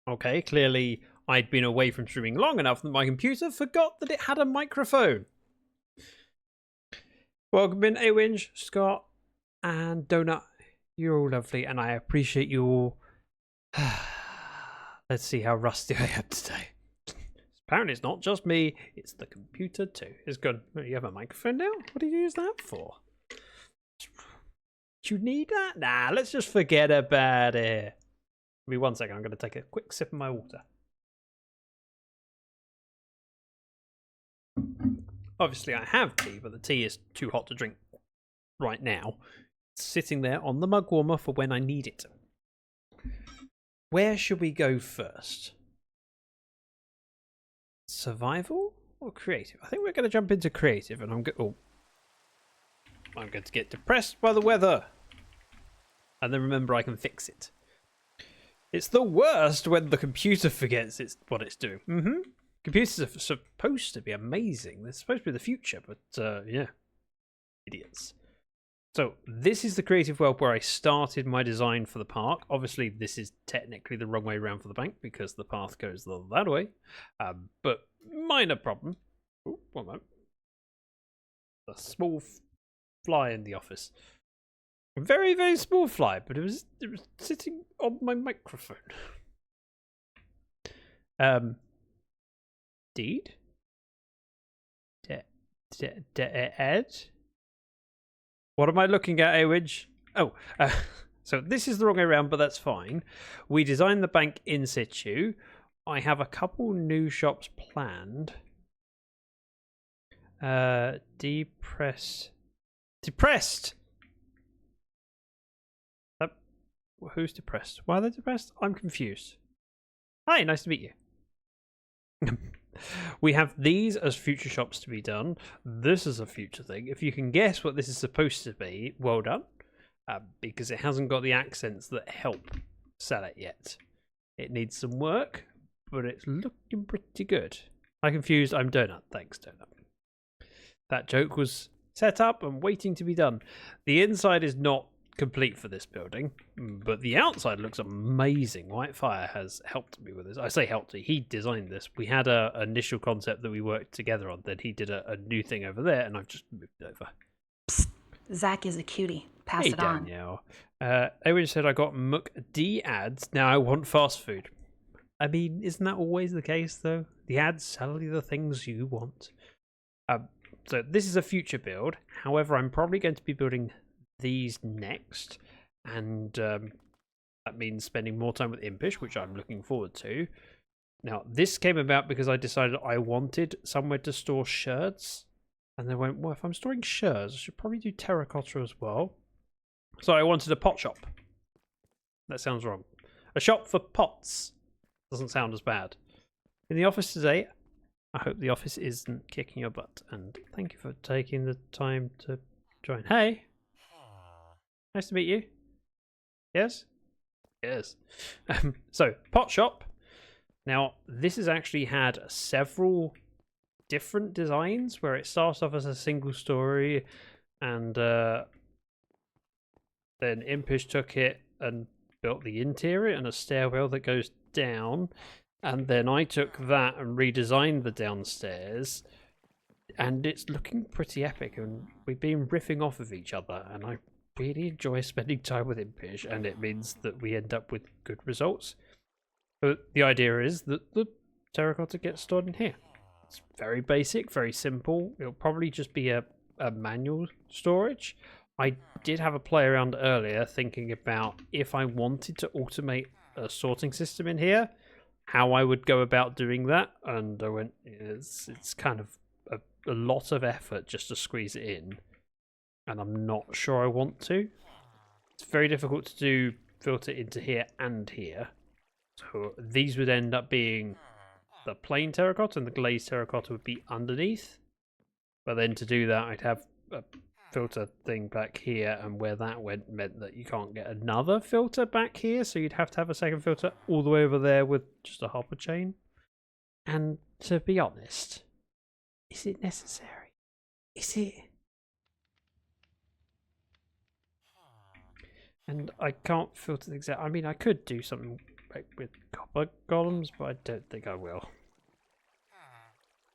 Okay, clearly I'd been away from streaming long enough that my computer forgot that it had a microphone. Welcome in, Awinge, Scott, and Donut. You're all lovely, and I appreciate you all. Let's see how rusty I am today. Apparently it's not just me, it's the computer too. It's good. You have a microphone now? What do you use that for? Do you need that? Nah, let's just forget about it. Give me 1 second, I'm going to take a quick sip of my water. Obviously I have tea, but the tea is too hot to drink right now. It's sitting there on the mug warmer for when I need it. Where should we go first? Survival or creative? I think we're going to jump into creative, and I'm going to get depressed by the weather. And then remember I can fix it. It's the worst when the computer forgets what it's doing. Computers are supposed to be amazing. They're supposed to be the future, but yeah. Idiots. So this is the creative world where I started my design for the park. Obviously, this is technically the wrong way around for the bank because the path goes that way. But minor problem. Oh, 1 moment. A small fly in the office. A very, very small fly, but it was sitting on my microphone. Deed? Ed? What am I looking at, Awidge? Oh, so this is the wrong way around, but that's fine. We designed the bank in situ. I have a couple new shops planned. Depressed. Who's depressed? Why are they depressed? I'm confused. Hi, nice to meet you. We have these as future shops to be done. This is a future thing. If you can guess what this is supposed to be, well done. Because it hasn't got the accents that help sell it yet. It needs some work, but it's looking pretty good. I'm confused. I'm Donut. Thanks, Donut. That joke was set up and waiting to be done. The inside is not complete for this building, but the outside looks amazing. Whitefire has helped me with this. I say helped me. He designed this. We had an initial concept that we worked together on. Then he did a new thing over there, and I've just moved over. Psst. Zach is a cutie. Pass it on. Hey, Danielle. Everyone said I got McD ads. Now I want fast food. I mean, isn't that always the case, though? The ads sell you the things you want. So this is a future build. However, I'm probably going to be building these next, and that means spending more time with Impish, which I'm looking forward to. Now, this came about because I decided I wanted somewhere to store sherds, and they went, well, if I'm storing sherds, I should probably do terracotta as well. So I wanted a pot shop. That sounds wrong. A shop for pots. Doesn't sound as bad. In the office today, I hope the office isn't kicking your butt, and thank you for taking the time to join. Hey! Nice to meet you. Yes? Yes. So, pot shop. Now, this has actually had several different designs where it starts off as a single story, and then Impish took it and built the interior and a stairwell that goes down, and then I took that and redesigned the downstairs, and it's looking pretty epic, and we've been riffing off of each other, and I really enjoy spending time with Impish, and it means that we end up with good results. But the idea is that the terracotta gets stored in here. It's very basic, very simple. It'll probably just be a manual storage. I did have a play around earlier thinking about if I wanted to automate a sorting system in here, how I would go about doing that, and I went, it's kind of a lot of effort just to squeeze it in. And I'm not sure I want to. It's very difficult to do filter into here and here. So these would end up being the plain terracotta, and the glazed terracotta would be underneath. But then to do that, I'd have a filter thing back here, and where that went meant that you can't get another filter back here, so you'd have to have a second filter all the way over there with just a hopper chain. And to be honest, is it necessary? Is it? And I can't filter the exact. I mean, I could do something wreck with copper golems, but I don't think I will.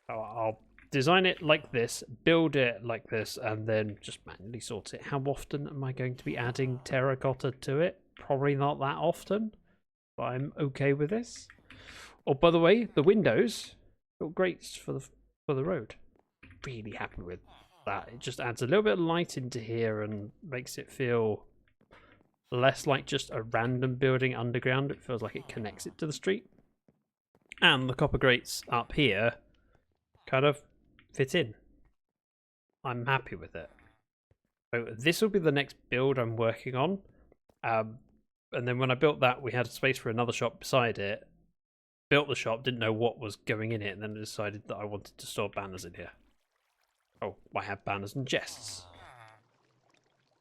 I'll design it like this, build it like this, and then just manually sort it. How often am I going to be adding terracotta to it? Probably not that often, but I'm okay with this. Oh, by the way, the windows built grates for the road. Really happy with that. It just adds a little bit of light into here and makes it feel less like just a random building underground. It feels like it connects it to the street. And the copper grates up here kind of fit in. I'm happy with it. So this will be the next build I'm working on. And then when I built that, we had a space for another shop beside it. Built the shop, didn't know what was going in it, and then decided that I wanted to store banners in here. Oh, I have banners and chests.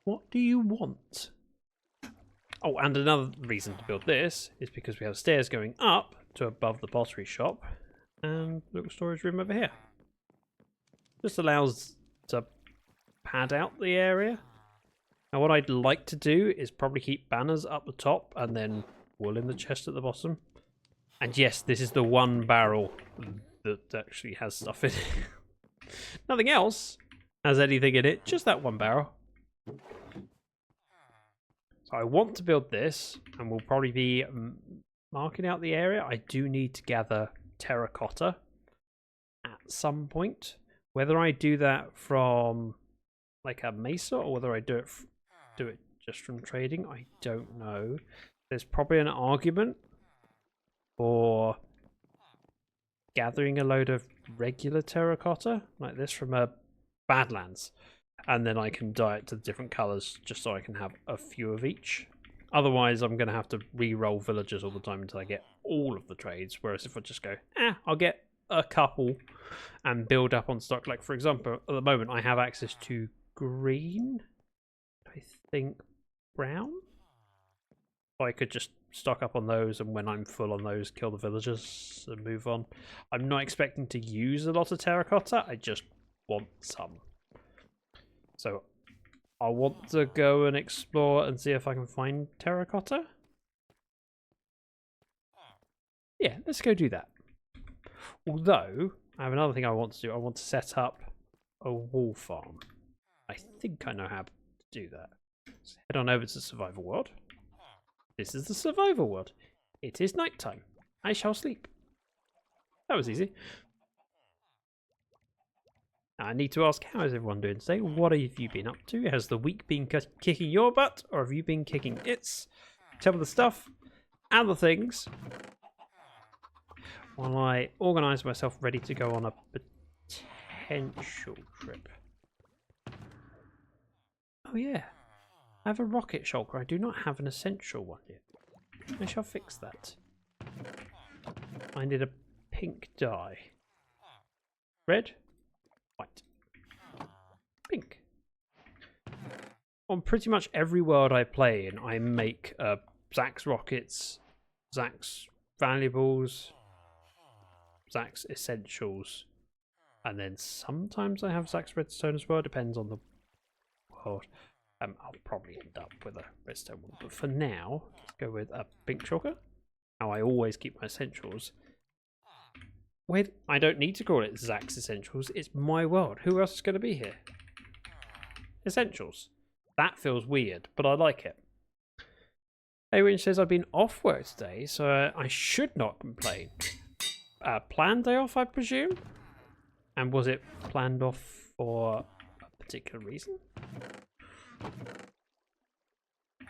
What do you want? Oh, and another reason to build this is because we have stairs going up to above the pottery shop and a little storage room over here. Just allows to pad out the area. Now what I'd like to do is probably keep banners up the top and then wool in the chest at the bottom. And yes, this is the one barrel that actually has stuff in it. Nothing else has anything in it, just that one barrel. So I want to build this, and we'll probably be marking out the area. I do need to gather terracotta at some point. Whether I do that from like a mesa or whether I do it just from trading, I don't know. There's probably an argument for gathering a load of regular terracotta like this from a Badlands, and then I can dye it to different colours just so I can have a few of each. Otherwise I'm going to have to re-roll villagers all the time until I get all of the trades, whereas if I just go, I'll get a couple and build up on stock. Like for example, at the moment I have access to green, I think brown. So I could just stock up on those, and when I'm full on those, kill the villagers and move on. I'm not expecting to use a lot of terracotta, I just want some. So I want to go and explore and see if I can find terracotta. Yeah, let's go do that. Although, I have another thing I want to do. I want to set up a wool farm. I think I know how to do that. Let's head on over to the survival world. This is the survival world. It is nighttime. I shall sleep. That was easy. I need to ask, how is everyone doing today? What have you been up to? Has the week been kicking your butt, or have you been kicking its? Tell me the stuff and the things while I organise myself ready to go on a potential trip. Oh yeah, I have a rocket shulker. I do not have an essential one yet. I shall fix that. I need a pink dye. Red? White. Pink. On pretty much every world I play in, I make Zach's rockets, Zach's valuables, Zach's essentials, and then sometimes I have Zach's redstone as well, depends on the world. I'll probably end up with a redstone one, but for now, let's go with a pink shulker. How I always keep my essentials. Wait, I don't need to call it Zach's Essentials, it's my world. Who else is going to be here? Essentials. That feels weird, but I like it. Aywinch says I've been off work today, so I should not complain. Planned day off, I presume? And was it planned off for a particular reason?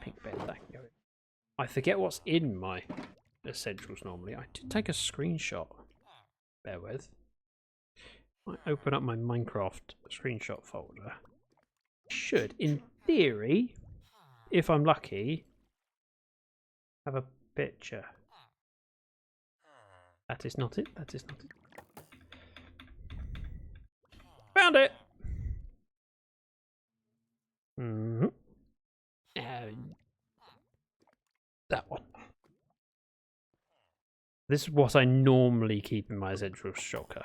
Pink bed, that can go in. I forget what's in my essentials normally. I did take a screenshot. Bear with. I open up my Minecraft screenshot folder. Should, in theory, if I'm lucky, have a picture. That is not it. That is not it. Found it! That one. This is what I normally keep in my essential shulker.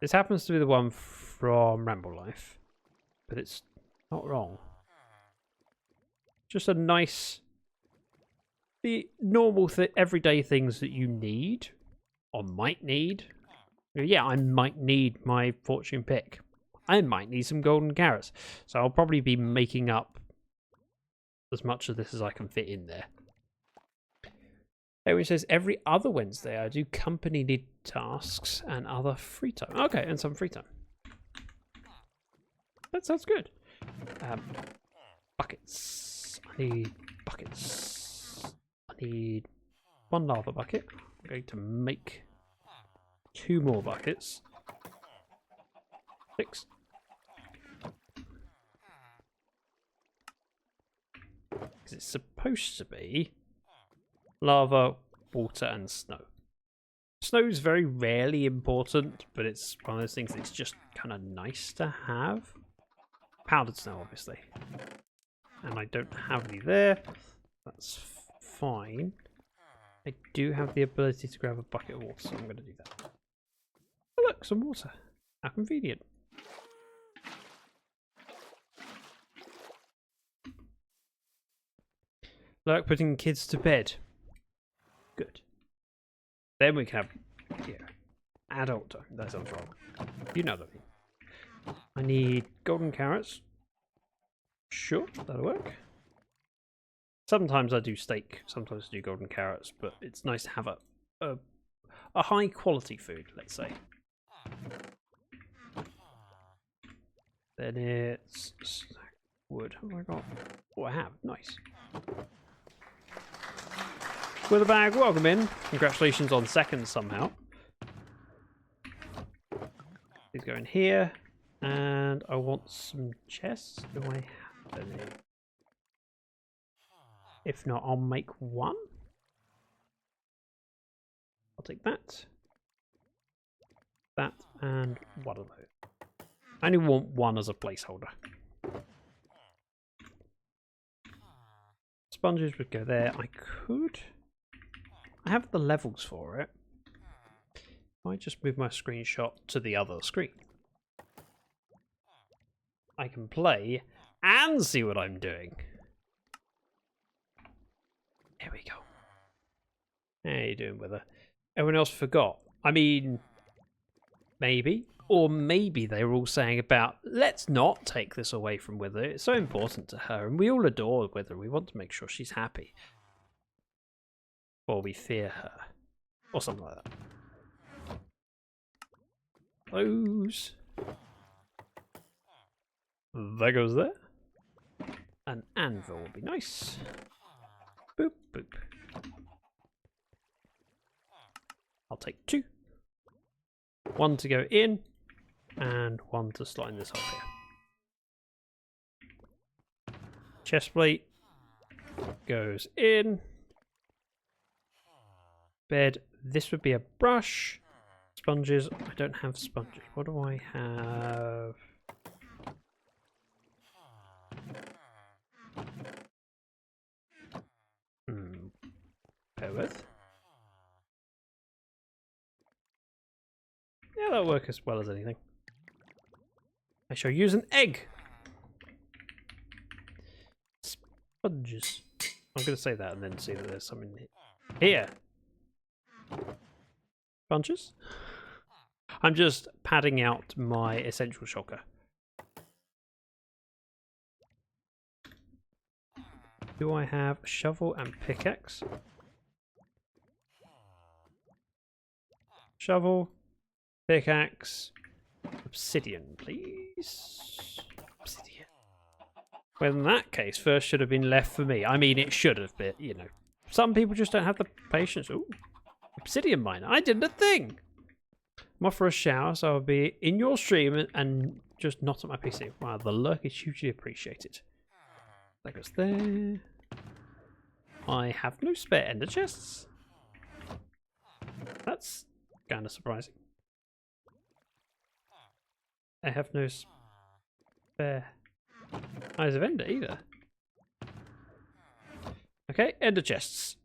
This happens to be the one from Ramble Life, but it's not wrong. Just a nice the normal, everyday things that you need, or might need. Yeah, I might need my fortune pick. I might need some golden carrots. So I'll probably be making up as much of this as I can fit in there. It says every other Wednesday I do company need tasks and other free time. Okay, and some free time. That sounds good. Buckets. I need buckets. I need 1 lava bucket. I'm going to make 2 more buckets. 6. Because it's supposed to be lava, water, and snow. Snow's very rarely important, but it's one of those things that's just kind of nice to have. Powdered snow, obviously. And I don't have any there. That's fine. I do have the ability to grab a bucket of water, so I'm going to do that. Oh look, some water. How convenient. Look, putting kids to bed. Good. Then we can have, yeah, adult time. That sounds wrong. You know what I mean. I need golden carrots. Sure, that'll work. Sometimes I do steak, sometimes I do golden carrots, but it's nice to have a high quality food, let's say. Then it's wood. What have I got? Oh, I have. Nice. With a bag, welcome in. Congratulations on second somehow. These go in here. And I want some chests. Do I have any? If not, I'll make 1. I'll take that. That and 1 of those. I only want 1 as a placeholder. Sponges would go there. I could. I have the levels for it. I might just move my screenshot to the other screen. I can play and see what I'm doing. There we go. How you doing with her? Everyone else forgot. I mean, maybe. Or maybe they were all saying about, let's not take this away from Wither. It's so important to her. And we all adore Wither. We want to make sure she's happy. Or we fear her. Or something like that. Close. There goes there. An anvil would be nice. Boop, boop. I'll take 2. 1 to go in, and 1 to slot in this hole here. Chest plate goes in. Bed. This would be a brush. Sponges. I don't have sponges. What do I have? Bear with. Yeah, that'll work as well as anything. I shall use an egg. Sponges. I'm going to say that and then see that there's something here. Sponges. I'm just padding out my essential shulker. Do I have a shovel and pickaxe? Shovel, pickaxe, obsidian, please. Obsidian. Well, in that case, first should have been left for me. I mean, it should have been, you know. Some people just don't have the patience. Ooh, obsidian miner. I did a thing. I'm off for a shower, so I'll be in your stream and just not at my PC. Wow, the lurk is hugely appreciated. That goes there. I have no spare ender chests. That's kind of surprising. I have no spare eyes of ender either. Okay, ender chests.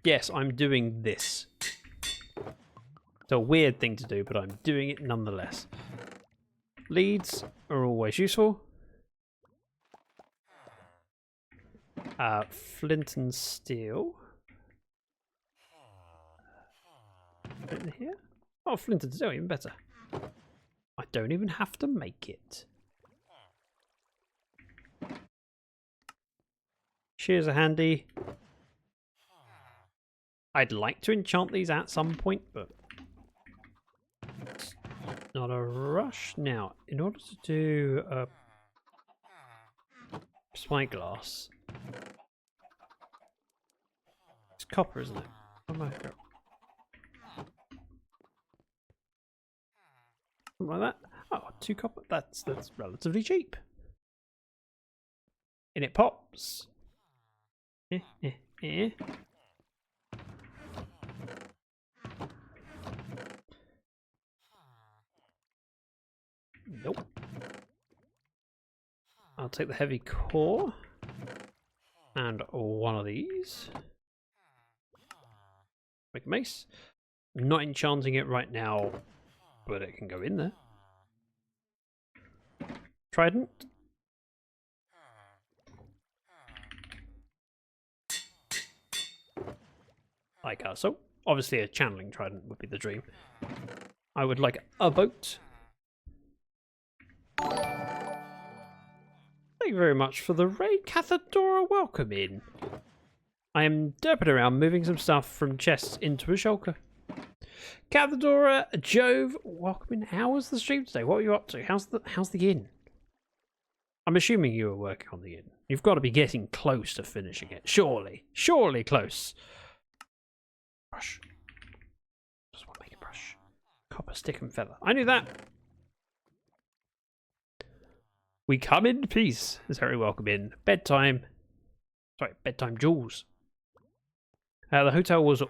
Yes, I'm doing this. It's a weird thing to do, but I'm doing it nonetheless. Leads are always useful. Flint and steel. In here? Oh, flint and steel, even better. I don't even have to make it. Shears are handy. I'd like to enchant these at some point, but it's not a rush. Now, in order to do a spyglass, it's copper, isn't it? Oh my God. Something like that. Oh, 2 copper. That's relatively cheap. And it pops. Nope. I'll take the heavy core and one of these. Make a mace. I'm not enchanting it right now, but it can go in there. Trident. Like so. Obviously a channeling trident would be the dream. I would like a boat. Thank you very much for the raid, Cathedora. Welcome in. I am derping around, moving some stuff from chests into a shulker. Cathedora, Jove, welcome in. How was the stream today? What were you up to? How's the inn? I'm assuming you were working on the inn. You've got to be getting close to finishing it. Surely close. Brush. Just want to make a brush. Copper, stick, and feather. I knew that. We come in peace. Is very welcome in. Bedtime. Sorry, bedtime jewels. The hotel was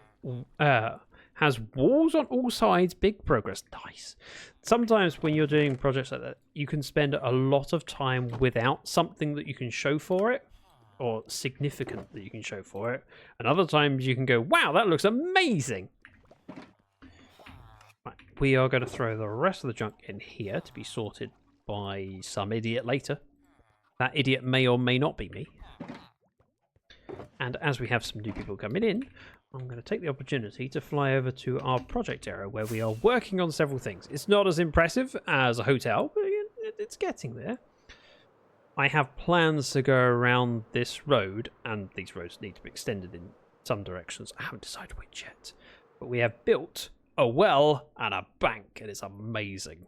has walls on all sides. Big progress. Nice. Sometimes when you're doing projects like that, you can spend a lot of time without something that you can show for it, or significant that you can show for it. And other times you can go, wow, that looks amazing. Right, we are going to throw the rest of the junk in here to be sorted by some idiot later. That idiot may or may not be me. And as we have some new people coming in, I'm going to take the opportunity to fly over to our project area where we are working on several things. It's not as impressive as a hotel, but it's getting there. I have plans to go around this road, and these roads need to be extended in some directions. I haven't decided which yet. But we have built a well and a bank, and it's amazing.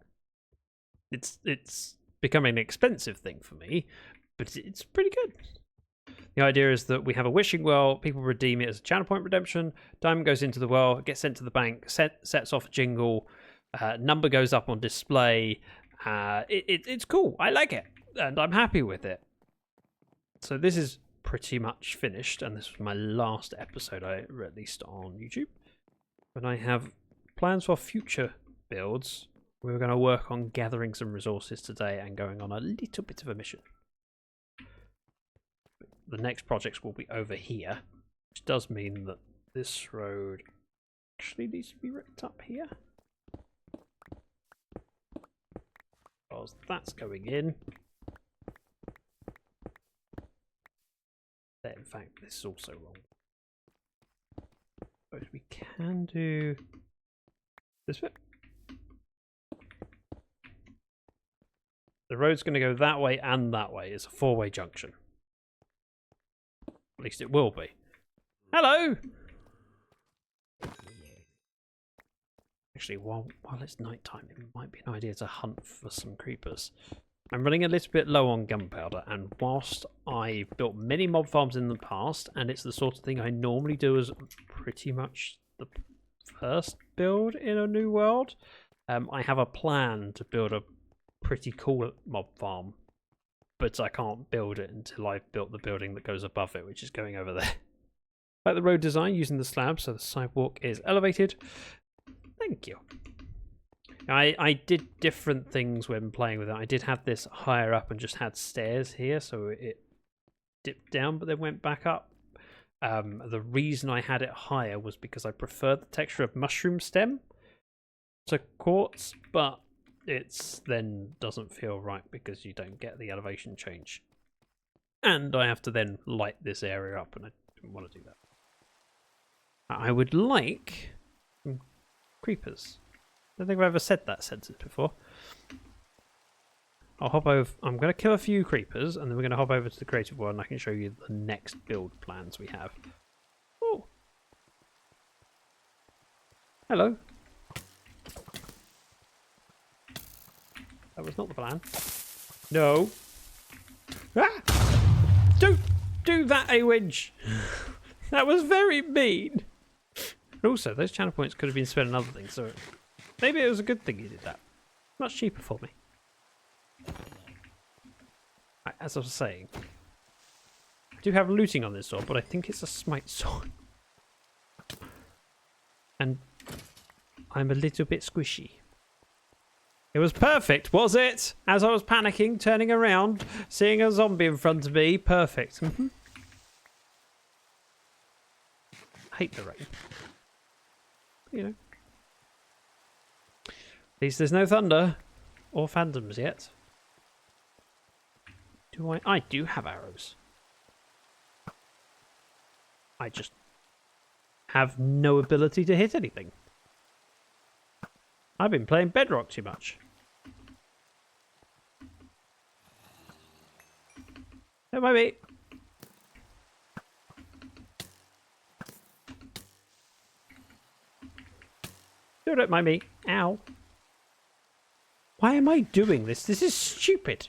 It's becoming an expensive thing for me, but it's pretty good. The idea is that we have a wishing well, people redeem it as a channel point redemption, diamond goes into the well, gets sent to the bank, sets off a jingle, number goes up on display. It's cool. I like it, and I'm happy with it. So this is pretty much finished, and this was my last episode I released on YouTube. But I have plans for future builds. We're going to work on gathering some resources today and going on a little bit of a mission. The next projects will be over here, which does mean that this road actually needs to be ripped up here. Because that's going in. There, in fact, this is also wrong. But we can do this bit. The road's going to go that way and that way. It's a 4-way junction. At least it will be. Hello! Actually, while it's night time, it might be an idea to hunt for some creepers. I'm running a little bit low on gunpowder, and whilst I've built many mob farms in the past, and it's the sort of thing I normally do as pretty much the first build in a new world, I have a plan to build a pretty cool mob farm. But I can't build it until I've built the building that goes above it, which is going over there. Like the road design, using the slab so the sidewalk is elevated. Thank you. I did different things when playing with it. I did have this higher up and just had stairs here, so it dipped down but then went back up. The reason I had it higher was because I preferred the texture of mushroom stem to quartz, but it's then doesn't feel right because you don't get the elevation change. And I have to then light this area up, and I didn't want to do that. I would like some creepers. I don't think I've ever said that sentence before. I'll hop over. I'm going to kill a few creepers, and then we're going to hop over to the creative world, and I can show you the next build plans we have. Oh. Hello. That was not the plan. No. Ah! Don't do that, A-Winch! That was very mean. And also, those channel points could have been spent on other things, so maybe it was a good thing you did that. Much cheaper for me. Right, as I was saying, I do have looting on this sword, but I think it's a smite sword. And I'm a little bit squishy. It was perfect, was it? As I was panicking, turning around, seeing a zombie in front of me. Perfect. I hate the rain. You know. At least there's no thunder or phantoms yet. Do I? I do have arrows. I just have no ability to hit anything. I've been playing Bedrock too much. Don't mind me. Don't mind me. Ow. Why am I doing this? This is stupid.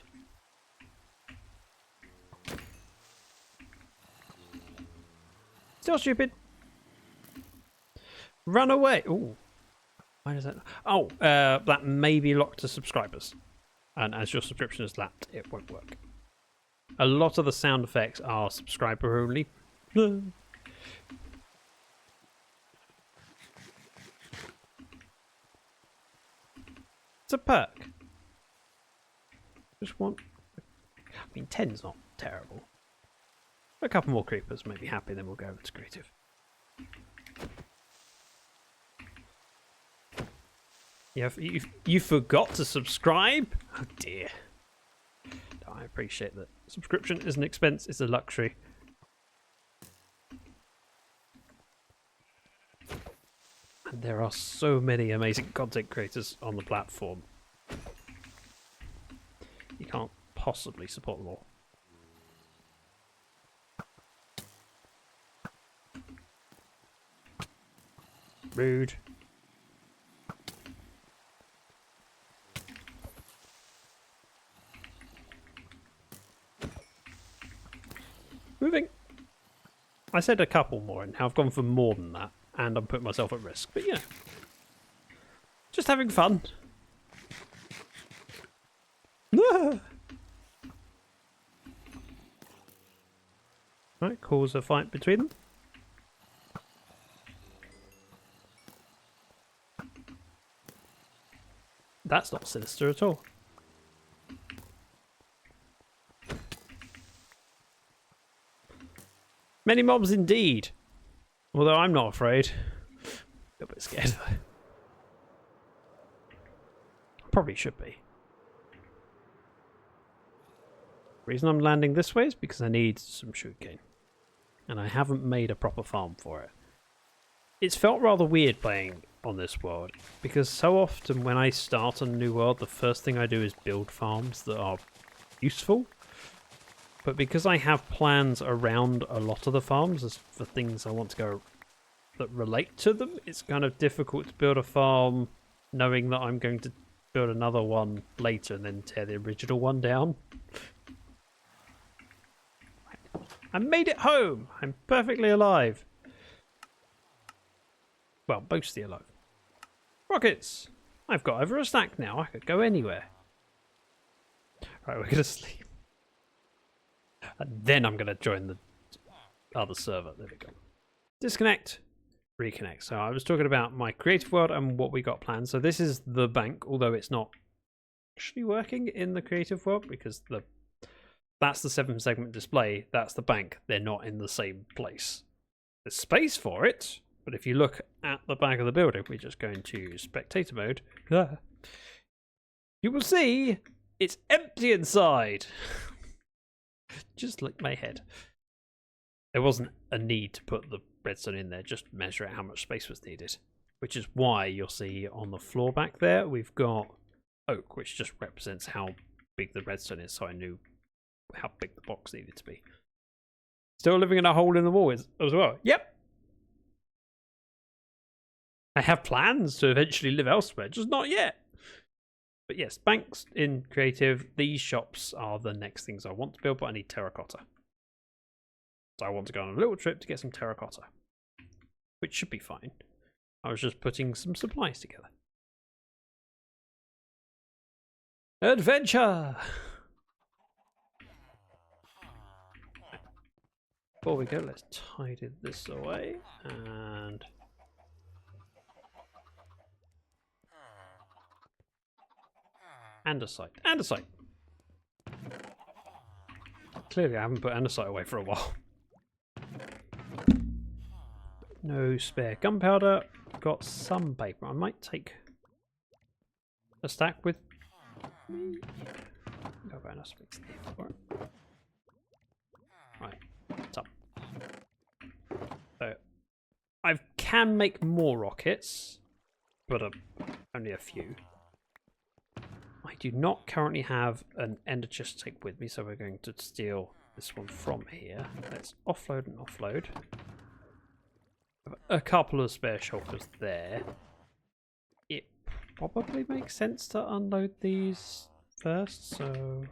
Still stupid. Run away. Ooh. Why does that? Oh, that may be locked to subscribers. And as your subscription is lapped, it won't work. A lot of the sound effects are subscriber only. It's a perk. Just want... I mean, 10's not terrible. A couple more creepers make me happy, then we'll go over to creative. You forgot to subscribe? Oh dear. I appreciate that. Subscription is an expense, it's a luxury. And there are so many amazing content creators on the platform. You can't possibly support them all. Rude. Moving. I said a couple more, and now I've gone for more than that, and I'm putting myself at risk. But yeah, just having fun. Right, cause a fight between them. That's not sinister at all. Many mobs indeed. Although I'm not afraid. A bit scared. Probably should be. The reason I'm landing this way is because I need some sugarcane. And I haven't made a proper farm for it. It's felt rather weird playing on this world, because so often when I start on a new world, the first thing I do is build farms that are useful. But because I have plans around a lot of the farms as for things I want to go that relate to them, it's kind of difficult to build a farm knowing that I'm going to build another one later and then tear the original one down. I made it home! I'm perfectly alive. Well, mostly alive. Rockets! I've got over a stack now. I could go anywhere. Right, we're going to sleep. And then I'm going to join the other server. There we go. Disconnect. Reconnect. So I was talking about my creative world and what we got planned. So this is the bank, although it's not actually working in the creative world because that's the 7-segment display. That's the bank. They're not in the same place. There's space for it. But if you look at the back of the building, we just go into spectator mode. You will see it's empty inside. Just like my head. There wasn't a need to put the redstone in there, just measure out how much space was needed. Which is why you'll see on the floor back there, we've got oak, which just represents how big the redstone is, so I knew how big the box needed to be. Still living in a hole in the wall as well. Yep. I have plans to eventually live elsewhere, just not yet. But yes, banks in creative. These shops are the next things I want to build, but I need terracotta. So I want to go on a little trip to get some terracotta, which should be fine. I was just putting some supplies together. Adventure! Before we go, let's tidy this away and andesite. Andesite! Clearly I haven't put andesite away for a while. No spare gunpowder. Got some paper. I might take a stack with me. Go about enough space there for it. Right, what's up? So I can make more rockets, but only a few. I do not currently have an ender chest to take with me, so we're going to steal this one from here. Let's offload and offload. A couple of spare shulkers there. It probably makes sense to unload these first, so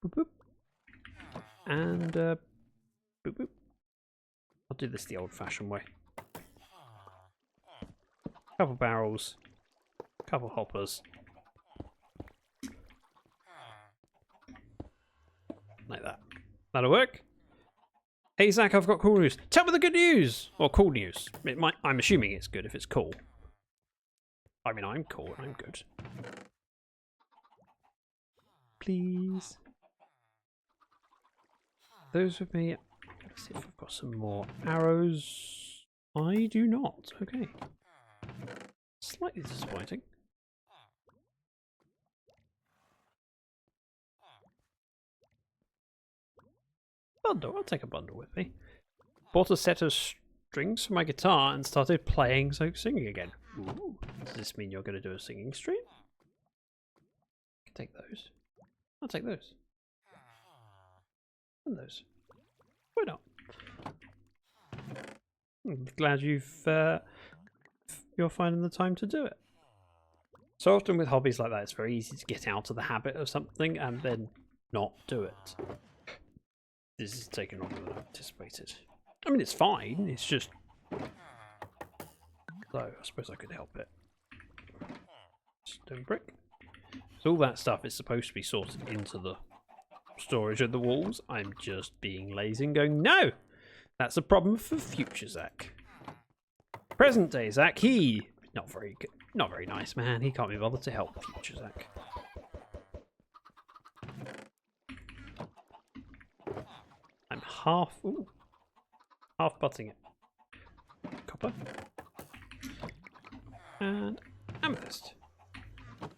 boop boop. And boop boop. I'll do this the old-fashioned way. Couple barrels, couple hoppers. Like that. That'll work. Hey Zach, I've got cool news. Tell me the good news! Or cool news. I'm assuming it's good if it's cool. I mean, I'm cool and I'm good. Please. Those with me. Let's see if I've got some more arrows. I do not. Okay. Slightly disappointing. Bundle. I'll take a bundle with me. Bought a set of strings for my guitar and started playing, so singing again. Ooh. Does this mean you're going to do a singing stream? I can take those. I'll take those. And those. Why not? I'm glad you're finding the time to do it. So often with hobbies like that, it's very easy to get out of the habit of something and then not do it. This is taking longer than I anticipated. I mean, it's fine. It's just... So, I suppose I could help it. Stone brick. So all that stuff is supposed to be sorted into the storage of the walls. I'm just being lazy and going, no! That's a problem for future Zach. Present day Zach, he... Not very good. Not very nice, man. He can't be bothered to help future Zach. I'm half butting it. Copper. And amethyst. I'm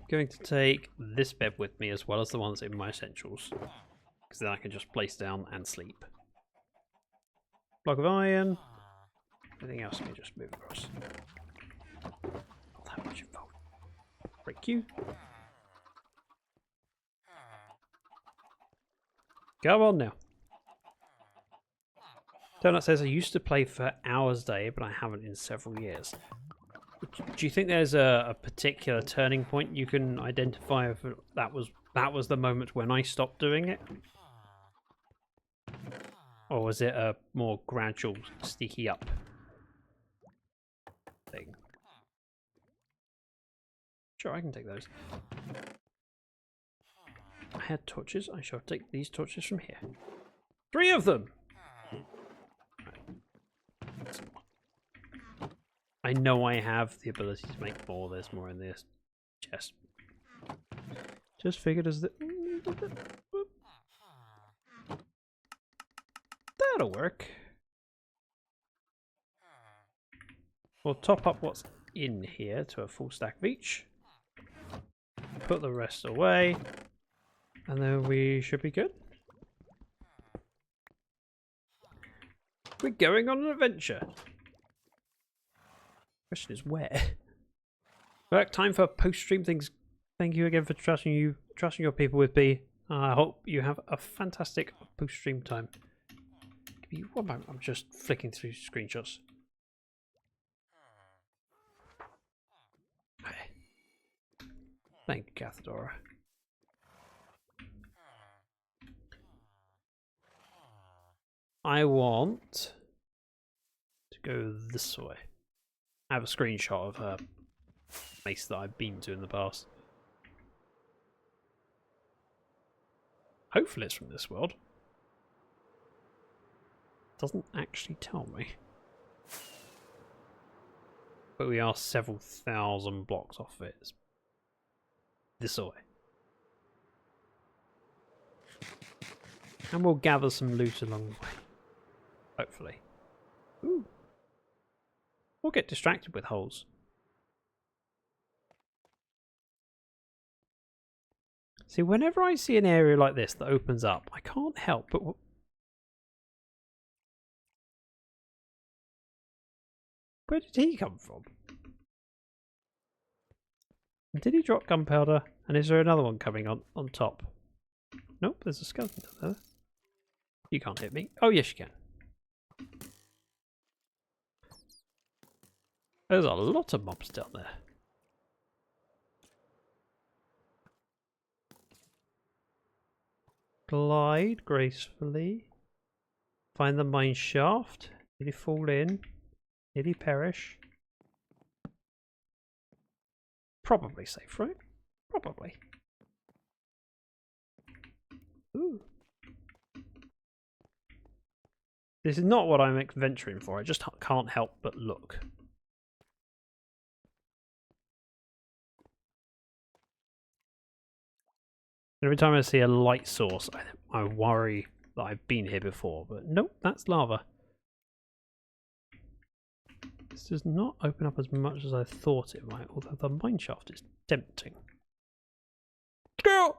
going to take this bed with me as well as the ones in my essentials. Because then I can just place down and sleep. Block of iron. Everything else can just move across. Not that much involved. Break you. Go on now. Donut says, I used to play for hours a day, but I haven't in several years. Do you think there's a particular turning point you can identify if that was the moment when I stopped doing it? Or was it a more gradual, sticky up thing? Sure, I can take those. I had torches. I shall take these torches from here. 3 of them! I know I have the ability to make more. There's more in this chest. Just figured as the... That'll work. We'll top up what's in here to a full stack of each. Put the rest away. And then we should be good. We're going on an adventure. Question is where? Right, time for post-stream things. Thank you again for trusting your people with me. I hope you have a fantastic post-stream time. Give me one moment. I'm just flicking through screenshots. Okay. Thank you, Cathedora. I want to go this way. I have a screenshot of a place that I've been to in the past. Hopefully it's from this world. Doesn't actually tell me. But we are several thousand blocks off it. It's this way. And we'll gather some loot along the way. Hopefully. Ooh. We'll get distracted with holes. See, whenever I see an area like this that opens up, I can't help but... Where did he come from? Did he drop gunpowder? And is there another one coming on top? Nope, there's a skeleton down there. You can't hit me. Oh, yes, you can. There's a lot of mobs down there. Glide gracefully. Find the mine shaft. Nearly fall in. Nearly perish. Probably safe, right? Probably. Ooh. This is not what I'm venturing for. I just can't help but look. Every time I see a light source, I worry that I've been here before. But nope, that's lava. This does not open up as much as I thought it might, although the mine shaft is tempting. Go!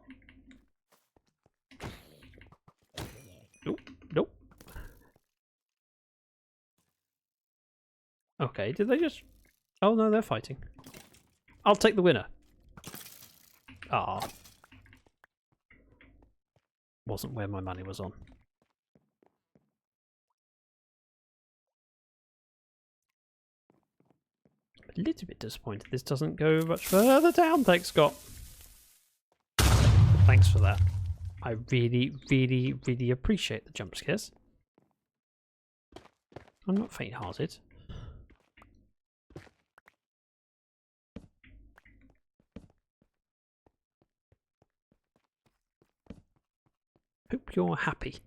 Nope, nope. Okay, did they just... Oh no, they're fighting. I'll take the winner. Ah. Wasn't where my money was on. A little bit disappointed this doesn't go much further down. Thanks, Scott. Thanks for that. I really, really, really appreciate the jump scares. I'm not faint-hearted. Hope you're happy.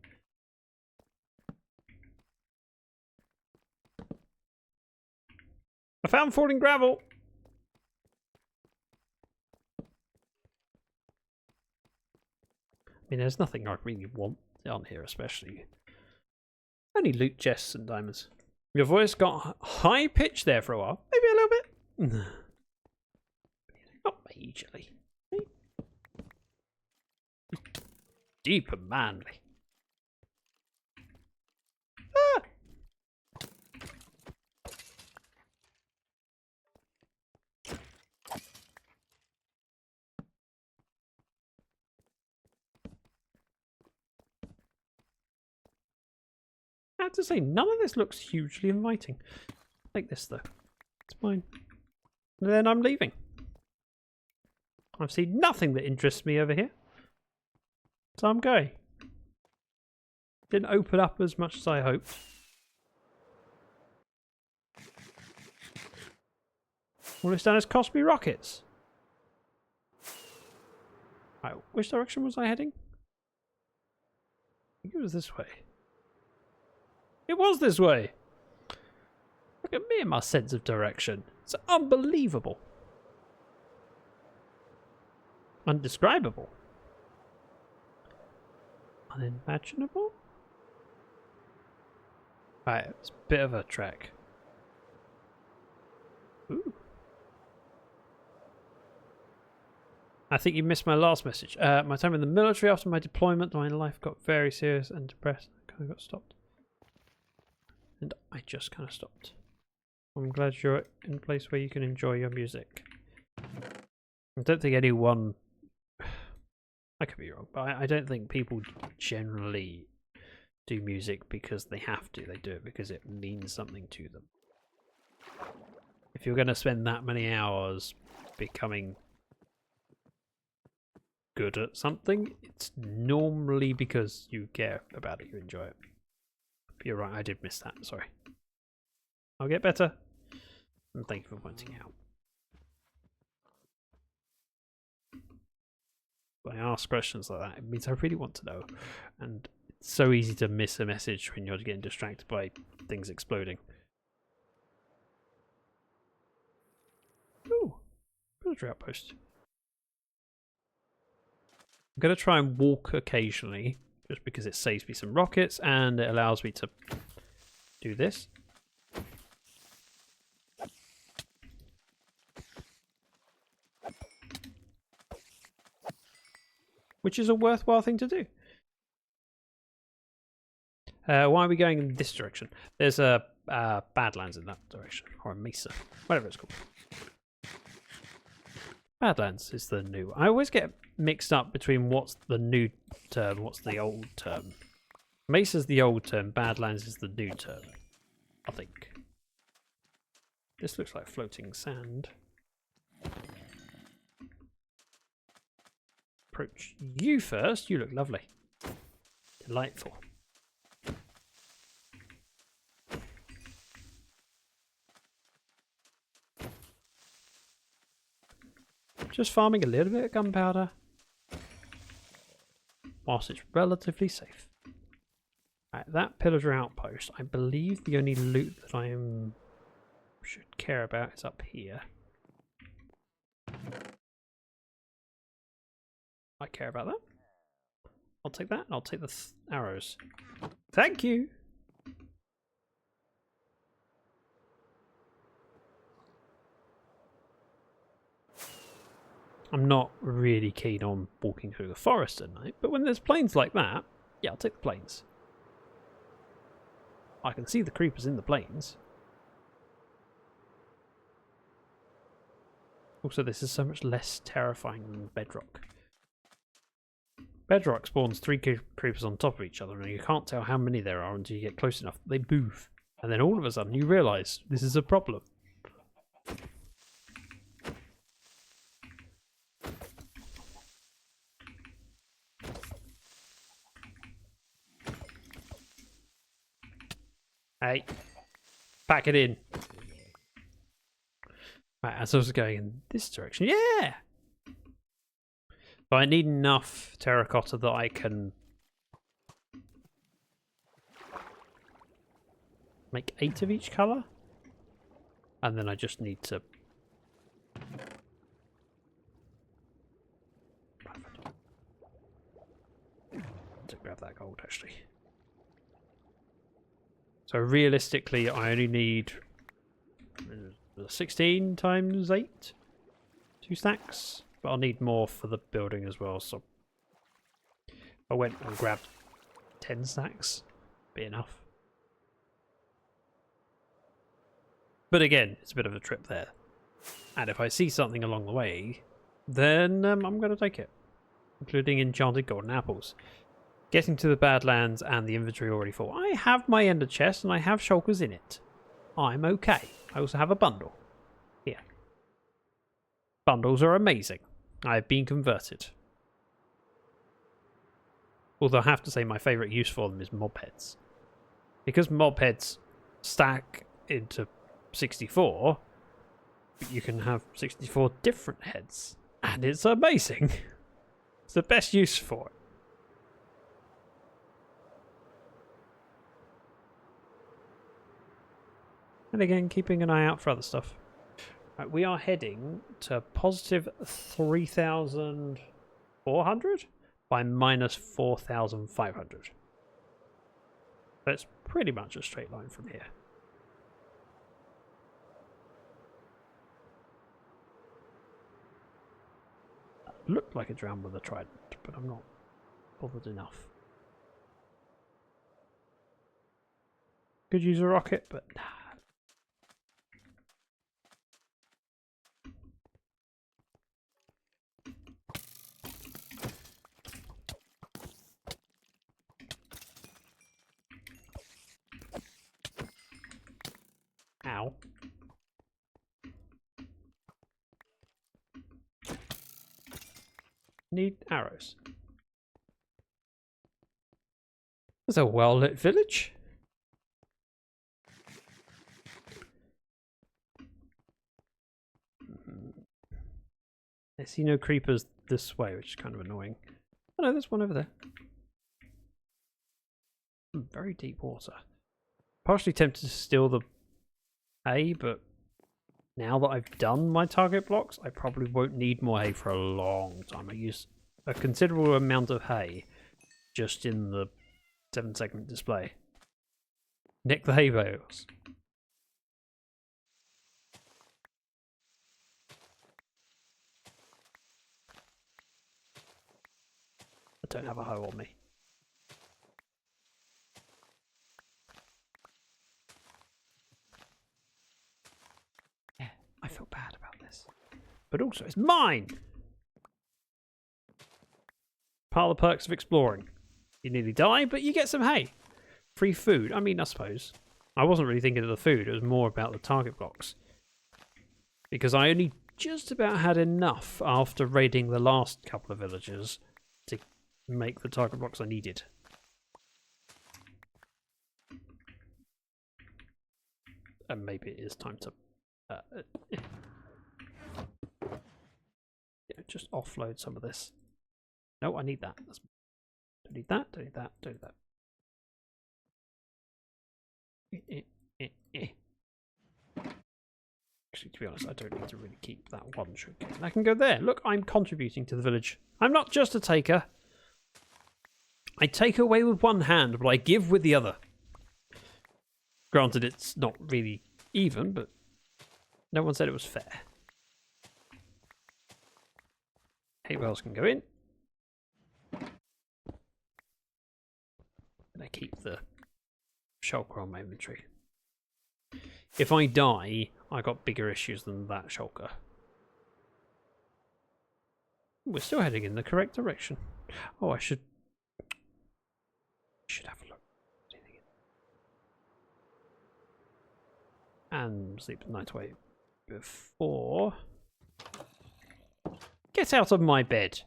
I found falling gravel. I mean, there's nothing I really want on here, especially. Only loot chests and diamonds. Your voice got high pitched there for a while. Maybe a little bit. Not majorly. Deep and manly. Ah! I have to say, none of this looks hugely inviting. Like this, though. It's mine. And then I'm leaving. I've seen nothing that interests me over here. So I'm going. Didn't open up as much as I hoped. All this done has cost me rockets. Right, which direction was I heading? I think it was this way. It was this way! Look at me and my sense of direction. It's unbelievable. Undescribable. Unimaginable? Right, it's a bit of a trek. Ooh. I think you missed my last message. My time in the military after my deployment, my life got very serious and depressed. I kind of got stopped. And I just kind of stopped. I'm glad you're in a place where you can enjoy your music. I don't think anyone... I could be wrong, but I don't think people generally do music because they have to. They do it because it means something to them. If you're going to spend that many hours becoming good at something, it's normally because you care about it, you enjoy it. But you're right, I did miss that, sorry. I'll get better. And thank you for pointing out. When I ask questions like that, it means I really want to know. And it's so easy to miss a message when you're getting distracted by things exploding. Ooh, military outpost. I'm going to try and walk occasionally, just because it saves me some rockets and it allows me to do this. Which is a worthwhile thing to do. Why are we going in this direction? There's a Badlands in that direction, or a Mesa, whatever it's called. Badlands is the new. I always get mixed up between what's the new term, what's the old term. Mesa's the old term, Badlands is the new term, I think. This looks like floating sand. Approach you first. You look lovely. Delightful. Just farming a little bit of gunpowder whilst it's relatively safe. Right, that pillager outpost, I believe the only loot that I should care about is up here. I care about that. I'll take that and I'll take the arrows. Thank you! I'm not really keen on walking through the forest at night, but when there's plains like that, yeah, I'll take the plains. I can see the creepers in the plains. Also, this is so much less terrifying than Bedrock. Bedrock spawns 3 creepers on top of each other, and you can't tell how many there are until you get close enough. They move, and then all of a sudden you realise this is a problem. Hey, pack it in. Right, as I was going in this direction, yeah. But I need enough terracotta that I can make 8 of each colour, and then I just need to grab that gold actually. So realistically, I only need 16 times 8, 2 stacks, but I'll need more for the building as well. So I went and grabbed 10 stacks, be enough. But again, it's a bit of a trip there, and if I see something along the way, then I'm going to take it, including enchanted golden apples. Getting to the Badlands and the inventory already full. I have my ender chest and I have shulkers in it. I'm okay. I also have a bundle. Here. Bundles are amazing. I've been converted. Although I have to say my favourite use for them is mob heads. Because mob heads stack into 64, you can have 64 different heads. And it's amazing. It's the best use for it. And again, keeping an eye out for other stuff. Right, we are heading to positive 3,400 by minus 4,500. That's pretty much a straight line from here. looked like a drowned with a trident, but I'm not bothered enough. Could use a rocket, but nah. Ow. Need arrows. It's a well-lit village. I see no creepers this way, which is kind of annoying. Oh no, there's one over there. Very deep water. Partially tempted to steal the hay, but now that I've done my target blocks, I probably won't need more hay for a long time. I use a considerable amount of hay just in the 7-segment display. Nick the hay bales. I don't have a hoe on me. Yeah, I feel bad about this. But also, it's mine! Part of the perks of exploring. You nearly die, but you get some hay. Free food. I mean, I suppose. I wasn't really thinking of the food. It was more about the target blocks. Because I only just about had enough after raiding the last couple of villages to make the target blocks I needed. And maybe it is time to just offload some of this. No, I need that. Don't need that, don't need that, don't need that. Actually, to be honest, I don't need to really keep that one sugarcane. I can go there. Look, I'm contributing to the village. I'm not just a taker. I take away with one hand, but I give with the other. Granted, it's not really even, but no one said it was fair. Hay bales can go in. And I keep the shulker on my inventory. If I die, I got bigger issues than that shulker. We're still heading in the correct direction. Oh, I should have a look. And sleep the night away before. Get out of my bed.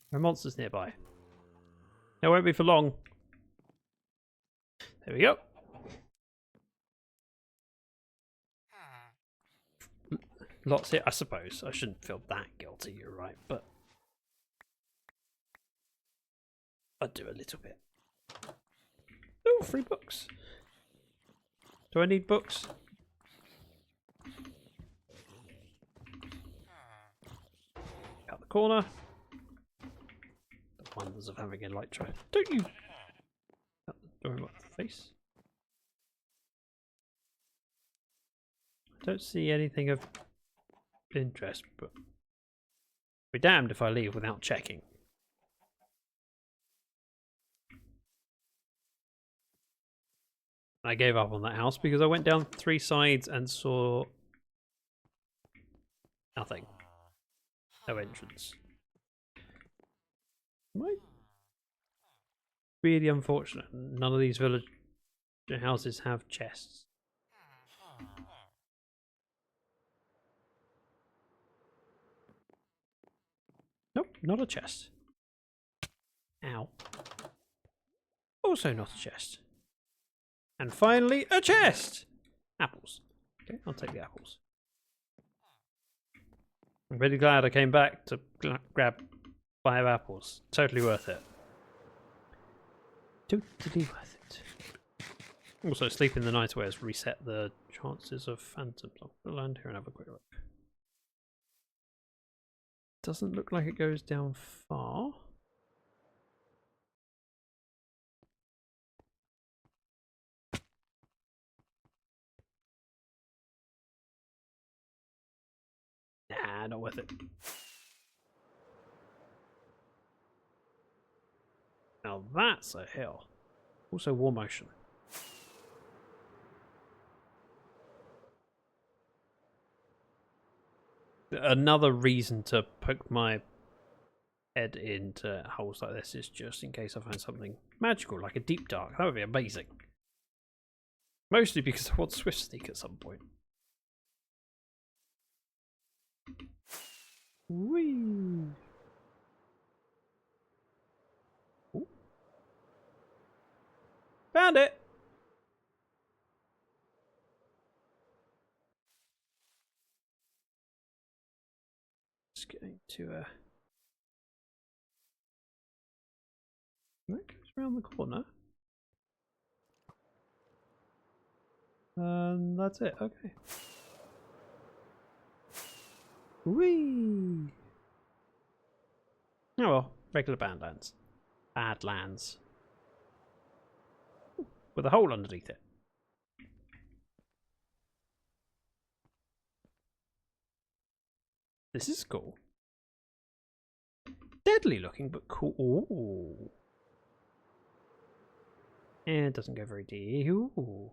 There are monsters nearby. It won't be for long. There we go. Lots here. I suppose I shouldn't feel that guilty, you're right, but I'd do a little bit. Oh, free books. Do I need books? Out the corner. The wonders of having a light tray. Don't you? Out the door, what, the face? I don't see anything of interest, but be damned if I leave without checking. I gave up on that house because I went down 3 sides and saw nothing. No entrance. Really unfortunate. None of these village houses have chests. Nope, not a chest. Ow. Also not a chest. And finally, a chest! Apples. Okay, I'll take the apples. I'm really glad I came back to grab 5 apples. Totally worth it. Totally worth it. Also, sleep in the night wears reset the chances of phantoms. I'll land here and have a quick look. Doesn't look like it goes down far. Nah, Nah, not worth it. Now that's a hill. Also war motion. Another reason to poke my head into holes like this is just in case I find something magical, like a deep dark. That would be amazing. Mostly because I want Swift Sneak at some point. Whee! Ooh. Found it! Just going to that goes around the corner. And that's it, okay. Whee! Oh well, regular Badlands. Badlands. With a hole underneath it. This is cool. Deadly looking, but cool. Ooh. And it doesn't go very deep. Ooh.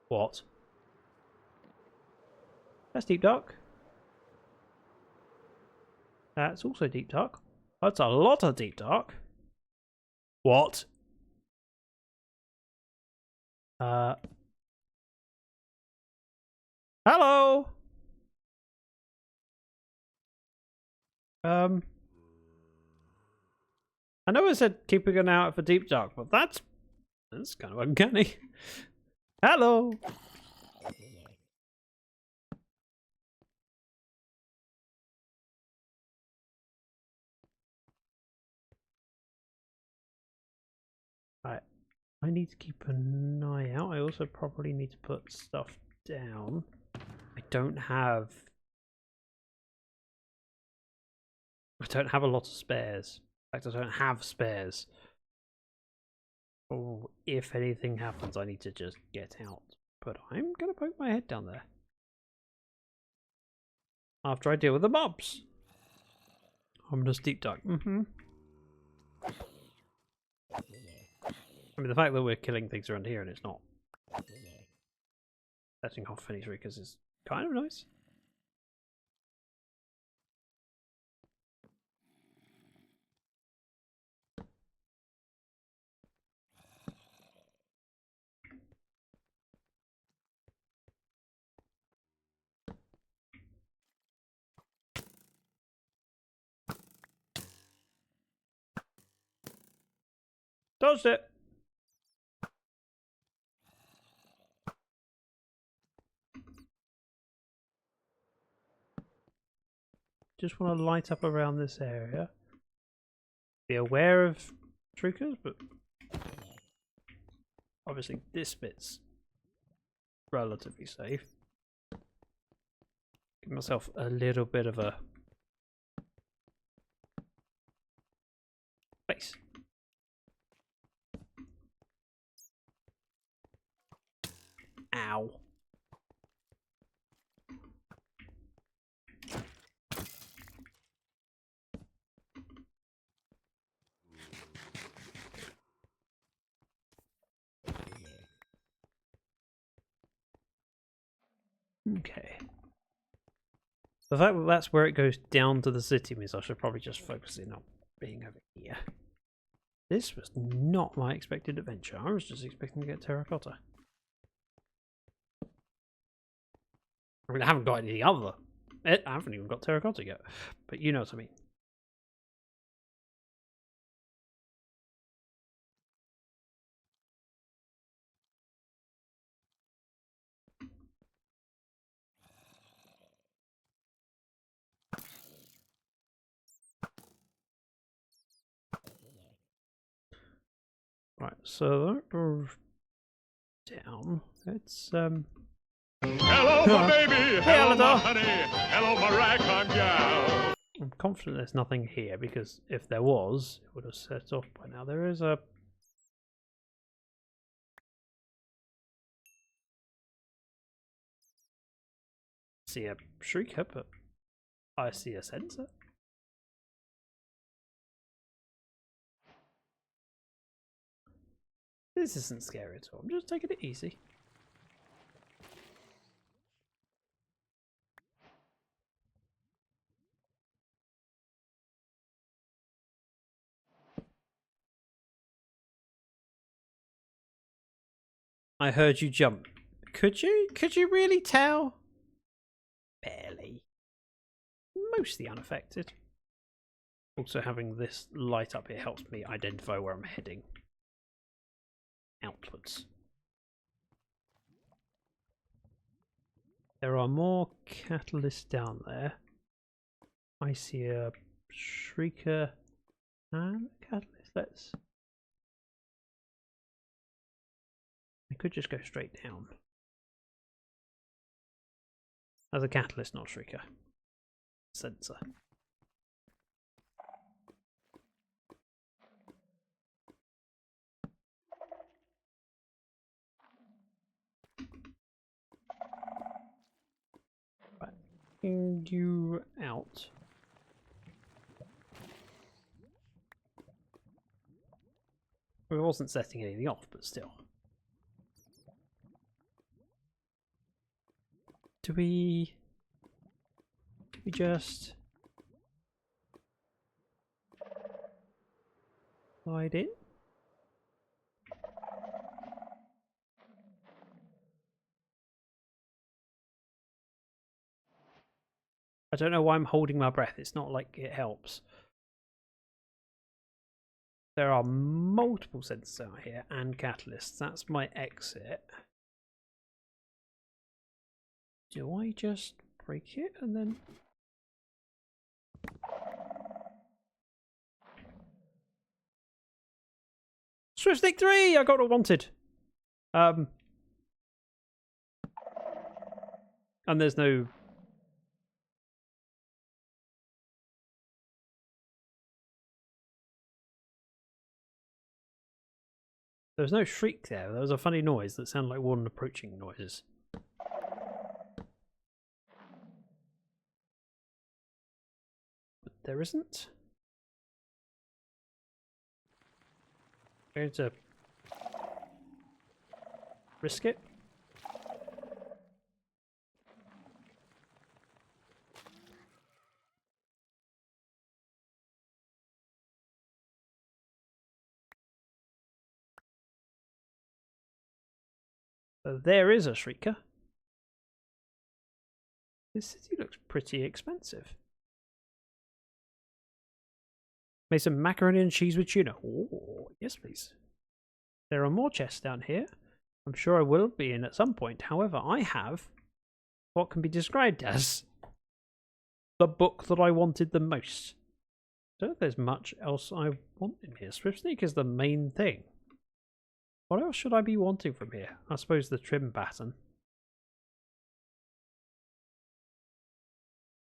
What? That's deep dark. That's also deep dark. That's a lot of deep dark. What? Hello? I know I said keeping an eye out for deep dark, but that's kind of uncanny. Hello? Right. I need to keep an eye out. I also probably need to put stuff down. I don't have a lot of spares. In fact, I don't have spares. Oh, if anything happens, I need to just get out. But I'm going to poke my head down there. After I deal with the mobs. Ominous deep dark. I mean, the fact that we're killing things around here and it's not setting off any shriekers is kind of nice. Dodged it! Just want to light up around this area. Be aware of shriekers, but obviously this bit's relatively safe. Give myself a little bit of a space. Ow. Okay. The fact that that's where it goes down to the city means I should probably just focus in on being over here. This was not my expected adventure. I was just expecting to get Terracotta. I mean, I haven't got anything other. I haven't even got Terracotta yet. But you know what I mean. Right, so that goes down. It's Hello, my baby. Hey, Hello, Aladar. my honey. Hello, my ragtime gal. I'm confident there's nothing here because if there was, it would have set off by now. There is a see a shrieker, but I see a sensor. This isn't scary at all. I'm just taking it easy. I heard you jump. Could you? Could you really tell? Barely. Mostly unaffected. Also, having this light up here helps me identify where I'm heading. Outwards. There are more catalysts down there. I see a shrieker and a catalyst. Let's... I could just go straight down. As a catalyst, not shrieker. Sensor. Right. You out. I wasn't setting anything off, but still. Do we just slide in? I don't know why I'm holding my breath. It's not like it helps. There are multiple sensors out here and catalysts. That's my exit. Do I just break it and then... Swift Stick 3! I got what I wanted! And there's no... There was no shriek there. There was a funny noise that sounded like warden approaching noises. But there isn't. I'm going to risk it. So there is a shrieker. This city looks pretty expensive. Made some macaroni and cheese with tuna. Oh, yes, please. There are more chests down here. I'm sure I will be in at some point. However, I have what can be described as the book that I wanted the most. I don't know if there's much else I want in here. Swift Sneak is the main thing. What else should I be wanting from here? I suppose the trim pattern.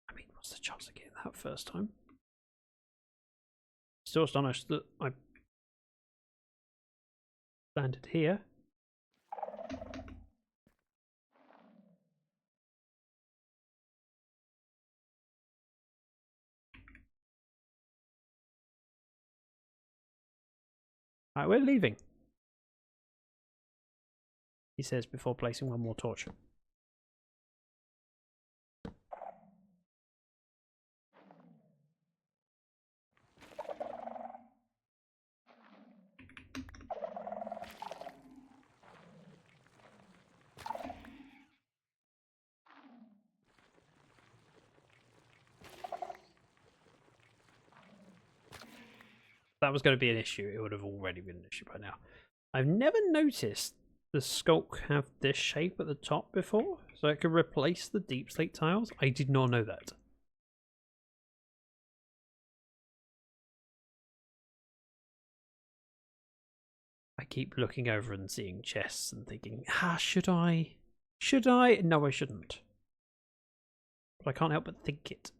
I mean, what's the chance of getting that first time? Still astonished that I landed here. Alright, we're leaving, he says before placing one more torch. That was going to be an issue. It would have already been an issue by now. I've never noticed the sculk have this shape at the top before, so it could replace the deep slate tiles. I did not know that. I keep looking over and seeing chests and thinking, should I? Should I? No, I shouldn't. But I can't help but think it.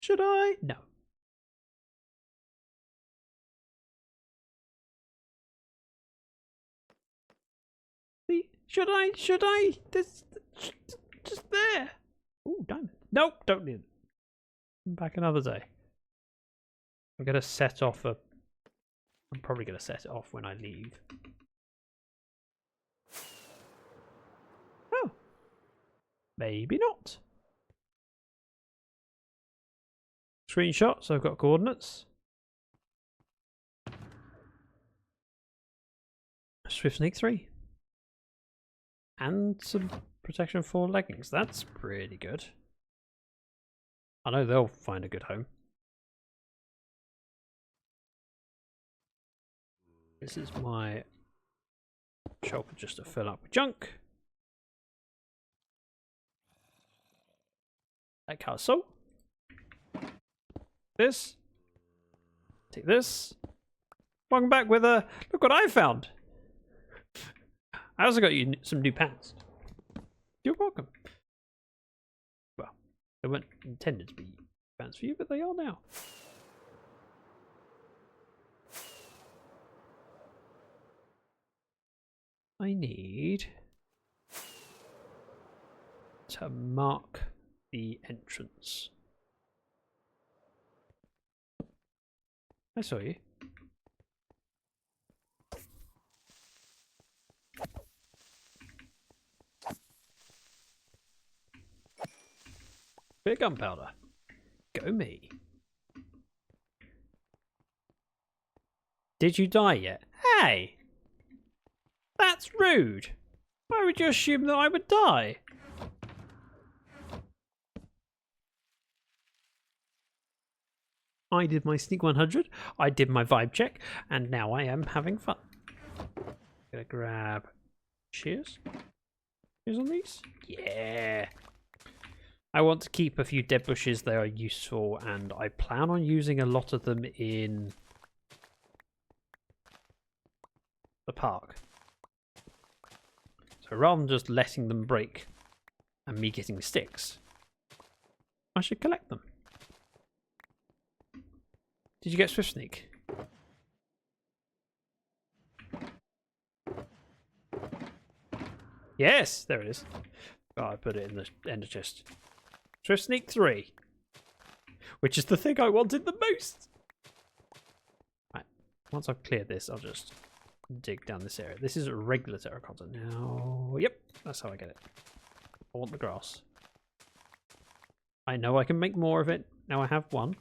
Should I? No. Should I? Should I? This just there. Oh, diamond. Nope, don't need it. Back another day. I'm gonna set off a. I'm probably gonna set it off when I leave. Oh, maybe not. Screenshot, so I've got coordinates. Swift Sneak 3. And some protection for leggings. That's pretty good. I know they'll find a good home. This is my shop just to fill up with junk. That castle. This. Take this. Welcome back with a look what I found. I also got you some new pants. You're welcome. Well, they weren't intended to be pants for you, but they are now. I need to mark the entrance. I saw you. Bit of gunpowder. Go me. Did you die yet? Hey! That's rude. Why would you assume that I would die? I did my sneak 100, I did my vibe check, and now I am having fun. Gonna grab shears. Shears on these? Yeah. I want to keep a few dead bushes, they are useful, and I plan on using a lot of them in the park. So rather than just letting them break and me getting sticks, I should collect them. Did you get Swift Sneak? Yes, there it is. Oh, I put it in the ender chest. Swift Sneak 3. Which is the thing I wanted the most. Right. Once I've cleared this, I'll just dig down this area. This is a regular terracotta now. Yep, that's how I get it. I want the grass. I know I can make more of it. Now I have one.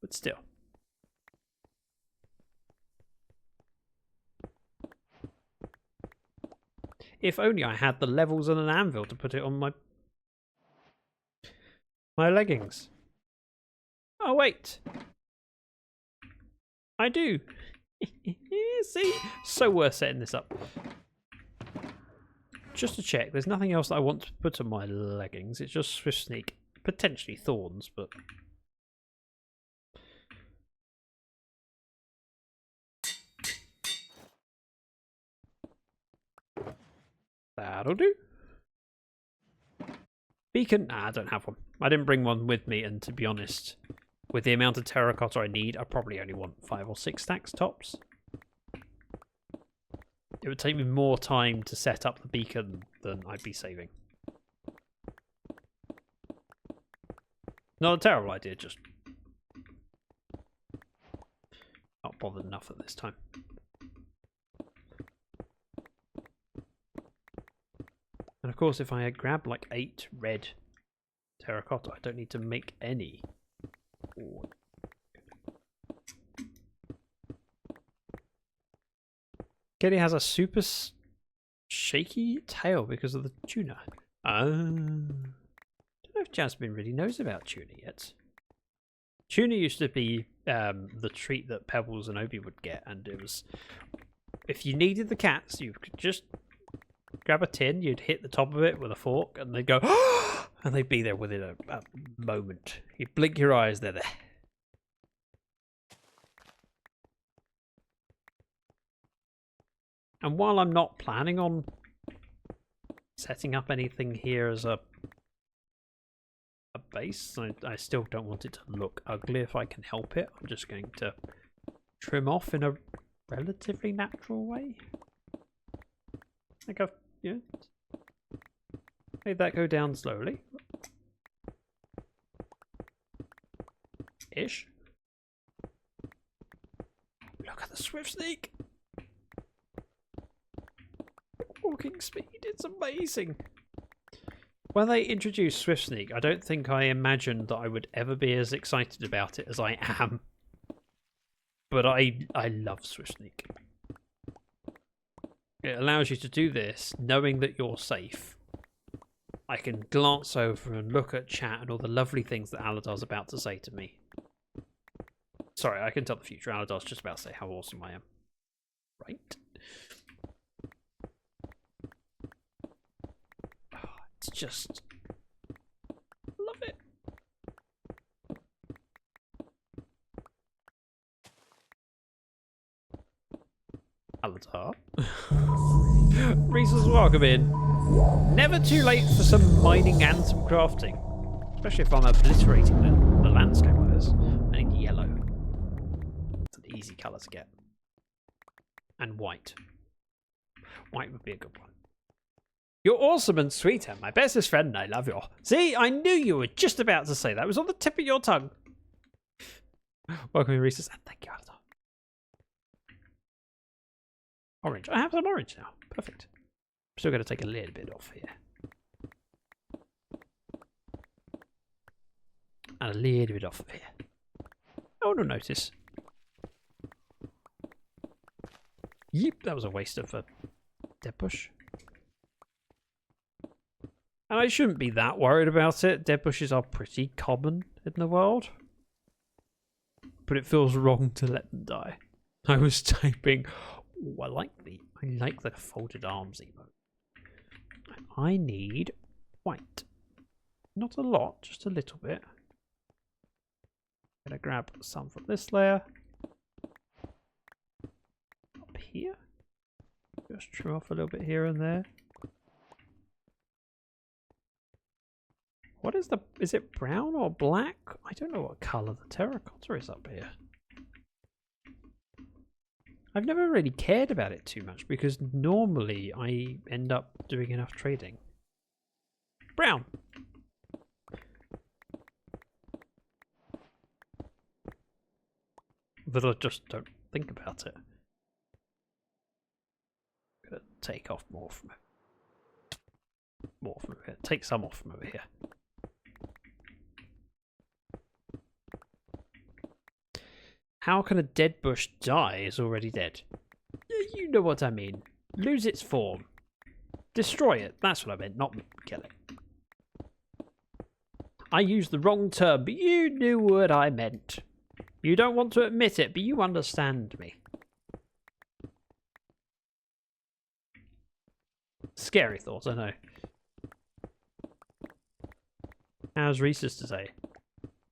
But still. If only I had the levels and an anvil to put it on my leggings. Oh wait, I do. See, so worth setting this up. Just to check, there's nothing else that I want to put on my leggings. It's just Swift Sneak, potentially thorns, but that'll do. Beacon? Nah, I don't have one. I didn't bring one with me, and to be honest, with the amount of terracotta I need, I probably only want 5 or 6 stacks tops. It would take me more time to set up the beacon than I'd be saving. Not a terrible idea, just not bothered enough at this time. And of course, if I had grabbed like 8 red terracotta, I don't need to make any. Ooh. Kitty has a super shaky tail because of the tuna. I don't know if Jasmine really knows about tuna yet. Tuna used to be the treat that Pebbles and Obi would get, and it was, if you needed the cats, you could just grab a tin, you'd hit the top of it with a fork, and they'd go, and they'd be there within a moment. You'd blink your eyes, they're there. And while I'm not planning on setting up anything here as a base, I still don't want it to look ugly if I can help it. I'm just going to trim off in a relatively natural way. I think I've Yeah. Made that go down slowly. Ish. Look at the swift sneak. Walking speed, it's amazing. When they introduced Swift Sneak, I don't think I imagined that I would ever be as excited about it as I am. But I love Swift Sneak. It allows you to do this knowing that you're safe. I can glance over and look at chat and all the lovely things that Aladar's about to say to me. Sorry, I can tell the future. Aladar's just about to say how awesome I am. Right? It's just... love it. Aladar. Reese's welcome in. Never too late for some mining and some crafting. Especially if I'm obliterating the landscape like this. I need yellow. It's an easy colour to get. And white. White would be a good one. You're awesome and sweet, and my bestest friend, and I love you. See, I knew you were just about to say that. It was on the tip of your tongue. Welcome, Reese's, and thank you, Aladar. Orange. I have some orange now. Perfect. I'm still going to take a little bit off here. And a little bit off of here. Oh, no notice. Yep, that was a waste of a dead bush. And I shouldn't be that worried about it. Dead bushes are pretty common in the world. But it feels wrong to let them die. I was typing... Ooh, I like the folded arms emote. I need white. Not a lot, just a little bit. I'm gonna grab some from this layer. Up here. Just trim off a little bit here and there. What is it brown or black? I don't know what colour the terracotta is up here. I've never really cared about it too much because normally I end up doing enough trading. Brown! That I just don't think about it. I'm gonna take off more from it. More from over here. Take some off from over here. How can a dead bush die is already dead? You know what I mean. Lose its form. Destroy it. That's what I meant, not kill it. I used the wrong term, but you knew what I meant. You don't want to admit it, but you understand me. Scary thought, I know. How's Reese's today?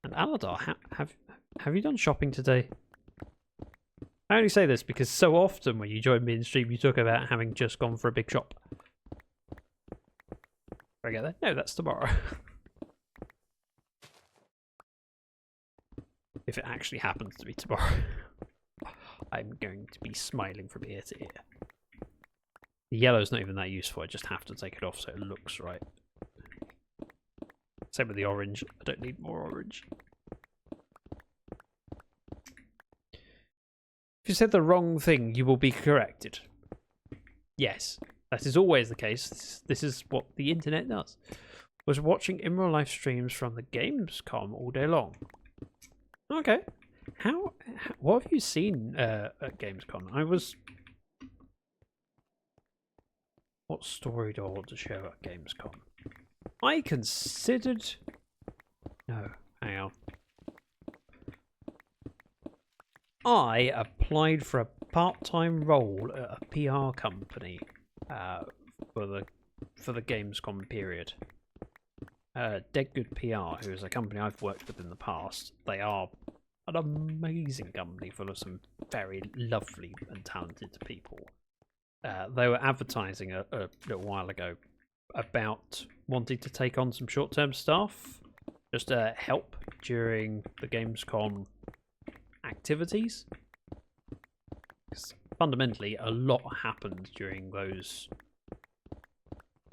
And Aladar, have you done shopping today? I only say this because so often when you join me in stream, you talk about having just gone for a big shop. I get that? No, that's tomorrow. If it actually happens to be tomorrow, I'm going to be smiling from ear to ear. The yellow's not even that useful. I just have to take it off so it looks right. Same with the orange. I don't need more orange. If you said the wrong thing, you will be corrected. Yes, that is always the case. This is what the internet does. Was watching in real life streams from the Gamescom all day long. Okay. What have you seen at Gamescom? What story do I want to show at Gamescom? I considered... No, hang on. I applied for a part-time role at a PR company for the Gamescom period. Dead Good PR, who is a company I've worked with in the past. They are an amazing company full of some very lovely and talented people. They were advertising a little while ago about wanting to take on some short-term staff, just to help during the Gamescom activities. 'Cause fundamentally, a lot happened during those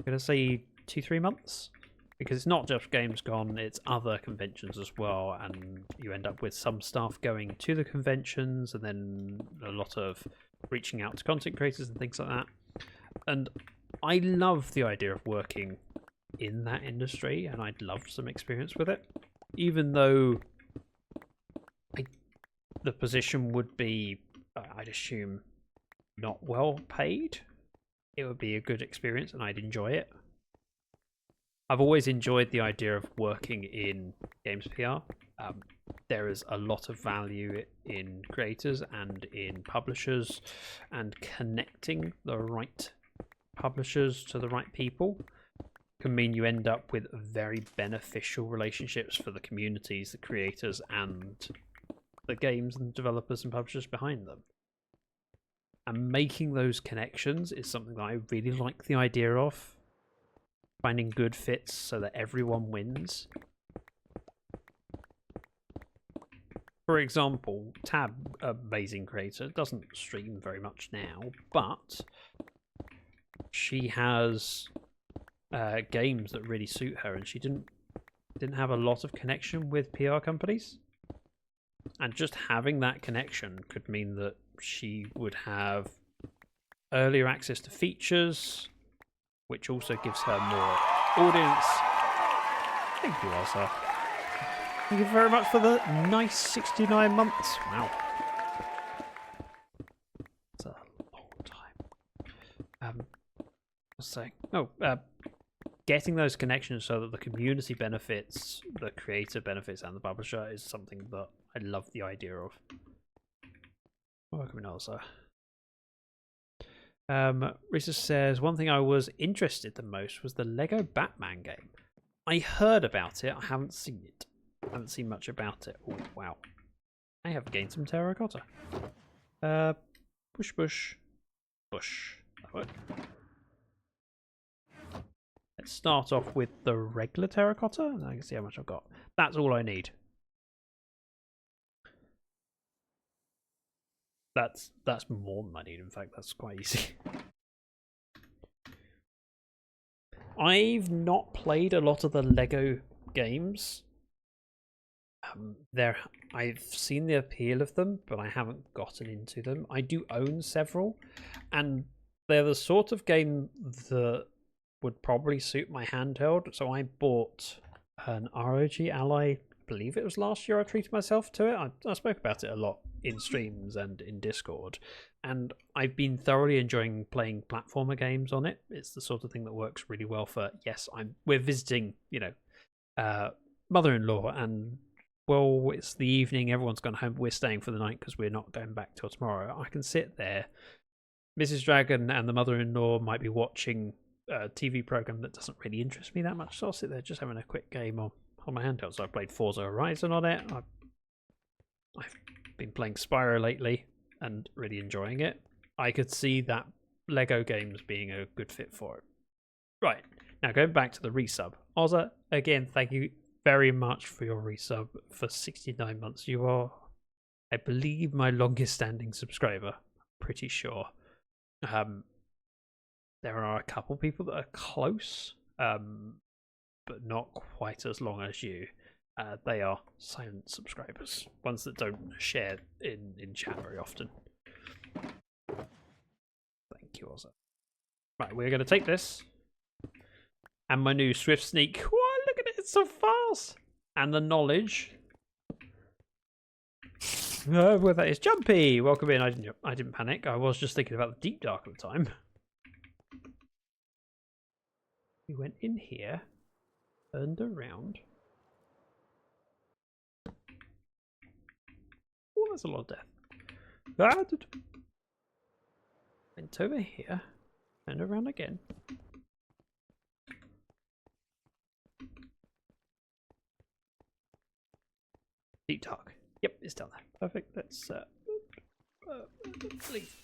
going to say 2-3 months. Because it's not just Gamescom, it's other conventions as well, and you end up with some staff going to the conventions and then a lot of reaching out to content creators and things like that. And I love the idea of working in that industry, and I'd love some experience with it. Even though the position would be, I'd assume, not well paid, it would be a good experience and I'd enjoy it. I've always enjoyed the idea of working in games PR. There is a lot of value in creators and in publishers, and connecting the right publishers to the right people can mean you end up with very beneficial relationships for the communities, the creators, and the games and developers and publishers behind them. And making those connections is something that I really like the idea of. Finding good fits so that everyone wins. For example, Tab, amazing creator, doesn't stream very much now, but she has games that really suit her, and she didn't have a lot of connection with PR companies. And just having that connection could mean that she would have earlier access to features, which also gives her more audience. Thank you, Elsa. Thank you very much for the nice 69 months. Wow. That's a long time. I was saying, getting those connections so that the community benefits, the creator benefits, and the publisher is something that I love the idea of. Welcome in, Elsa. Risa says, one thing I was interested the most was the Lego Batman game. I heard about it, I haven't seen it. I haven't seen much about it. Oh, wow. I have gained some terracotta. Bush. That work. Let's start off with the regular terracotta, and I can see how much I've got. That's all I need. That's more than I need, in fact, that's quite easy. I've not played a lot of the Lego games. I've seen the appeal of them, but I haven't gotten into them. I do own several, and they're the sort of game that would probably suit my handheld. So I bought an ROG Ally, I believe it was last year. I treated myself to it. I spoke about it a lot in streams and in Discord, and I've been thoroughly enjoying playing platformer games on it. It's the sort of thing that works really well for, yes, we're visiting, mother-in-law, and well, it's the evening, everyone's gone home, we're staying for the night because we're not going back till tomorrow. I can sit there, Mrs. Dragon and the mother-in-law might be watching a TV program that doesn't really interest me that much, so I'll sit there just having a quick game on my handheld. So I played Forza Horizon on it. I've been playing Spyro lately and really enjoying it. I could see that Lego games being a good fit for it. Right, now going back to the resub. Ozza, again, thank you very much for your resub for 69 months. You are, I believe, my longest standing subscriber. Pretty sure. There are a couple people that are close, but not quite as long as you. They are silent subscribers, ones that don't share in chat very often. Thank you, Ozza. Right, we're going to take this. And my new Swift Sneak. What? Look at it, it's so fast! And the knowledge. Well, that is Jumpy! Welcome in. I didn't panic. I was just thinking about the Deep Dark at the time. We went in here, turned around. Oh, that's a lot of death. Went over here, turned around again. Deep Dark. Yep, it's down there. Perfect. Let's leave.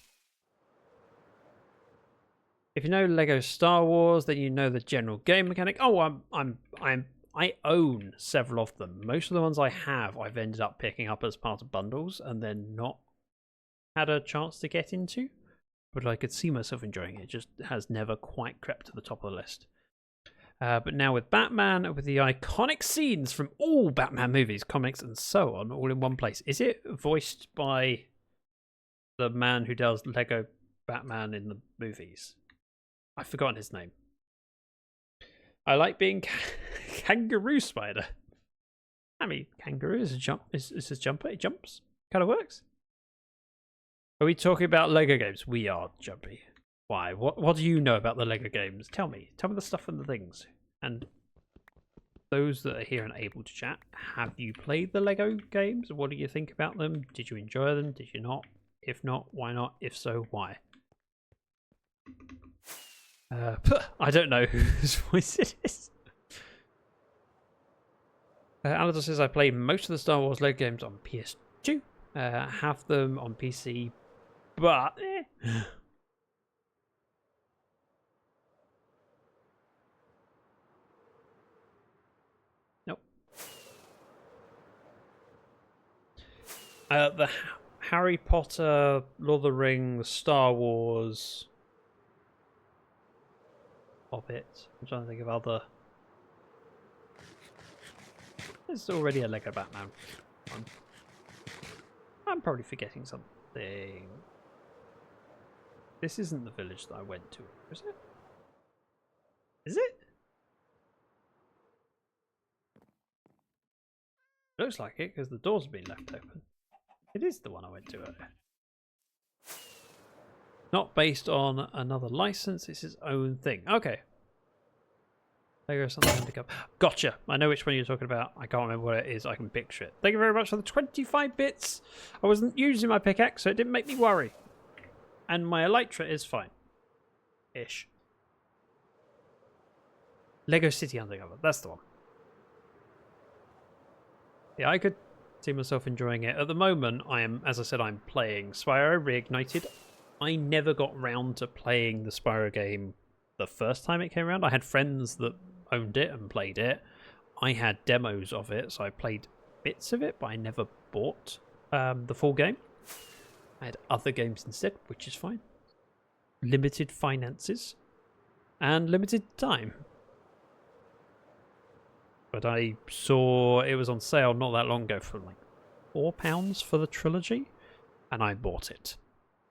If you know Lego Star Wars, then you know the general game mechanic. Oh, I own several of them. Most of the ones I have, I've ended up picking up as part of bundles and then not had a chance to get into. But I could see myself enjoying it. It just has never quite crept to the top of the list. But now with Batman, with the iconic scenes from all Batman movies, comics, and so on, all in one place. Is it voiced by the man who does Lego Batman in the movies? I've forgotten his name. I like being Kangaroo Spider. I mean, kangaroo is a jump. Is a jumper? It jumps. Kind of works. Are we talking about Lego games? We are, Jumpy. Why? What do you know about the Lego games? Tell me. Tell me the stuff and the things. And those that are here and able to chat, have you played the Lego games? What do you think about them? Did you enjoy them? Did you not? If not, why not? If so, why? I don't know whose voice it is. Alador says I played most of the Star Wars Lego games on PS2. Have them on PC, but nope. The Harry Potter, Lord of the Rings, Star Wars, Hobbit. I'm trying to think of other. There's already a Lego Batman one. I'm probably forgetting something. This isn't the village that I went to, is it? Is it? Looks like it because the doors have been left open. It is the one I went to earlier. Not based on another license, it's its own thing. Okay. Lego something undercover. Gotcha. I know which one you're talking about. I can't remember what it is. I can picture it. Thank you very much for the 25 bits. I wasn't using my pickaxe, so it didn't make me worry. And my elytra is fine. Ish. Lego City Undercover. That's the one. Yeah, I could see myself enjoying it. At the moment, I am, as I said, I'm playing Spyro Reignited. I never got round to playing the Spyro game the first time it came around. I had friends that owned it and played it. I had demos of it, so I played bits of it, but I never bought the full game. I had other games instead, which is fine. Limited finances and limited time. But I saw it was on sale not that long ago for like £4 for the trilogy, and I bought it.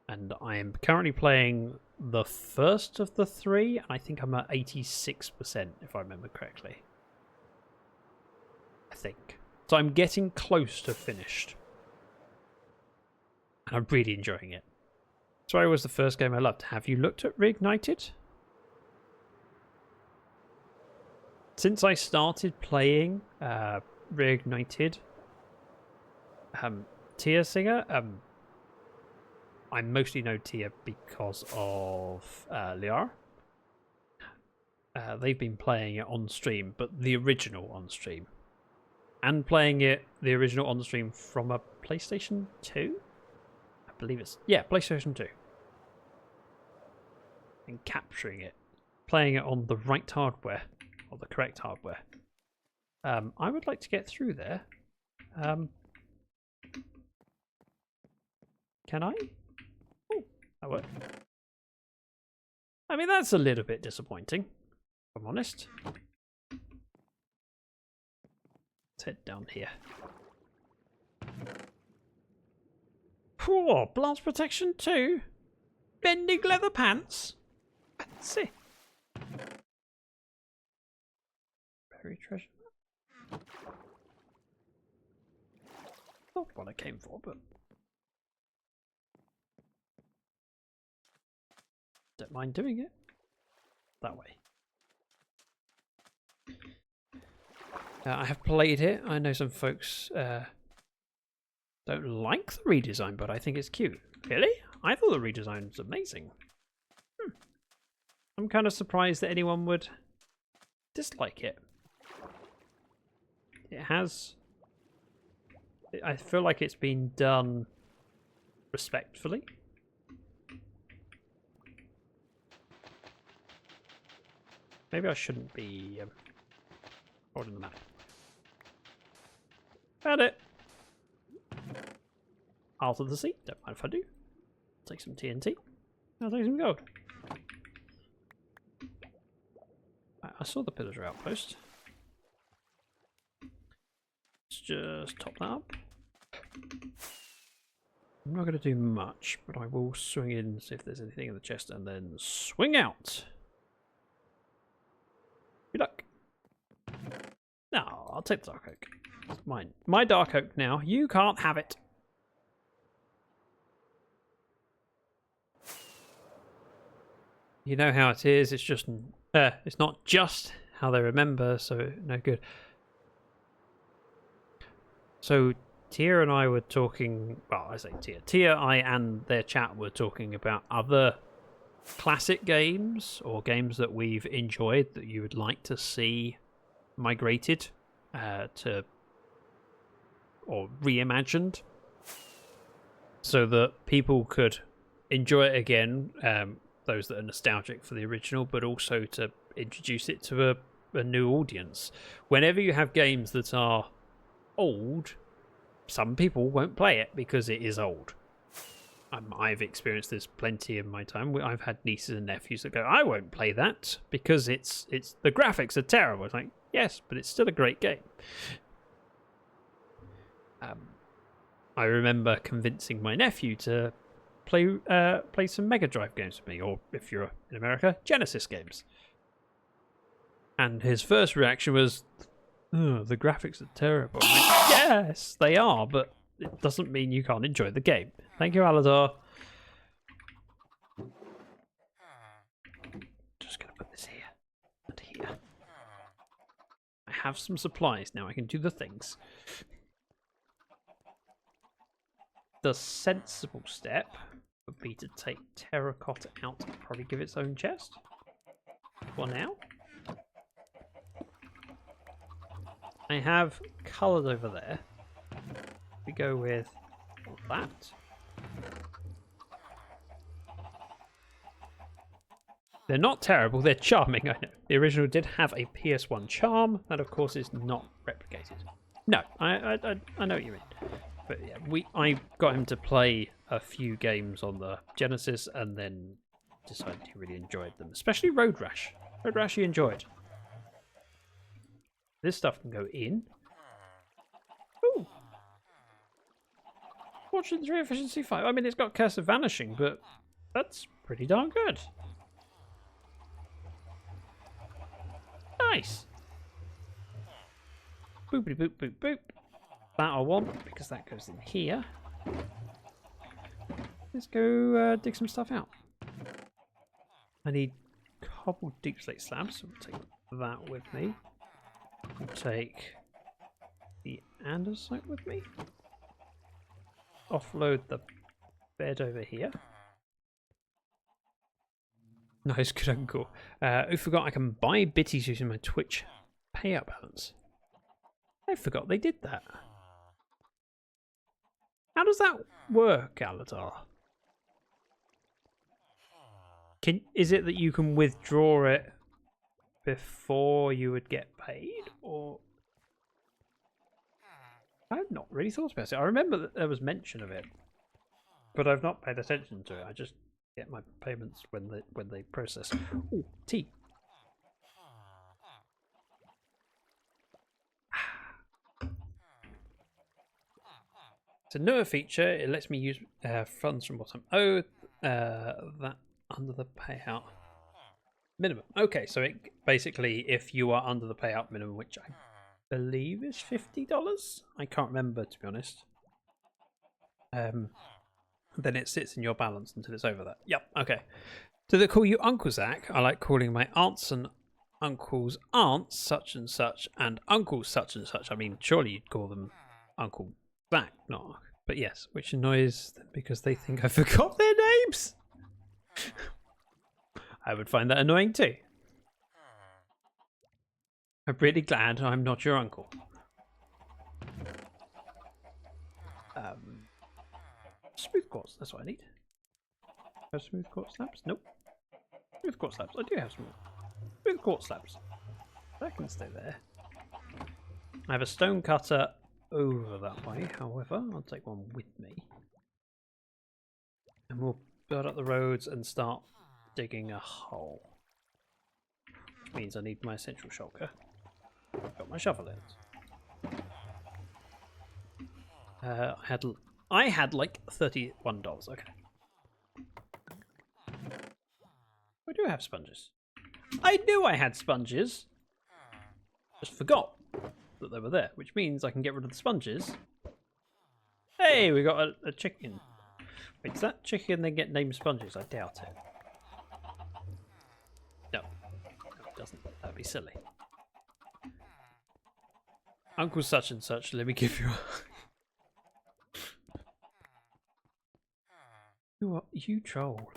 And I am currently playing the first of the three, and I think I'm at 86%, if I remember correctly. I think. So I'm getting close to finished. And I'm really enjoying it. Sorry, was the first game I loved. Have you looked at Reignited? Since I started playing Reignited, Tia Singer, I mostly know Tia because of Lair. They've been playing it on stream, but the original on stream. And playing it, the original on stream from a PlayStation 2? I believe it's, yeah, PlayStation 2. And capturing it. Playing it on the right hardware, or the correct hardware. I would like to get through there. Can I? Oh, that worked. I mean, that's a little bit disappointing, if I'm honest. Let's head down here. Whoa, blast protection too? Bending leather pants? Fancy. Buried treasure. Not what I came for, but don't mind doing it that way. I have played it. I know some folks don't like the redesign, but I think it's cute. Really? I thought the redesign was amazing. I'm kind of surprised that anyone would dislike it. It has... I feel like it's been done respectfully. Maybe I shouldn't be holding the map. Found it! Out of the sea. Don't mind if I do. Take some TNT. I'll take some gold. I saw the pillager outpost. Let's just top that up. I'm not going to do much, but I will swing in, see if there's anything in the chest, and then swing out. Good luck. No, I'll take the dark oak. It's mine. My dark oak now. You can't have it. You know how it is. It's just, it's not just how they remember, so no good. So Tia and I were talking, well, I say Tia, I and their chat were talking about other classic games or games that we've enjoyed that you would like to see migrated to or reimagined so that people could enjoy it again, those that are nostalgic for the original, but also to introduce it to a new audience. Whenever you have games that are old, some people won't play it because it is old. I've experienced this plenty in my time. I've had nieces and nephews that go, I won't play that because it's the graphics are terrible. It's like, yes, but it's still a great game. I remember convincing my nephew to play some Mega Drive games with me, or if you're in America, Genesis games. And his first reaction was, oh, the graphics are terrible. I'm like, yes, they are, but it doesn't mean you can't enjoy the game. Thank you, Aladar. Just going to put this here and here. I have some supplies now. I can do the things. The sensible step would be to take Terracotta out and probably give its own chest. For now. I have coloured over there. We go with that. They're not terrible, they're charming, I know. The original did have a PS1 charm, that of course is not replicated. No, I know what you mean. But yeah, I got him to play a few games on the Genesis and then decided he really enjoyed them, especially Road Rash. Road Rash he enjoyed. This stuff can go in. Ooh. Fortune 3, efficiency 5. I mean, it's got Curse of Vanishing, but that's pretty darn good. Nice. Boopity boop boop boop. That I want because that goes in here. Let's go dig some stuff out. I need cobbled deep slate slabs, so we'll take that with me. I'll take the andesite with me. Offload the bed over here. Nice, good uncle. I forgot I can buy bitties using my Twitch payout balance. I forgot they did that. How does that work, Aladar? Is it that you can withdraw it before you would get paid, or I've not really thought about it. I remember that there was mention of it, but I've not paid attention to it. I just get my payments when they process. Ooh, tea. It's a newer feature. It lets me use funds from what I'm owed. That under the payout minimum. Okay, so it basically, if you are under the payout minimum, which I believe is $50, I can't remember to be honest. Then it sits in your balance until it's over that. Yep. Okay. Do they call you Uncle Zach? I like calling my aunts and uncles aunts such and uncles such and such. I mean, surely you'd call them Uncle Zach, not. But yes, which annoys them because they think I forgot their names. I would find that annoying too. I'm really glad I'm not your uncle. Smooth quartz, that's what I need. Have smooth quartz slabs? Nope. Smooth quartz slabs, I do have smooth quartz slabs. That can stay there. I have a stone cutter over that way, however, I'll take one with me. And we'll build up the roads and start digging a hole. Which means I need my essential shulker. Got my shovel in. I had like $31. Okay. I do have sponges. I knew I had sponges. Just forgot that they were there, which means I can get rid of the sponges. Hey, we got a chicken. Wait, does that chicken then get named Sponges? I doubt it. No, it doesn't. That'd be silly. Uncle such and such, let me give you a... You troll.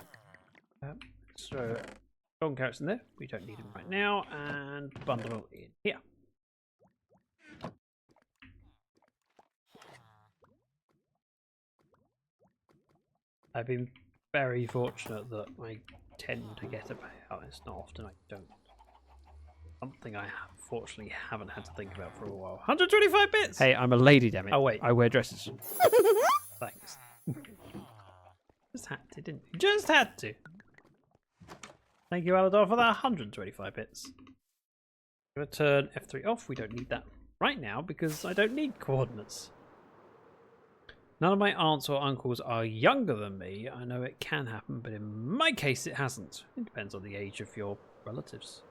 So, golden carrots in there. We don't need them right now. And bundle in here. I've been very fortunate that I tend to get a payout. It's not often I don't. Something I fortunately haven't had to think about for a while. 125 bits! Hey, I'm a lady, damn it. Oh, wait. I wear dresses. Thanks. Just had to, didn't you? Just had to. Thank you, Alador, for that 125 bits. I'm going to turn F3 off. We don't need that right now because I don't need coordinates. None of my aunts or uncles are younger than me. I know it can happen, but in my case it hasn't. It depends on the age of your relatives.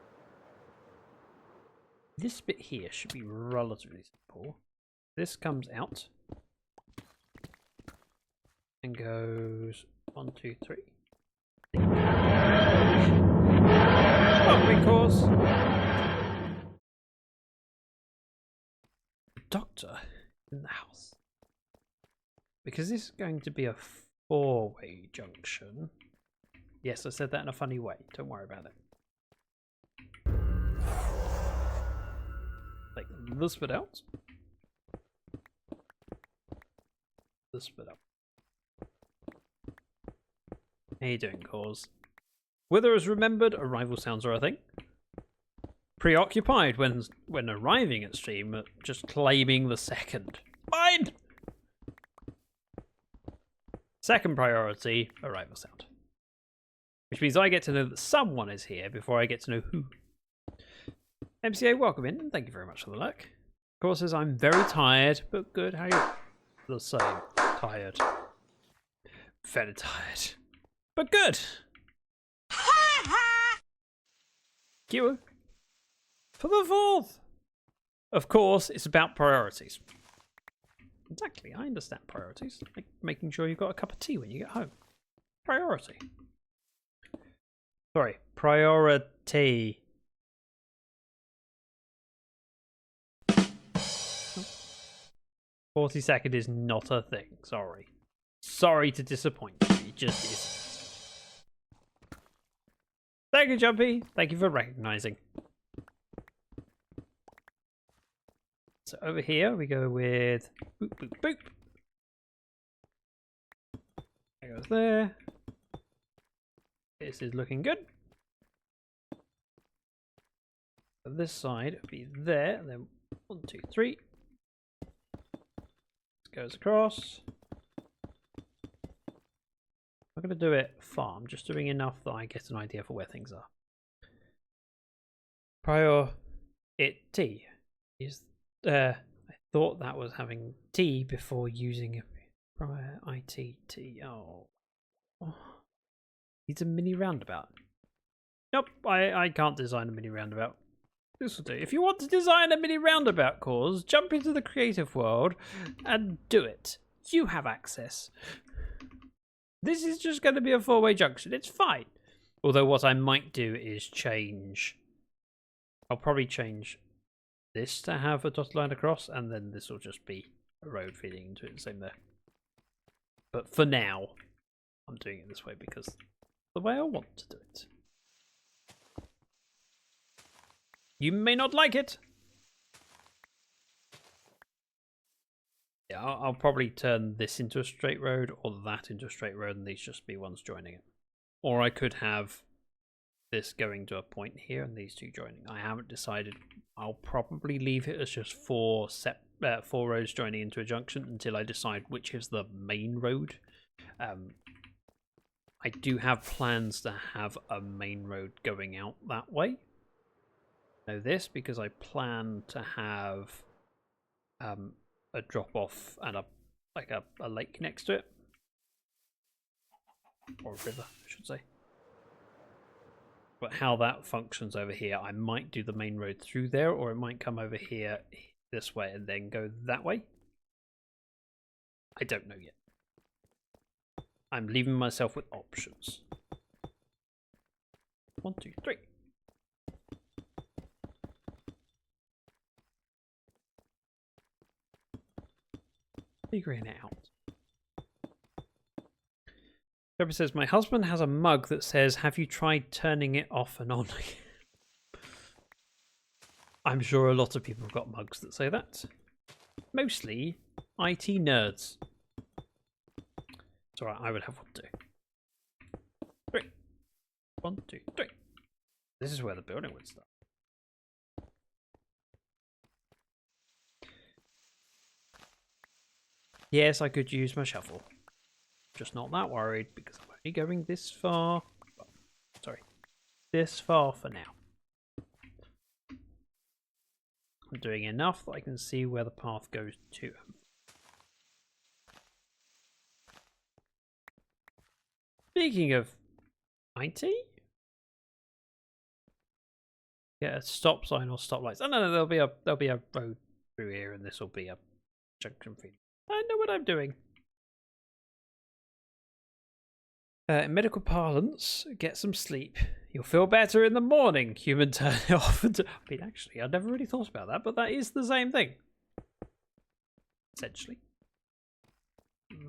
This bit here should be relatively simple. This comes out and goes 1, 2, 3. Oh, because the doctor in the house. Because this is going to be a 4-way junction. Yes, I said that in a funny way. Don't worry about it. Take this bit out. This bit up. How you doing, Cause? Wither has remembered arrival sounds are a thing. Preoccupied when arriving at stream, just claiming the second. Fine! Second priority, arrival sound. Which means I get to know that someone is here before I get to know who. MCA, welcome in, and thank you very much for the luck. Of course, says I'm very tired, but good. How are you? The same. Tired. Very tired. But good. You. For the 4th. Of course, it's about priorities. Exactly, I understand priorities. Like making sure you've got a cup of tea when you get home. Priority. Sorry, priority. 40-second is not a thing, sorry. Sorry to disappoint you, it just isn't. Thank you, Jumpy. Thank you for recognising. So over here we go with boop, boop, boop. That goes there. This is looking good. So this side will be there, and then 1, 2, 3. This goes across. I'm not going to do it far. I'm just doing enough that I get an idea for where things are. Priority is. I thought that was having T before using prior ITT. Oh. Needs a mini roundabout. Nope, I can't design a mini roundabout. This will do. If you want to design a mini roundabout, Cause, jump into the creative world and do it. You have access. This is just going to be a 4-way junction. It's fine. Although what I might do is change. I'll probably change this to have a dotted line across, and then this will just be a road feeding into it. Same there. But for now, I'm doing it this way because the way I want to do it. You may not like it. Yeah, I'll probably turn this into a straight road or that into a straight road and these just be ones joining it. Or I could have this going to a point here and these two joining. I haven't decided. I'll probably leave it as just 4 roads joining into a junction until I decide which is the main road. I do have plans to have a main road going out that way. know this because I plan to have a drop off and a lake next to it, or a river, I should say. But how that functions over here, I might do the main road through there, or it might come over here this way and then go that way. I don't know yet. I'm leaving myself with options. 1, 2, 3. Figuring it out. Pepper says, my husband has a mug that says, have you tried turning it off and on? I'm sure a lot of people have got mugs that say that. Mostly IT nerds. It's alright, I would have 1, 2, 3. 1, 2, 3. This is where the building would start. Yes, I could use my shovel. Just not that worried because I'm only going this far. Oh, sorry, this far for now. I'm doing enough that I can see where the path goes to. Speaking of IT, yeah, a stop sign or stoplights. Oh no, there'll be a road through here, and this will be a junction for you. I know what I'm doing. In medical parlance, get some sleep. You'll feel better in the morning. Human turn it off. I mean, actually, I never really thought about that, but that is the same thing. Essentially.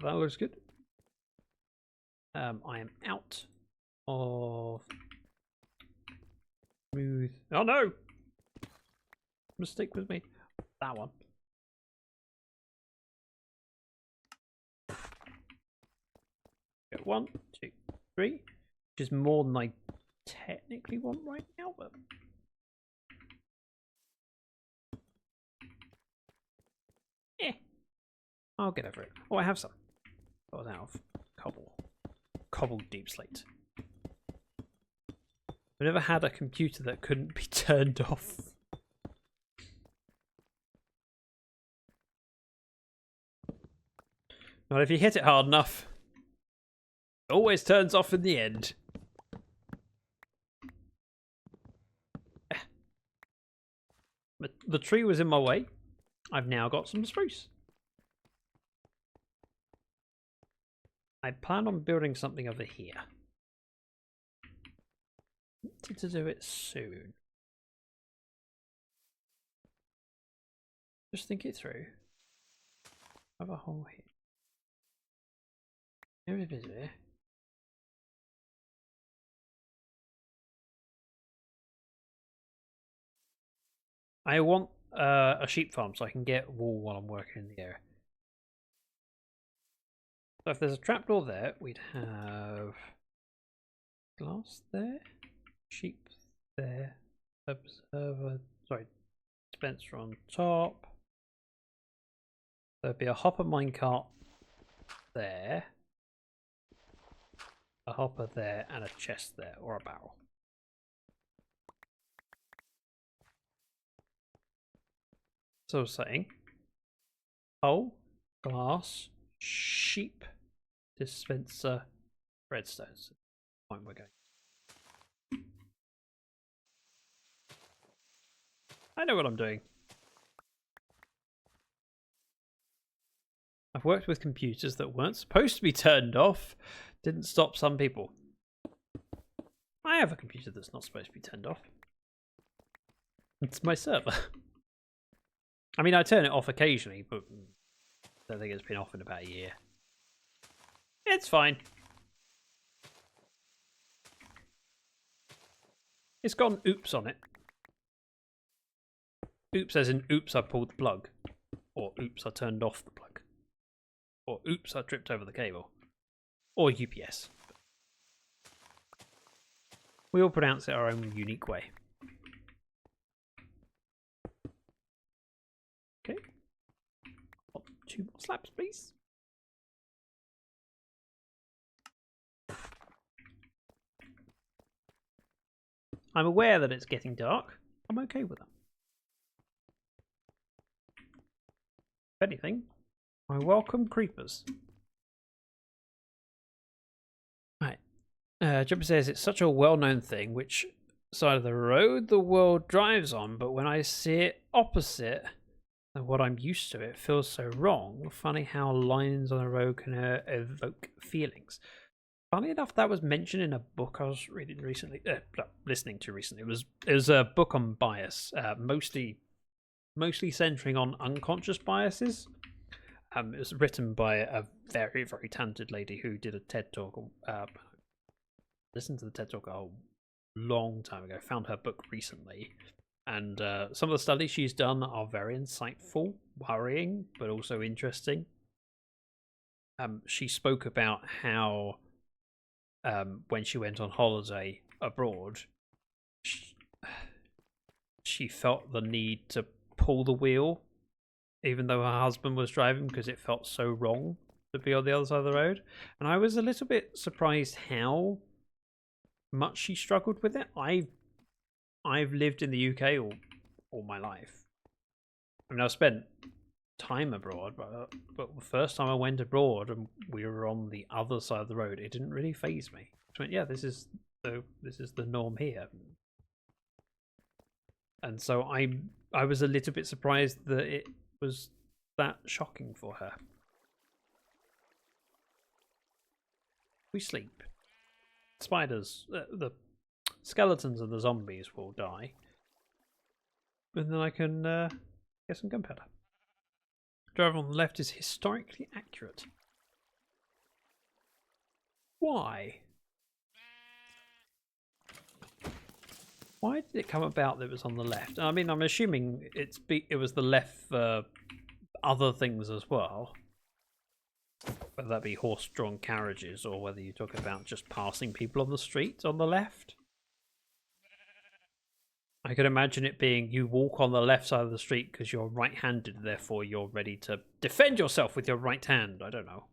That looks good. I am out of smooth. Oh no! Mistake with me. That one. Go 1, 2, 3, which is more than I technically want right now, but yeah, I'll get over it. Oh, I have some. I was out of cobbled deep slate. I've never had a computer that couldn't be turned off. Not if you hit it hard enough. It always turns off in the end. The tree was in my way. I've now got some spruce. I plan on building something over here. I wanted to do it soon. Just think it through. Have a hole here. There it is there. I want a sheep farm so I can get wool while I'm working in the area. So if there's a trapdoor there, we'd have glass there, sheep there, observer, sorry, dispenser on top. There'd be a hopper minecart there, a hopper there, and a chest there, or a barrel. So I was saying, hole, glass, sheep, dispenser, redstones. Point we're going. I know what I'm doing. I've worked with computers that weren't supposed to be turned off. Didn't stop some people. I have a computer that's not supposed to be turned off. It's my server. I mean, I turn it off occasionally, but I don't think it's been off in about a year. It's fine. It's got an oops on it. Oops as in oops, I pulled the plug. Or oops, I turned off the plug. Or oops, I tripped over the cable. Or UPS. We all pronounce it our own unique way. Okay. 2 more slabs, please. I'm aware that it's getting dark. I'm okay with that. If anything, I welcome creepers. Right. Jumper says it's such a well-known thing, which side of the road the world drives on, but when I see it opposite of what I'm used to, it feels so wrong. Funny how lines on a road can evoke feelings. Funny enough, that was mentioned in a book I was reading recently, listening to recently. It was a book on bias, mostly centering on unconscious biases. It was written by a very, very talented lady who did a TED talk. Listened to the TED talk a long time ago. Found her book recently, and some of the studies she's done are very insightful, worrying, but also interesting. She spoke about how when she went on holiday abroad, she felt the need to pull the wheel, even though her husband was driving, because it felt so wrong to be on the other side of the road. And I was a little bit surprised how much she struggled with it. I've lived in the UK all my life. I mean, I've spent time abroad, but the first time I went abroad and we were on the other side of the road, it didn't really faze me. I went, yeah, this is the norm here. And so I was a little bit surprised that it was that shocking for her. We sleep. Spiders, the skeletons and the zombies will die, and then I can get some gunpowder. Driver on the left is historically accurate. Why? Why did it come about that it was on the left? I mean, I'm assuming it was the left for other things as well. Whether that be horse-drawn carriages or whether you talk about just passing people on the street on the left. I could imagine it being you walk on the left side of the street because you're right-handed, therefore you're ready to defend yourself with your right hand. I don't know.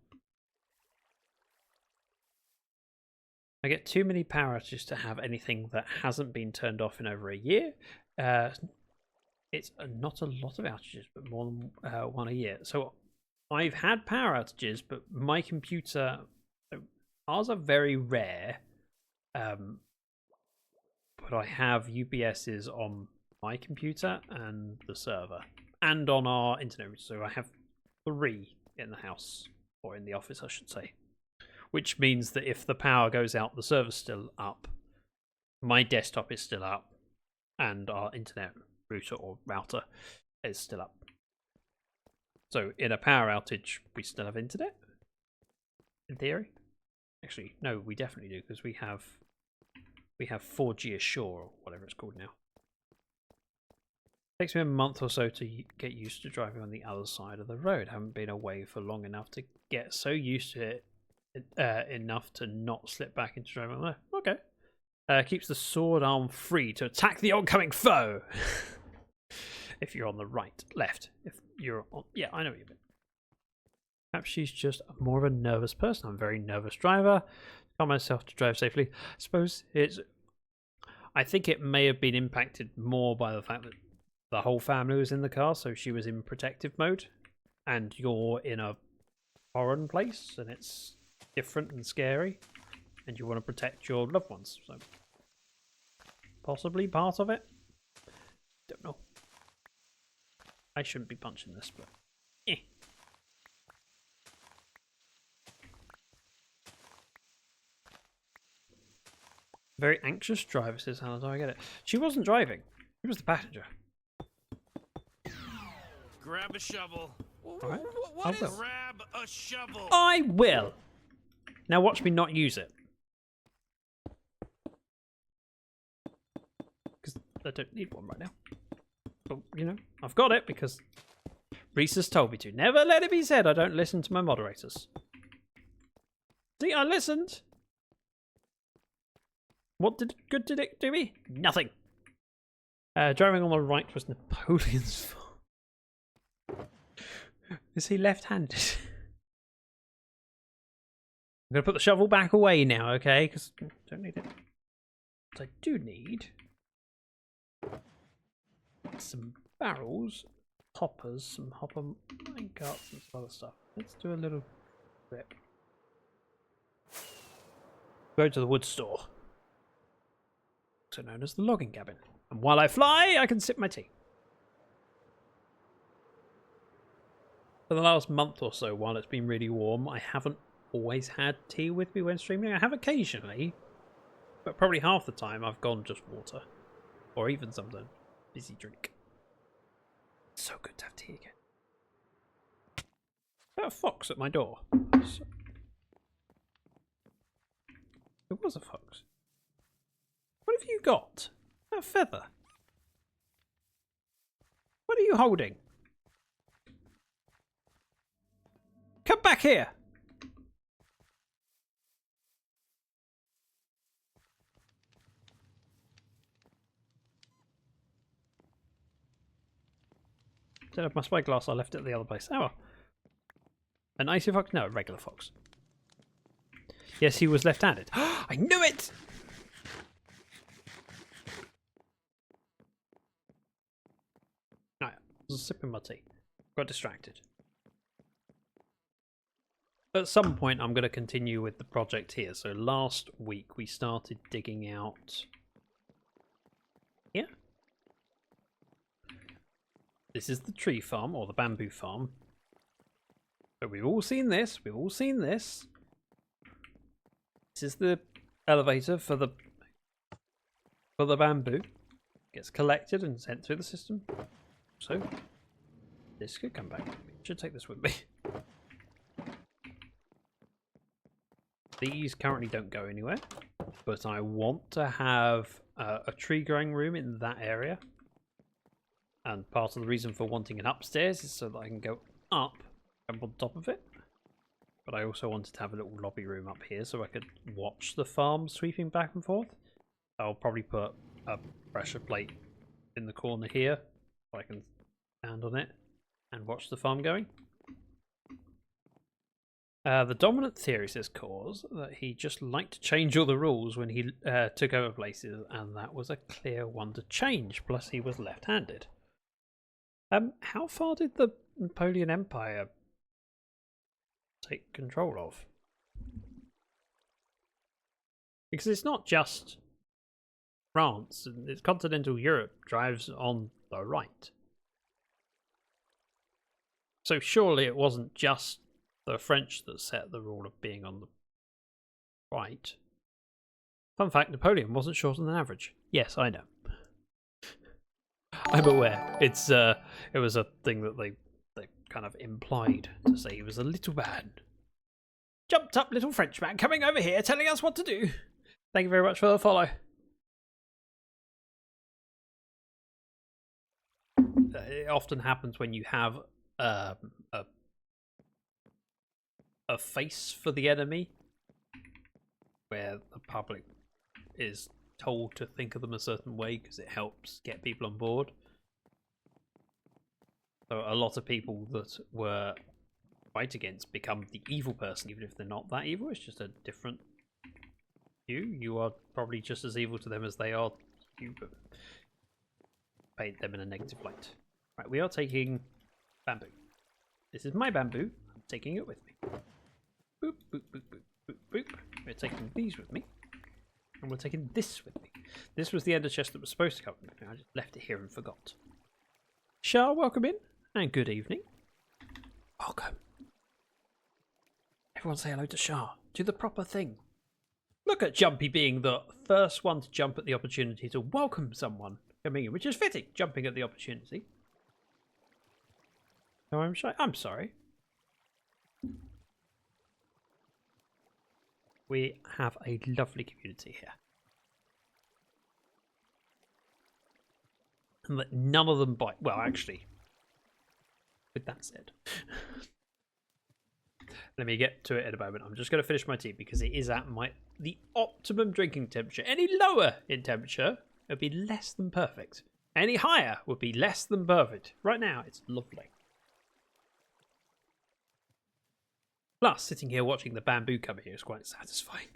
I get too many power outages to have anything that hasn't been turned off in over a year. It's not a lot of outages, but more than one a year. So I've had power outages, but my computer, ours are very rare. But I have UPSs on my computer and the server, and on our internet. So I have 3 in the house, or in the office, I should say. Which means that if the power goes out, the server's still up, my desktop is still up, and our internet router or router is still up. So in a power outage, we still have internet, in theory. Actually, no, we definitely do, because we have 4G Assure, or whatever it's called now. It takes me a month or so to get used to driving on the other side of the road. I haven't been away for long enough to get so used to it enough to not slip back into driving on there. Okay. Keeps the sword arm free to attack the oncoming foe. If you're on the right, left. If you're on, yeah, I know what you mean. Perhaps she's just more of a nervous person. I'm a very nervous driver. Tell myself to drive safely. I suppose I think it may have been impacted more by the fact that the whole family was in the car, so she was in protective mode, and you're in a foreign place, and it's different and scary, and you want to protect your loved ones. So possibly part of it. Don't know. I shouldn't be punching this, but Very anxious driver, says Hannah. I get it. She wasn't driving. She was the passenger. Grab a shovel. Alright. What is grab a shovel? I will. Now watch me not use it. Because I don't need one right now. But, you know, I've got it because Reese has told me to. Never let it be said I don't listen to my moderators. See, I listened. What good did it do me? Nothing. Driving on the right was Napoleon's fault. Is he left-handed? I'm going to put the shovel back away now, okay? Because I don't need it. What I do need make some barrels, hoppers, some hopper mine carts and some other stuff. Let's do a little trip. Go to the wood store, also known as the logging cabin. And while I fly, I can sip my tea. For the last month or so, while it's been really warm, I haven't always had tea with me when streaming. I have occasionally, but probably half the time I've gone just water. Or even sometimes fizzy drink. It's so good to have tea again. Is that a fox at my door? It was a fox. What have you got? A feather. What are you holding? Come back here! Don't have my spyglass, I left it at the other place. Oh. An icy fox? No, a regular fox. Yes, he was left-handed. I knew it! Alright, I was sipping my tea. Got distracted. At some point, I'm going to continue with the project here. So last week, we started digging out here. This is the tree farm, or the bamboo farm. But we've all seen this. We've all seen this. This is the elevator for the bamboo. Gets collected and sent through the system. So this could come back. Should take this with me. These currently don't go anywhere, but I want to have a tree growing room in that area. And part of the reason for wanting it upstairs is so that I can go up and on top of it. But I also wanted to have a little lobby room up here so I could watch the farm sweeping back and forth. I'll probably put a pressure plate in the corner here so I can stand on it and watch the farm going. The dominant theory, says Cause, that he just liked to change all the rules when he took over places, and that was a clear one to change, plus he was left-handed. How far did the Napoleon Empire take control of? Because it's not just France, it's continental Europe drives on the right. So surely it wasn't just the French that set the rule of being on the right. Fun fact, Napoleon wasn't shorter than average. Yes, I know. I'm aware. It was a thing that they kind of implied to say he was a little man. Jumped up little Frenchman coming over here telling us what to do. Thank you very much for the follow. It often happens when you have a face for the enemy, where the public is told to think of them a certain way because it helps get people on board. So a lot of people that were fight against become the evil person, even if they're not that evil. It's just a different you. You are probably just as evil to them as they are to you, but paint them in a negative light. Right, we are taking bamboo. This is my bamboo. I'm taking it with me. Boop, boop, boop, boop, boop, boop. We're taking these with me. And we're taking this with me. This was the ender chest that was supposed to come with me. I just left it here and forgot. Shah, welcome in. And good evening. Welcome. Everyone say hello to Shah. Do the proper thing. Look at Jumpy being the first one to jump at the opportunity to welcome someone coming in, which is fitting, jumping at the opportunity. Oh, I'm shy. I'm sorry. We have a lovely community here. And that none of them bite. Well, actually, with that said, let me get to it in a moment. I'm just going to finish my tea because it is at the optimum drinking temperature. Any lower in temperature, it would be less than perfect. Any higher would be less than perfect. Right now, it's lovely. Plus, sitting here watching the bamboo come here is quite satisfying.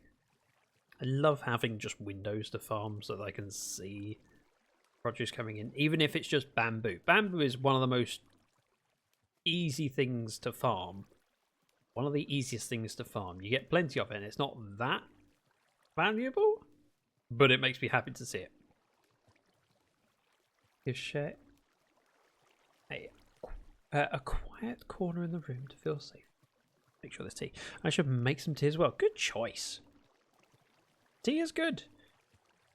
I love having just windows to farm so that I can see produce coming in, even if it's just bamboo. Bamboo is one of the most easy things to farm. One of the easiest things to farm. You get plenty of it, and it's not that valuable, but it makes me happy to see it. Give share a quiet corner in the room to feel safe. Make sure there's tea. I should make some tea as well. Good choice. Tea is good.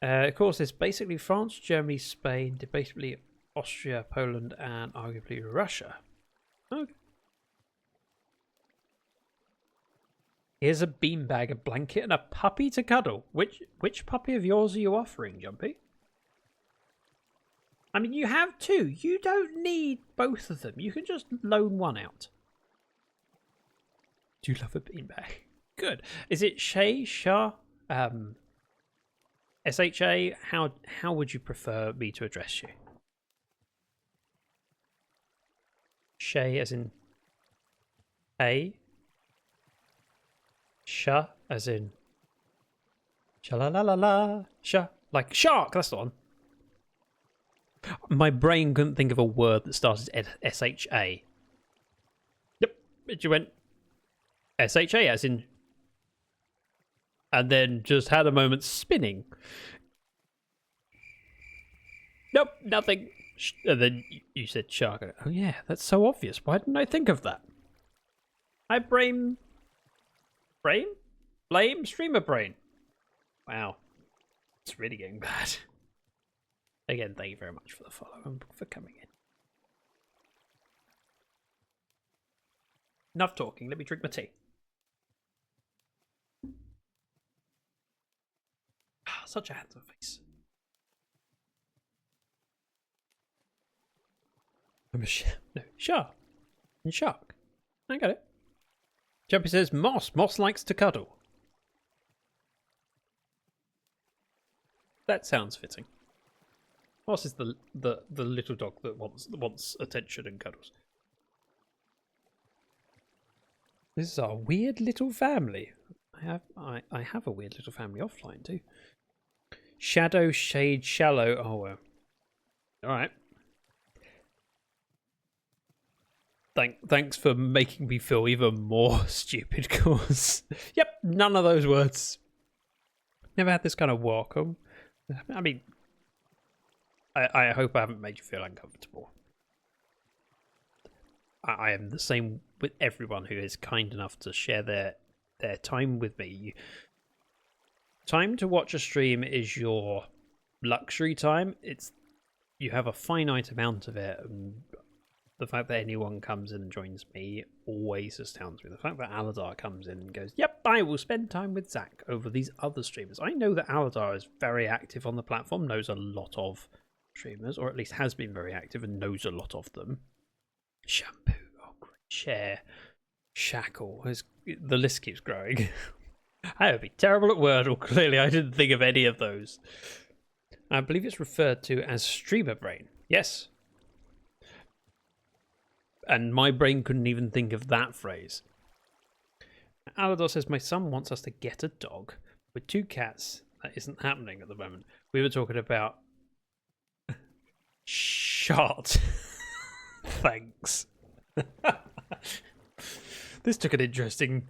Of course, it's basically France, Germany, Spain, debatably Austria, Poland, and arguably Russia. Okay. Here's a beanbag, a blanket, and a puppy to cuddle. Which puppy of yours are you offering, Jumpy? I mean, you have two. You don't need both of them. You can just loan one out. Do you love a beanbag? Good. Is it Shay, Shah, SHA? How would you prefer me to address you? Shay as in A. Shah as in sha-la-la-la-la. Shah. Like shark, that's the one. My brain couldn't think of a word that started S-H-A. Yep, but you went S-H-A as in... And then just had a moment spinning. Nope, nothing. And then you said shark. Oh yeah, that's so obvious. Why didn't I think of that? I blame streamer brain. Wow, it's really getting bad. Again, thank you very much for the follow and for coming in. Enough talking. Let me drink my tea. Such a handsome face. I'm a shark. And shark. I got it. Jumpy says Moss. Moss likes to cuddle. That sounds fitting. Moss is the little dog that wants attention and cuddles. This is our weird little family. I have a weird little family offline too. Shadow, shade, shallow. Oh well. All right. Thanks for making me feel even more stupid. Cause yep, none of those words. Never had this kind of welcome. I mean, I hope I haven't made you feel uncomfortable. I am the same with everyone who is kind enough to share their time with me. Time to watch a stream is your luxury time. You have a finite amount of it, and the fact that anyone comes in and joins me always astounds me. The fact that Aladar comes in and goes, yep, I will spend time with Zach over these other streamers. I know that Aladar is very active on the platform, knows a lot of streamers, or at least has been very active and knows a lot of them. Shampoo, oh great, Chair, Shackle, the list keeps growing. I would be terrible at Wordle. Clearly I didn't think of any of those. I believe it's referred to as streamer brain. Yes. And my brain couldn't even think of that phrase. Alador says, my son wants us to get a dog with 2 cats. That isn't happening at the moment. We were talking about... Shot. Thanks. This took an interesting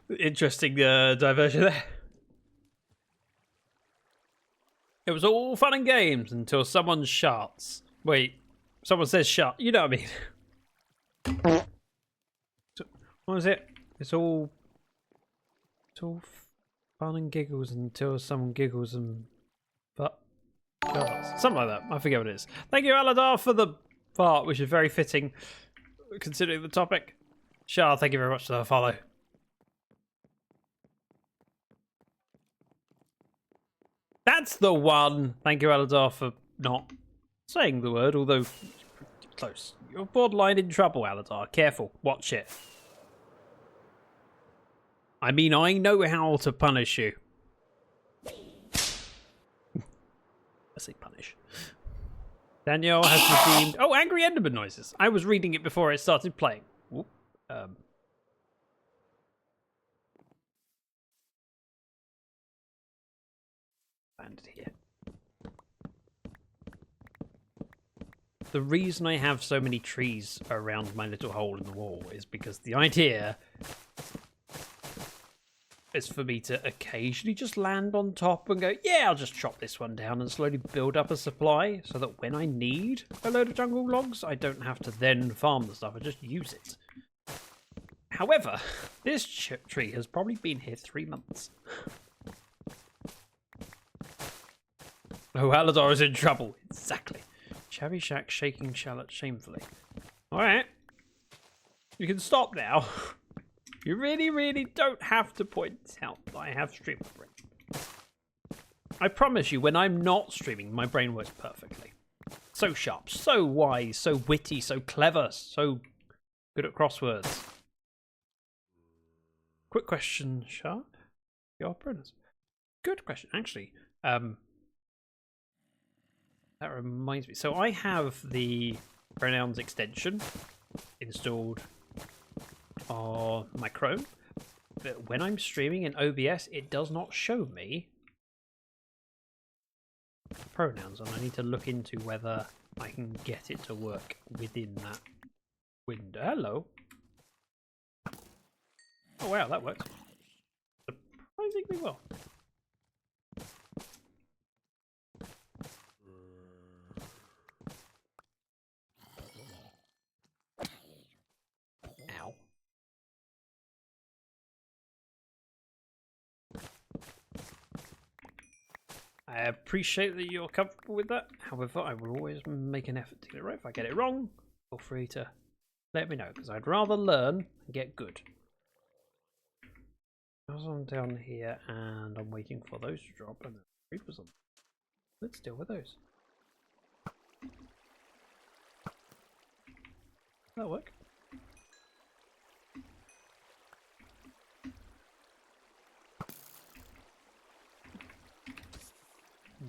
diversion there. It was all fun and games until someone sharts. Wait, someone says shart. You know what I mean? What was it? It's all fun and giggles until someone giggles and farts. Something like that. I forget what it is. Thank you, Aladar, for the fart, which is very fitting considering the topic. Shah, thank you very much for the follow. That's the one. Thank you, Aladar, for not saying the word, although close. You're borderline in trouble, Aladar. Careful. Watch it. I mean, I know how to punish you. I say punish. Danielle has redeemed... Oh, Angry Enderman noises. I was reading it before I started playing. Ooh. Landed here. The reason I have so many trees around my little hole in the wall is because the idea is for me to occasionally just land on top and go, yeah, I'll just chop this one down and slowly build up a supply so that when I need a load of jungle logs, I don't have to then farm the stuff, I just use it. However, this tree has probably been here 3 months. Oh, Aladar is in trouble. Exactly. Shabby Shack shaking shallot shamefully. Alright. You can stop now. You really, really don't have to point out that I have streamer brain. I promise you, when I'm not streaming, my brain works perfectly. So sharp, so wise, so witty, so clever, so good at crosswords. Quick question, Shah. Your pronouns. Good question, actually. That reminds me. So I have the pronouns extension installed on my Chrome, but when I'm streaming in OBS, it does not show me pronouns, and I need to look into whether I can get it to work within that window. Hello. Oh wow, that works surprisingly well. Ow. I appreciate that you're comfortable with that. However, I will always make an effort to get it right. If I get it wrong, feel free to let me know, because I'd rather learn and get good. I'm down here and I'm waiting for those to drop, and the creepers on. Let's deal with those. That'll work.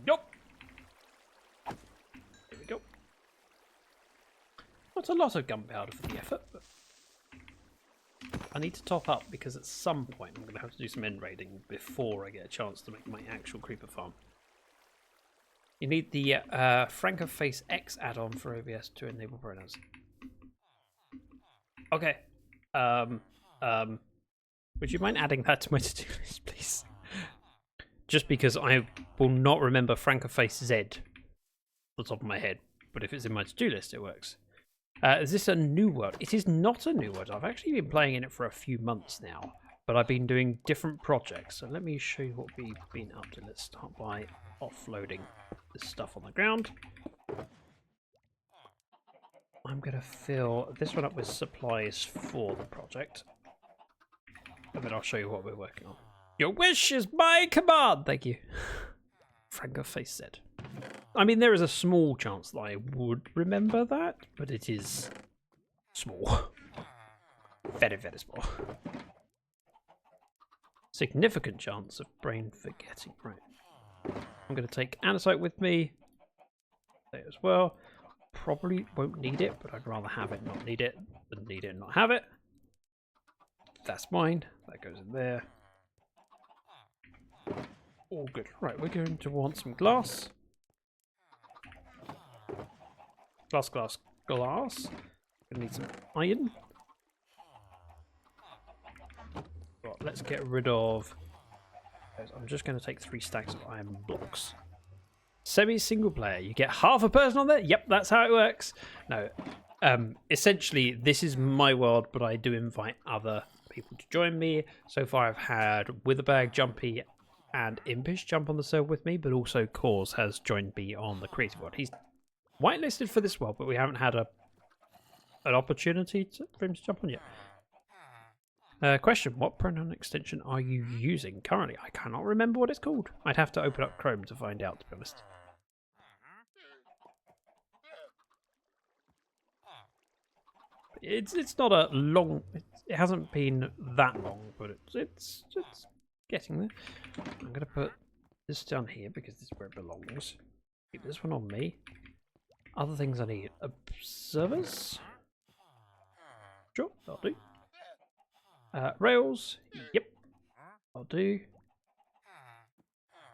Yup. There we go. Not a lot of gunpowder for the effort, but I need to top up because at some point I'm going to have to do some end raiding before I get a chance to make my actual creeper farm. You need the Franca Face X add-on for OBS to enable pronouns. Okay. Would you mind adding that to my to-do list, please? Just because I will not remember Franca Face Z off the top of my head, but if it's in my to-do list, it works. Is this a new world? It is not a new world. I've actually been playing in it for a few months now, but I've been doing different projects. So let me show you what we've been up to. Let's start by offloading this stuff on the ground. I'm going to fill this one up with supplies for the project, and then I'll show you what we're working on. Your wish is my command! Thank you. Franca Face said. I mean, there is a small chance that I would remember that, but it is small. Very, very small. Significant chance of brain forgetting. Right. I'm going to take andesite with me. There as well. Probably won't need it, but I'd rather have it not need it than need it and not have it. That's mine. That goes in there. All good. Right, we're going to want some glass. Glass, glass, glass. Gonna need some iron. Right, let's get rid of those. I'm just going to take 3 stacks of iron blocks. Semi-single player. You get half a person on there? Yep, that's how it works. No. Essentially, this is my world, but I do invite other people to join me. So far, I've had Witherbag, Jumpy, and Impish jump on the server with me, but also Cause has joined me on the creative world. He's whitelisted for this world, but we haven't had an opportunity for him to jump on yet. Question, what pronoun extension are you using currently? I cannot remember what it's called. I'd have to open up Chrome to find out, to be honest. It's not a long... It hasn't been that long, but it's getting there. I'm going to put this down here because this is where it belongs. Keep this one on me. Other things I need. Observers? Sure, that'll do. Rails? Yep, I'll do.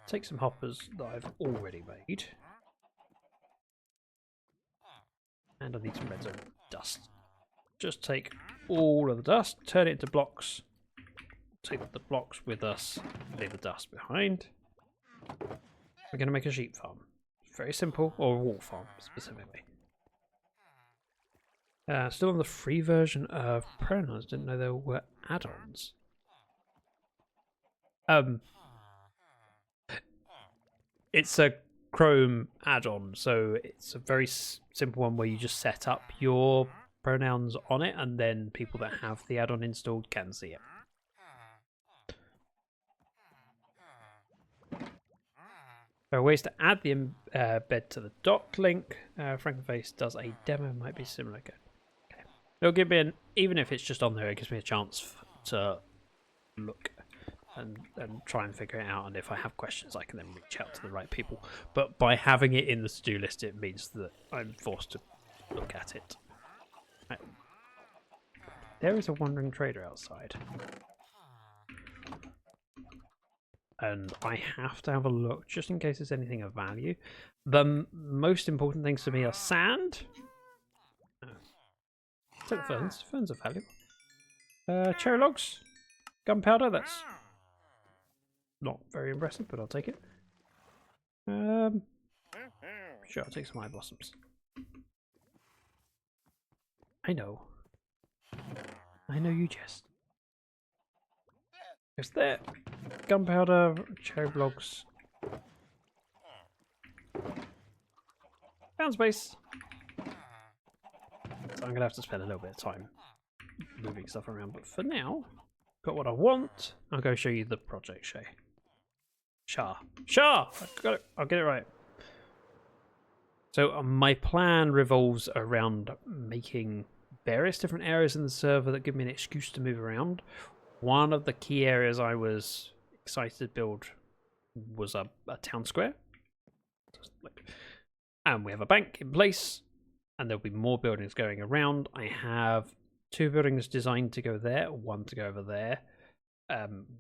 Take some hoppers that I've already made. And I need some redstone dust. Just take all of the dust, turn it into blocks. Take the blocks with us, leave the dust behind. We're going to make a sheep farm. Very simple, or a wool farm specifically. Still on the free version of pronouns. Didn't know there were add-ons. It's a Chrome add-on, so it's a very simple one where you just set up your pronouns on it, and then people that have the add-on installed can see it. There are ways to add the embed to the doc link. Frankenface does a demo, might be similar. Okay. It'll give me even if it's just on there, it gives me a chance to look and try and figure it out. And if I have questions, I can then reach out to the right people. But by having it in the to-do list, it means that I'm forced to look at it. Right. There is a wandering trader outside. And I have to have a look just in case there's anything of value. The most important things to me are sand. Take the ferns. Ferns are valuable. Cherry logs. Gunpowder. That's not very impressive, but I'll take it. Sure, I'll take some eye blossoms. I know you jest. It's there. Gunpowder, cherry blocks. Found space. So I'm going to have to spend a little bit of time moving stuff around. But for now, got what I want. I'll go show you the project, Shay. Shah! I got it. I'll get it right. So my plan revolves around making various different areas in the server that give me an excuse to move around. One of the key areas I was excited to build was a town square. And we have a bank in place, and there'll be more buildings going around. I have 2 buildings designed to go there, 1 to go over there.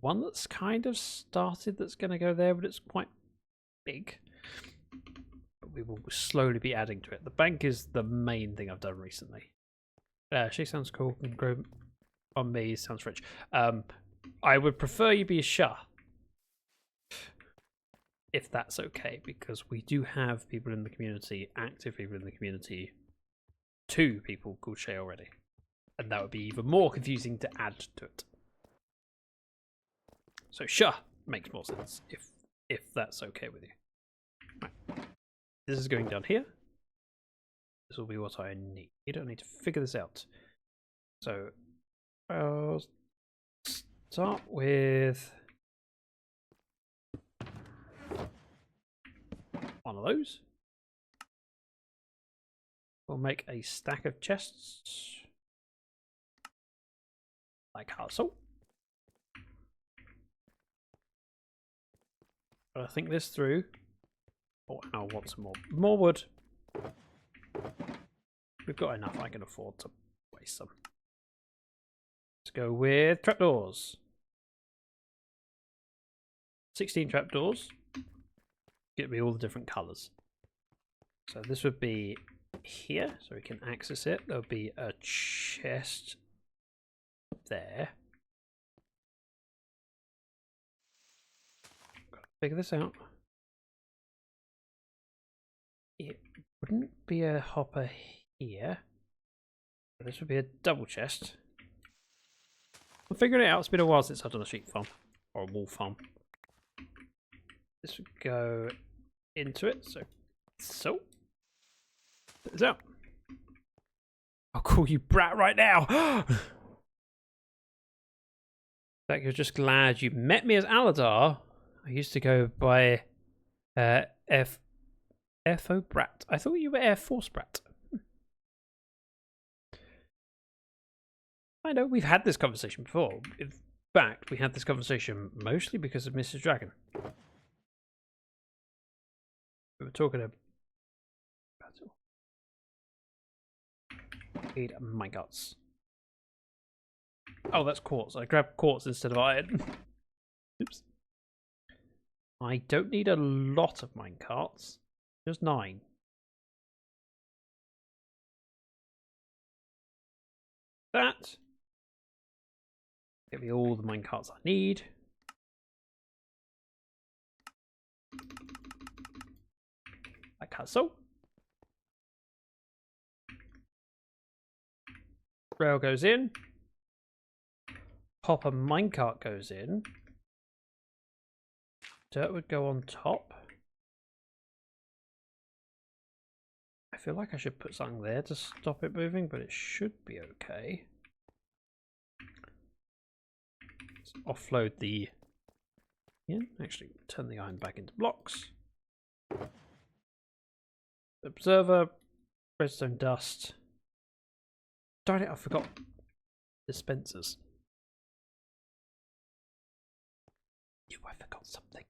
One that's kind of started that's going to go there, but it's quite big. But we will slowly be adding to it. The bank is the main thing I've done recently. She sounds cool. And grow on me sounds rich. I would prefer you be a Shah, if that's okay, because we do have people in the community, active people in the community, 2 people called Shay already, and that would be even more confusing to add to it. So Shah makes more sense if that's okay with you. Right. This is going down here. This will be what I need. I need to figure this out. So I'll start with one of those. We'll make a stack of chests like so. But I think this through. Oh, I want some more wood. We've got enough. I can afford to waste some. Let's go with trapdoors. 16 trapdoors. Get me all the different colours. So this would be here, so we can access it. There'll be a chest there. Gotta figure this out. It wouldn't be a hopper here. This would be a double chest. I'm figuring it out. It's been a while since I've done a sheep farm or a wool farm. This would go into it. So. Put this out. I'll call you Brat right now. Like, you're just glad you met me as Aladar. I used to go by FO Brat. I thought you were Air Force Brat. I know, we've had this conversation before. In fact, we had this conversation mostly because of Mrs. Dragon. We were talking about need minecarts. Oh, that's quartz. I grabbed quartz instead of iron. Oops. I don't need a lot of minecarts. Just 9. that. Give me all the minecarts I need. Like so. Rail goes in. Hopper minecart goes in. Dirt would go on top. I feel like I should put something there to stop it moving, but it should be okay. Let's offload the... Yeah, actually turn the iron back into blocks. Observer, redstone dust. Darn it, I forgot dispensers. I forgot something.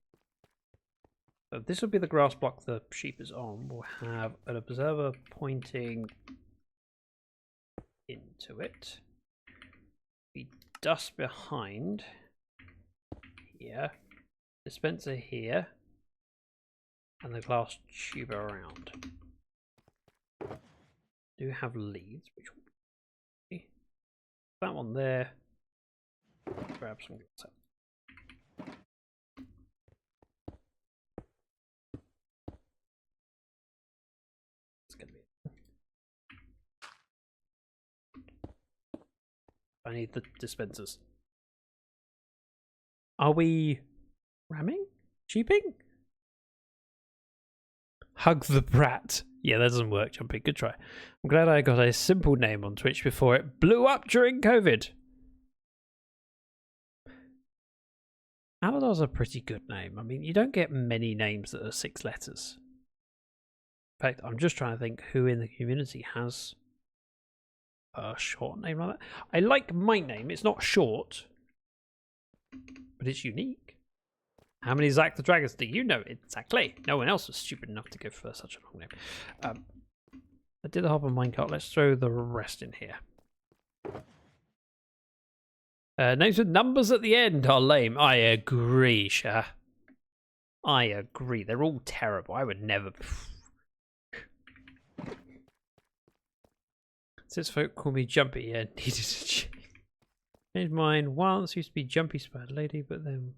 So this will be the grass block the sheep is on. We'll have an observer pointing into it. Be dust behind here. Dispenser here. And the glass tube around. Do have leads, which will be that one there. Grab some glass. I need the dispensers. Are we ramming? Sheeping? Hug the brat. Yeah, that doesn't work, Jumpy. Good try. I'm glad I got a simple name on Twitch before it blew up during COVID. Aladar's a pretty good name. I mean, you don't get many names that are 6 letters. In fact, I'm just trying to think who in the community has a short name like that. I like my name. It's not short, but it's unique. How many ZactheDragons do you know? Exactly. No one else was stupid enough to go for such a long name. I did the hopper minecart. Let's throw the rest in here. Names with numbers at the end are lame. I agree, Shah. I agree. They're all terrible. I would never... Since folk call me Jumpy, yeah, needed to change. Changed mine once, used to be Jumpy Spider Lady, but then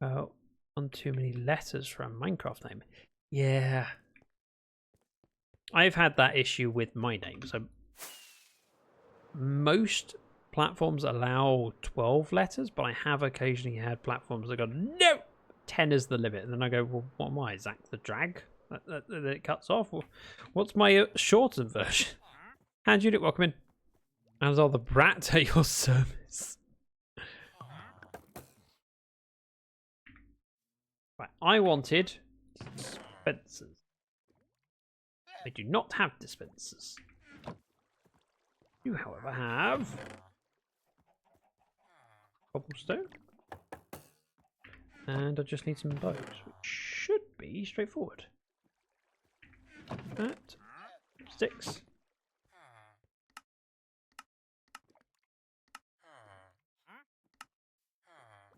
on too many letters for a Minecraft name. Yeah. I've had that issue with my name. So most platforms allow 12 letters, but I have occasionally had platforms that go, no, 10 is the limit. And then I go, well, what am I, ZactheDrag? That it cuts off? Well, what's my shortened version? And Judith, welcome in. As are the brat at your service. Right, I wanted dispensers. I do not have dispensers. You, however, have cobblestone. And I just need some bows, which should be straightforward. That. Sticks.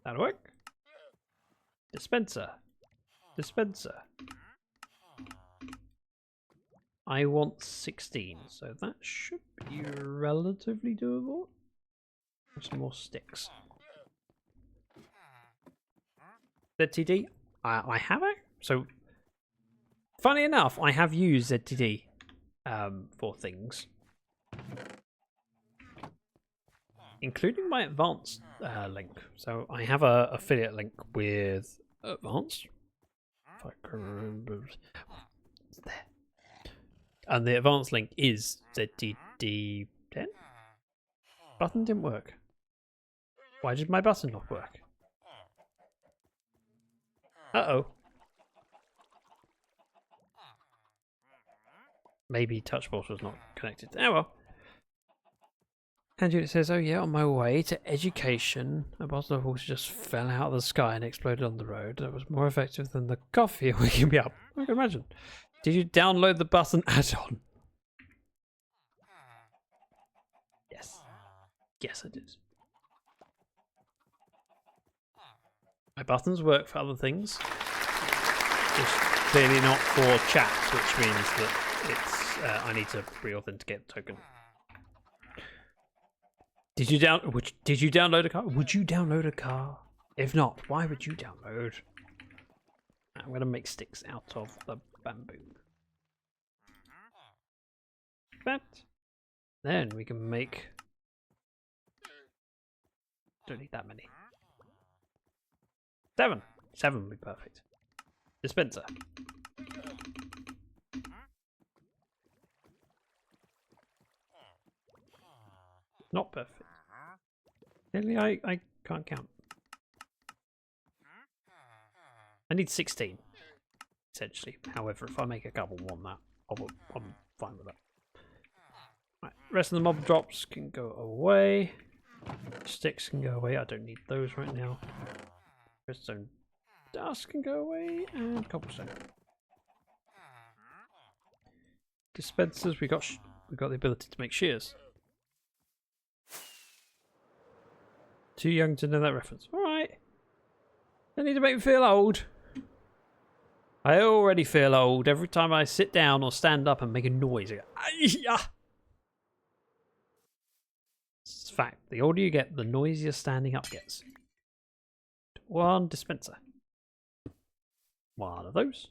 That'll work. Dispenser. Dispenser. I want 16, so that should be relatively doable. Some more sticks. ZTD? I have it. So, funny enough, I have used ZTD for things. Including my advanced link. So I have a affiliate link with advanced. If I can remember. It's there. And the advanced link is ZTD10. Button didn't work. Why did my button not work? Uh-oh. Maybe touchport was not connected. Oh well. And it says, oh yeah, on my way to education, a bottle of water just fell out of the sky and exploded on the road. That was more effective than the coffee waking me up. I can imagine. Did you download the button add-on? Yes. Yes, I did. My buttons work for other things. Just clearly not for chat, which means that it's I need to re-authenticate the token. Did you download a car? Would you download a car? If not, why would you download? I'm gonna make sticks out of the bamboo. That. Then we can make. Don't need that many. 7. 7 would be perfect. Dispenser. Not perfect. Really, I can't count. I need 16, essentially. However, if I make a couple more than that, I'm fine with that. Right, rest of the mob drops can go away. Sticks can go away. I don't need those right now. Redstone dust can go away, and cobblestone. Dispensers. We got the ability to make shears. Too young to know that reference. All right. They need to make me feel old. I already feel old every time I sit down or stand up and make a noise. I go, it's a fact. The older you get, the noisier standing up gets. 1 dispenser. 1 of those.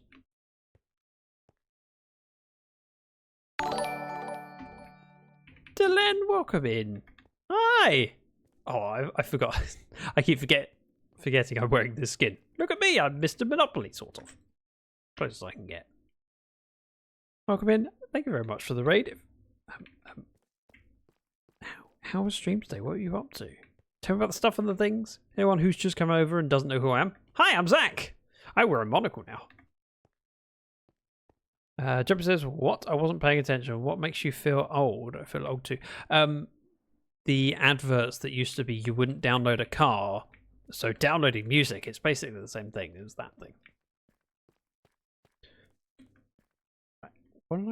Delenn, welcome in. Hi. Oh, I forgot. I keep forgetting I'm wearing this skin. Look at me. I'm Mr. Monopoly, sort of. Close as I can get. Welcome in. Thank you very much for the raid. How was stream today? What were you up to? Tell me about the stuff and the things. Anyone who's just come over and doesn't know who I am. Hi, I'm Zach. I wear a monocle now. Jumper says, what? I wasn't paying attention. What makes you feel old? I feel old too. The adverts that used to be you wouldn't download a car. So downloading music, it's basically the same thing as that thing. Right. What did I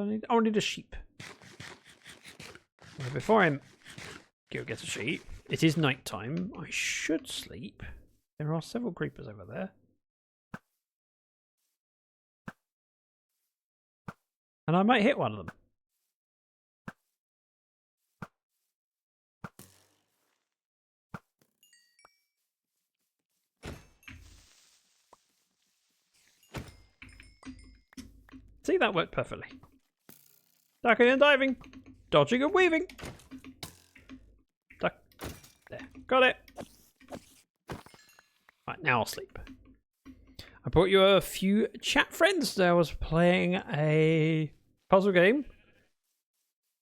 need? Oh, I need a sheep. Well, before I go get a sheep, it is night time. I should sleep. There are several creepers over there. And I might hit one of them. See, that worked perfectly. Ducking and diving. Dodging and weaving. Duck. There. Got it. Right, now I'll sleep. I brought you a few chat friends. I was playing a puzzle game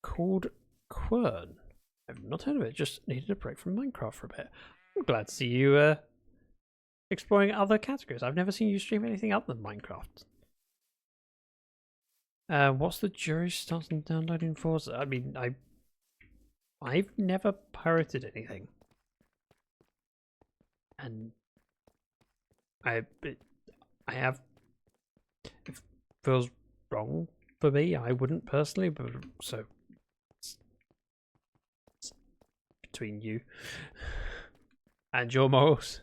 called Quern. I've not heard of it. Just needed a break from Minecraft for a bit. I'm glad to see you exploring other categories. I've never seen you stream anything other than Minecraft. What's the jury stance on downloading Forza? I mean, I've never pirated anything, and I have. It feels wrong for me. I wouldn't personally, but so it's between you and your morals.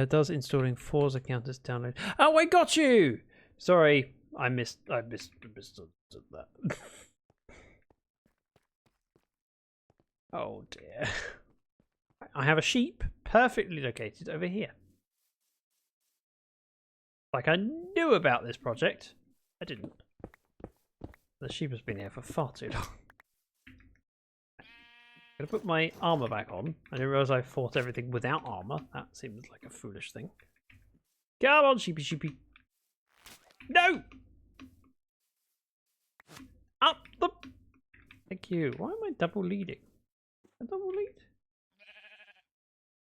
Does installing Forza count as download? Oh, I got you. Sorry, I missed that. Oh dear. I have a sheep perfectly located over here. Like I knew about this project. I didn't. The sheep has been here for far too long. I'm gonna put my armor back on. I didn't realize I fought everything without armor. That seems like a foolish thing. Come on, sheepy sheepy. No! Up the... Thank you. Why am I double leading? A double lead?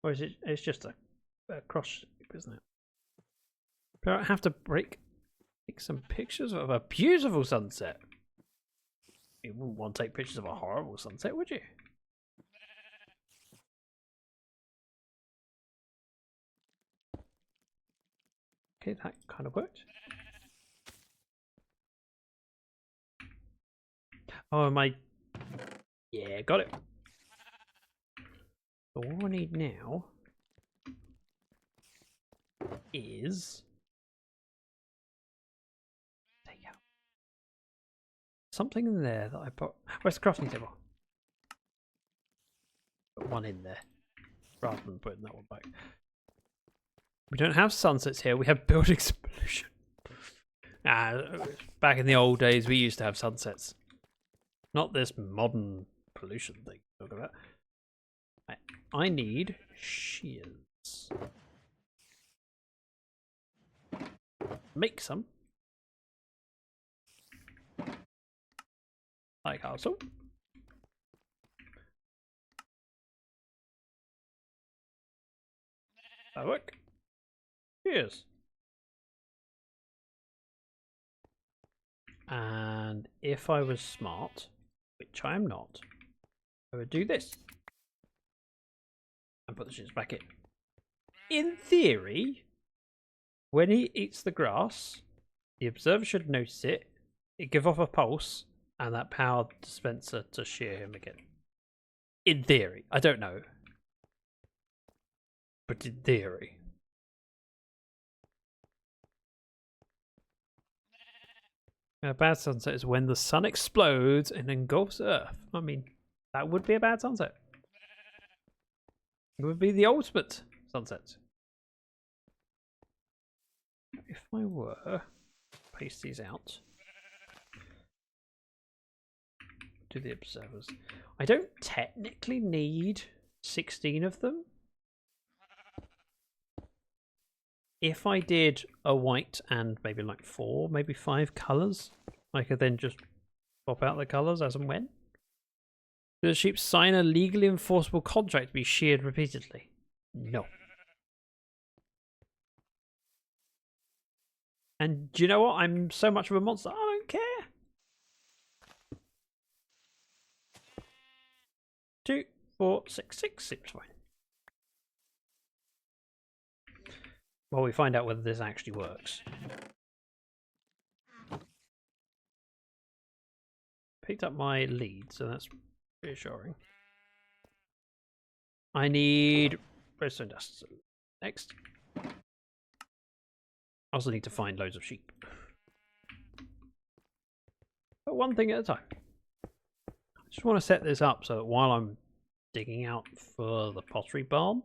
Or is it... It's just a cross shape, isn't it? Do I have to take some pictures of a beautiful sunset? You wouldn't want to take pictures of a horrible sunset, would you? Okay, that kind of worked. Oh, my... Yeah, got it. So what I need now is... Take out. something in there that I put. Where's the crafting table? Put one in there rather than putting that one back. We don't have sunsets here. We have buildings pollution. Back in the old days, we used to have sunsets. Not this modern pollution thing. Talk about. Right. I need shears. Make some. Like also. That work. Cheers. And if I was smart, which I am not, I would do this. And put the shits back in. In theory, when he eats the grass, the observer should notice it, give off a pulse, and that power dispenser to shear him again. In theory. I don't know. But in theory. A bad sunset is when the sun explodes and engulfs Earth. I mean, that would be a bad sunset. It would be the ultimate sunset. If I were paste these out, do the observers. I don't technically need 16 of them. If I did a white and maybe like 4, maybe 5 colours, I could then just swap out the colours as and when. Do the sheep sign a legally enforceable contract to be sheared repeatedly? No. And do you know what? I'm so much of a monster, I don't care. 2, 4, 6, 6 seems fine. Well, we find out whether this actually works. Picked up my lead, so that's reassuring. I need redstone dust. Next. I also need to find loads of sheep. But one thing at a time. I just want to set this up so that while I'm digging out for the pottery barn,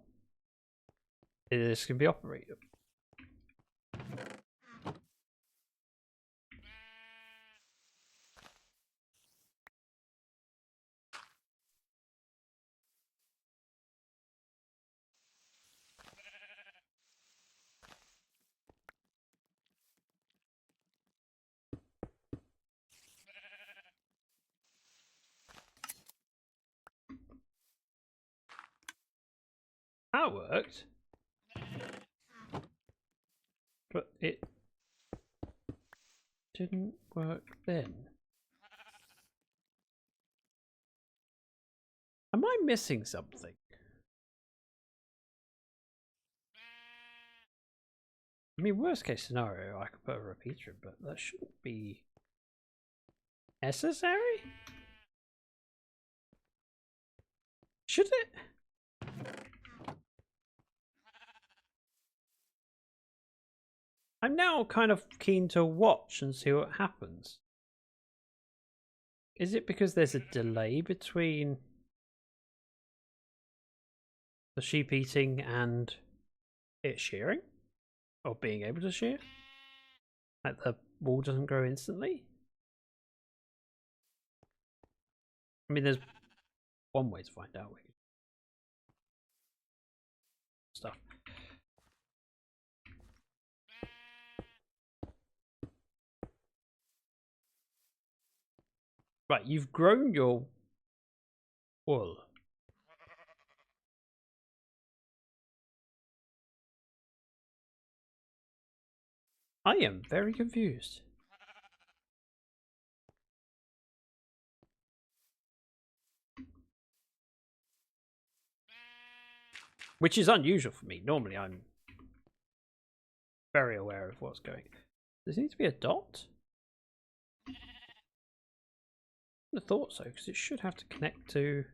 this can be operated. That worked. But it didn't work then. Am I missing something? I mean, worst case scenario, I could put a repeater in, but that shouldn't be necessary? Should it? I'm now kind of keen to watch and see what happens. Is it because there's a delay between the sheep eating and it shearing? Or being able to shear? Like the wall doesn't grow instantly? I mean, there's one way to find out. Stuff. Right, you've grown your wool. I am very confused. Which is unusual for me. Normally I'm very aware of what's going. Does it need to be a dot? I would have thought so, because it should have to connect to...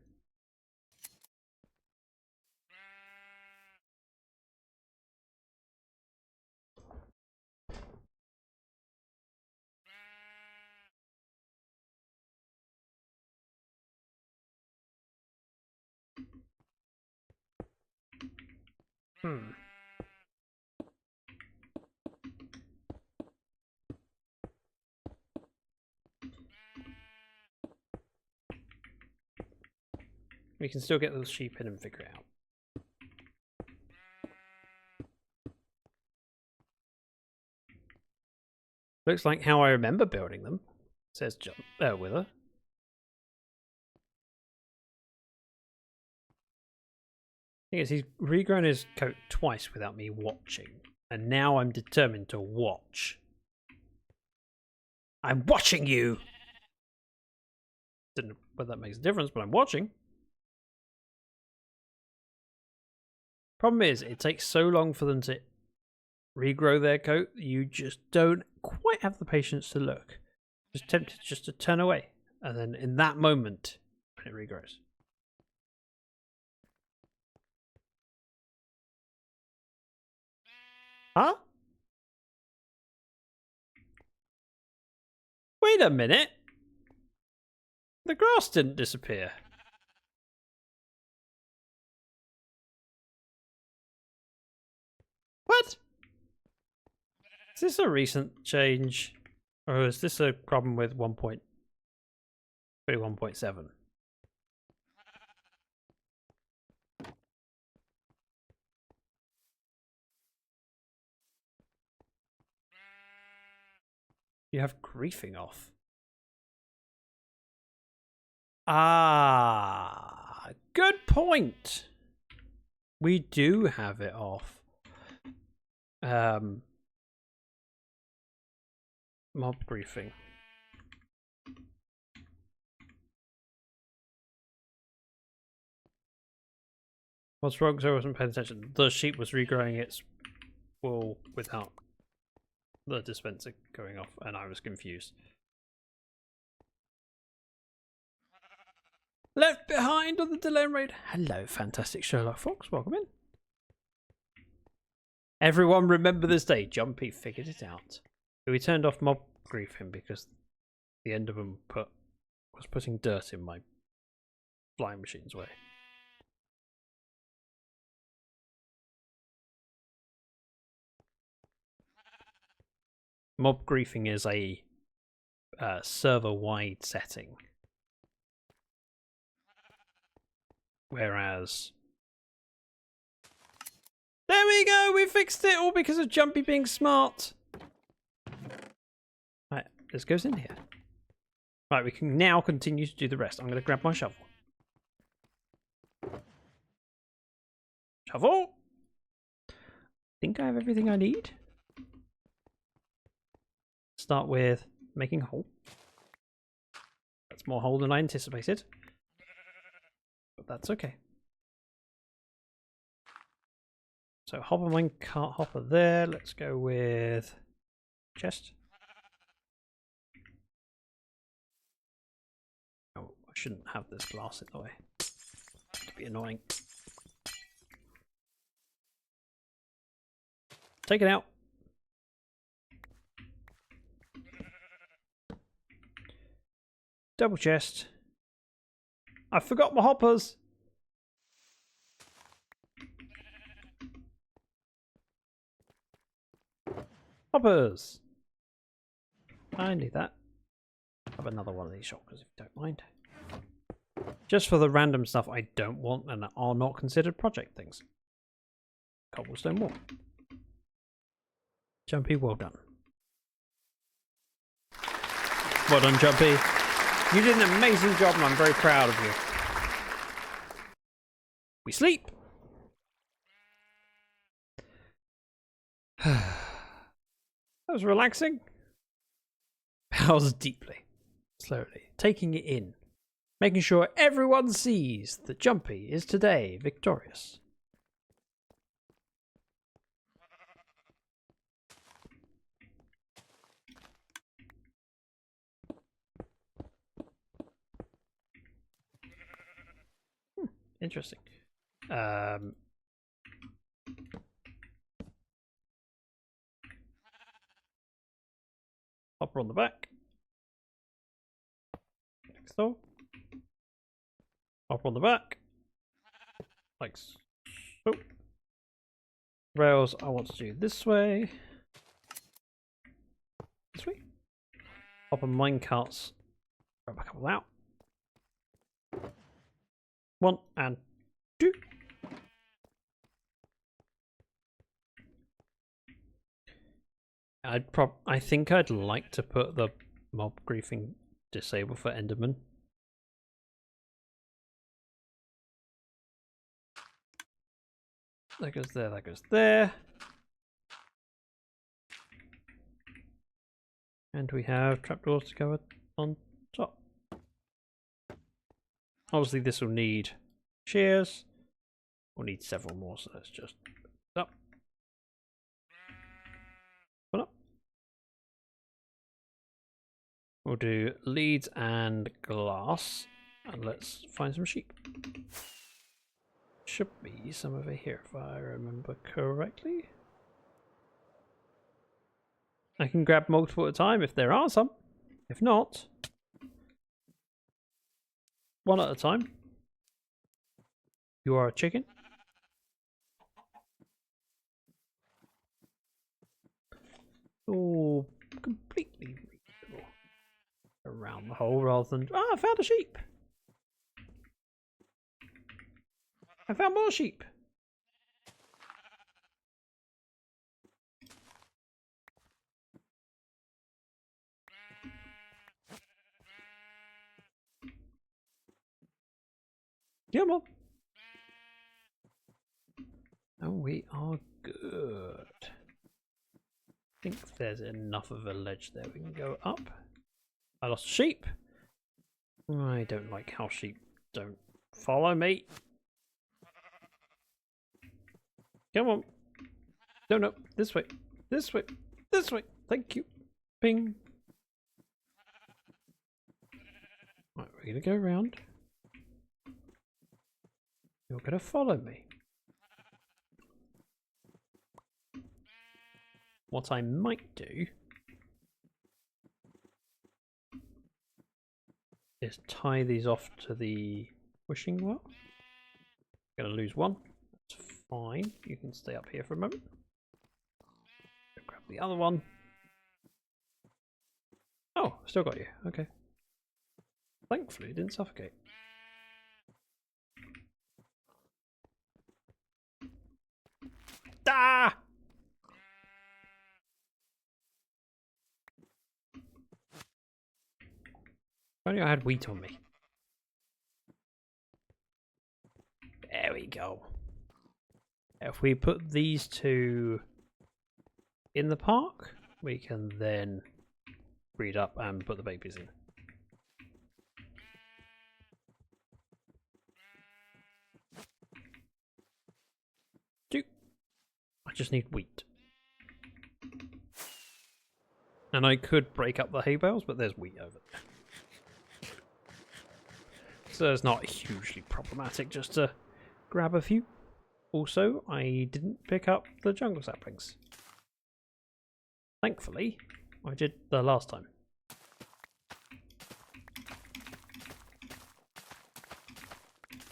We can still get the sheep in and figure it out. Looks like how I remember building them, says Wither. Thing is, he's regrown his coat twice without me watching, and now I'm determined to watch. I'm watching you! Don't know whether that makes a difference, but I'm watching. Problem is, it takes so long for them to regrow their coat, you just don't quite have the patience to look. Just tempted just to turn away, and then in that moment, when it regrows. Huh? Wait a minute. The grass didn't disappear. What? Is this a recent change? Or is this a problem with 1.7? You have griefing off. Ah, good point. We do have it off. Mob griefing. What's wrong? So I wasn't paying attention. The sheep was regrowing its wool without the dispenser going off, and I was confused. Left behind on the Delane raid. Hello, fantastic Sherlock Fox. Welcome in. Everyone remember this day. Jumpy figured it out. We turned off mob griefing because the Enderman was putting dirt in my flying machine's way. Mob griefing is a server-wide setting, whereas there we go, we fixed it all because of Jumpy being smart. Right, this goes in here. Right, we can now continue to do the rest. I'm going to grab my shovel. Shovel. I think I have everything I need. Start with making a hole. That's more hole than I anticipated, but that's okay. So hopper mine cart hopper there. Let's go with chest. Oh, I shouldn't have this glass in the way. It'd be annoying. Take it out. Double chest. I forgot my hoppers. Hoppers. I need that. Have another one of these shotguns if you don't mind. Just for the random stuff I don't want and are not considered project things. Cobblestone wall. Jumpy, well done. Well done, Jumpy. You did an amazing job and I'm very proud of you. We sleep. That was relaxing. Pause deeply, slowly, taking it in, making sure everyone sees that Jumpy is today victorious. Interesting. Hopper on the back. Next door. Hopper on the back. Like so. Rails I want to do this way. This way. Open minecarts. Grab a couple out. 1 and 2. I think I'd like to put the mob griefing disable for Enderman. That goes there, that goes there. And we have trapdoors to go on top. Obviously this will need shears. We'll need several more, so let's just up. Put up. We'll do leads and glass. And let's find some sheep. Should be some over here if I remember correctly. I can grab multiple at a time if there are some. If not, one at a time. You are a chicken. Oh, completely reasonable. Around the hole rather than... Ah, I found a sheep! I found more sheep! Come on! And we are good. I think there's enough of a ledge there. We can go up. I lost a sheep. I don't like how sheep don't follow me. Come on. No, this way. This way. This way. Thank you. Ping. Right, we're going to go around. You're going to follow me. What I might do is tie these off to the wishing well. Gonna lose one. That's fine. You can stay up here for a moment. Go grab the other one. Oh, still got you. Okay. Thankfully, it didn't suffocate. Ah! If only I had wheat on me. There we go. If we put these two in the park, we can then breed up and put the babies in. I just need wheat. And I could break up the hay bales, but there's wheat over there. So it's not hugely problematic just to grab a few. Also, I didn't pick up the jungle saplings. Thankfully, I did the last time.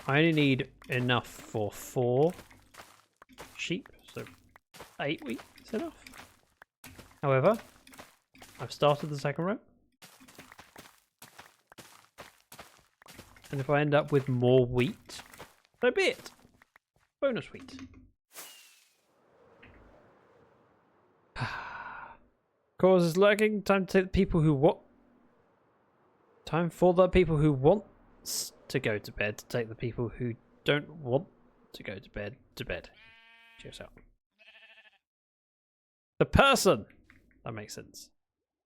I only need enough for 4 sheep, so 8 wheat is enough. However, I've started the second row. And if I end up with more wheat, so be it. Bonus wheat. Cause is lurking. Time to take the people who want. Time for the people who want to go to bed to take the people who don't want to go to bed to bed. Cheers out. The person! That makes sense.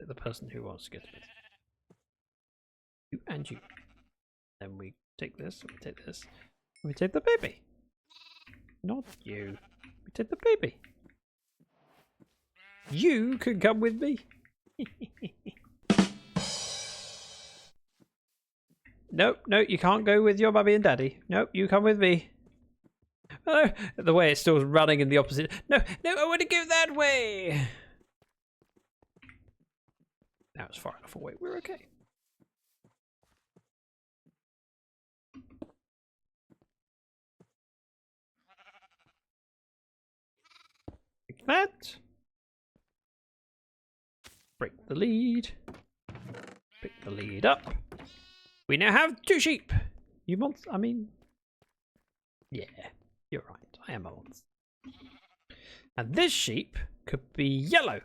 The person who wants to go to bed. You and you. Then we take this, we take this, we take the baby. Not you. We take the baby. You can come with me. Nope, no, you can't go with your mummy and daddy. Nope, you come with me. Oh, the way it's still running in the opposite. No, I want to go that way. Now it's far enough away. We're okay. that. Break the lead. Pick the lead up. We now have 2 sheep. You monster. I mean, yeah, you're right. I am a monster. And this sheep could be yellow.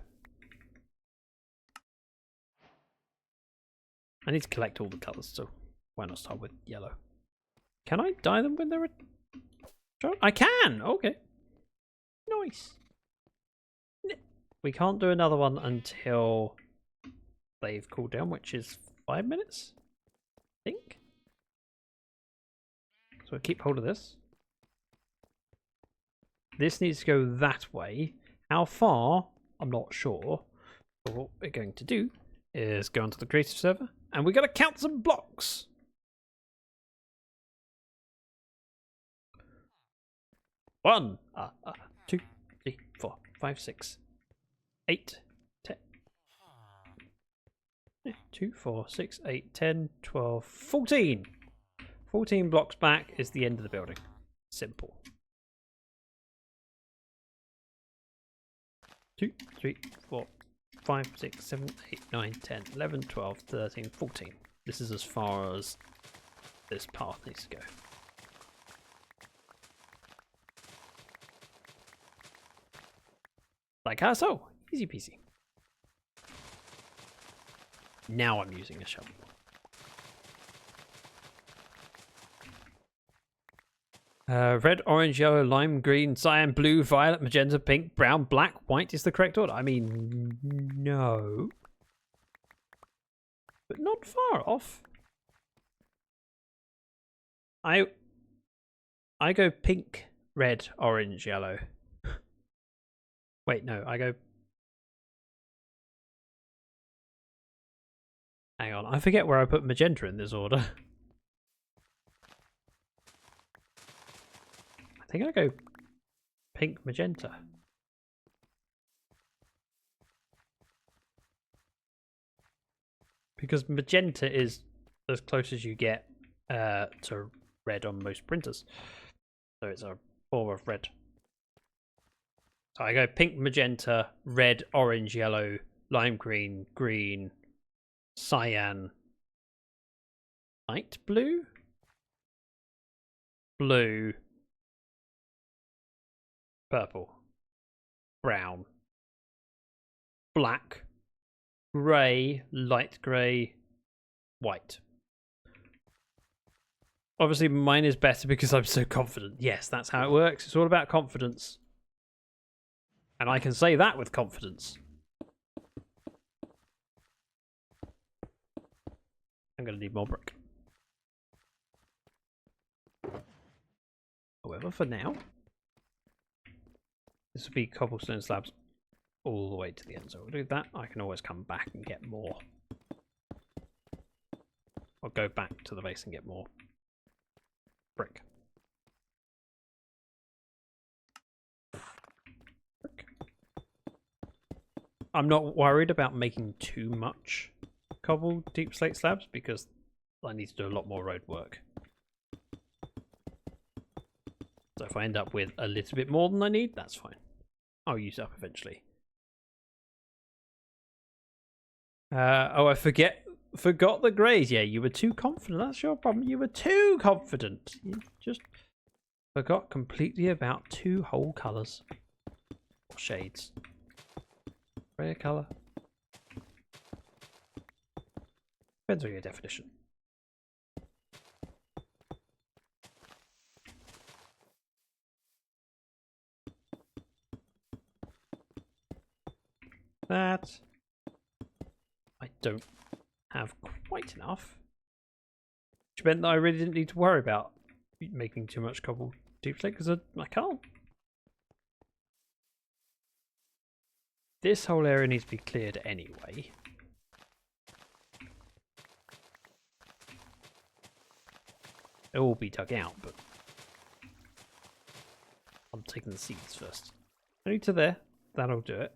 I need to collect all the colours, so why not start with yellow? Can I dye them when they're I can! Okay. Nice. We can't do another one until they've cooled down, which is 5 minutes, I think. So I keep hold of this. This needs to go that way. How far? I'm not sure. But what we're going to do is go onto the creative server, and we're going to count some blocks. One, 2, 3, 4, 5, 6, 8, 10. 2, 4, 6, 8, 10, 12, 14. 14 blocks back is the end of the building. Simple. 2, 3, 4, 5, 6, 7, 8, 9, 10, 11, 12, 13, 14. This is as far as this path needs to go. Like so. Easy peasy. Now I'm using a shovel. Red, orange, yellow, lime, green, cyan, blue, violet, magenta, pink, brown, black, white is the correct order. I mean, no. But not far off. I go pink, red, orange, yellow. Wait, no, I go... Hang on, I forget where I put magenta in this order. I think I go pink, magenta. Because magenta is as close as you get to red on most printers. So it's a form of red. So I go pink, magenta, red, orange, yellow, lime green, green, cyan, light blue, blue, purple, brown, black, grey, light grey, white. Obviously mine is better because I'm so confident. Yes, that's how it works. It's all about confidence. And I can say that with confidence. I'm going to need more brick. However, for now, this will be cobblestone slabs all the way to the end. So we'll do that. I can always come back and get more. I'll go back to the base and get more brick. I'm not worried about making too much cobble deep slate slabs because I need to do a lot more road work. So if I end up with a little bit more than I need, that's fine. I'll use it up eventually. Oh, I forgot the greys. Yeah, you were too confident. That's your problem. You were too confident. You just forgot completely about 2 whole colours. Or shades. Rare colour. Depends on your definition. That I don't have quite enough, which meant that I really didn't need to worry about making too much cobble deep slate because I can't. This whole area needs to be cleared anyway. It will be dug out, but I'm taking the seeds first. Only to there. That'll do it.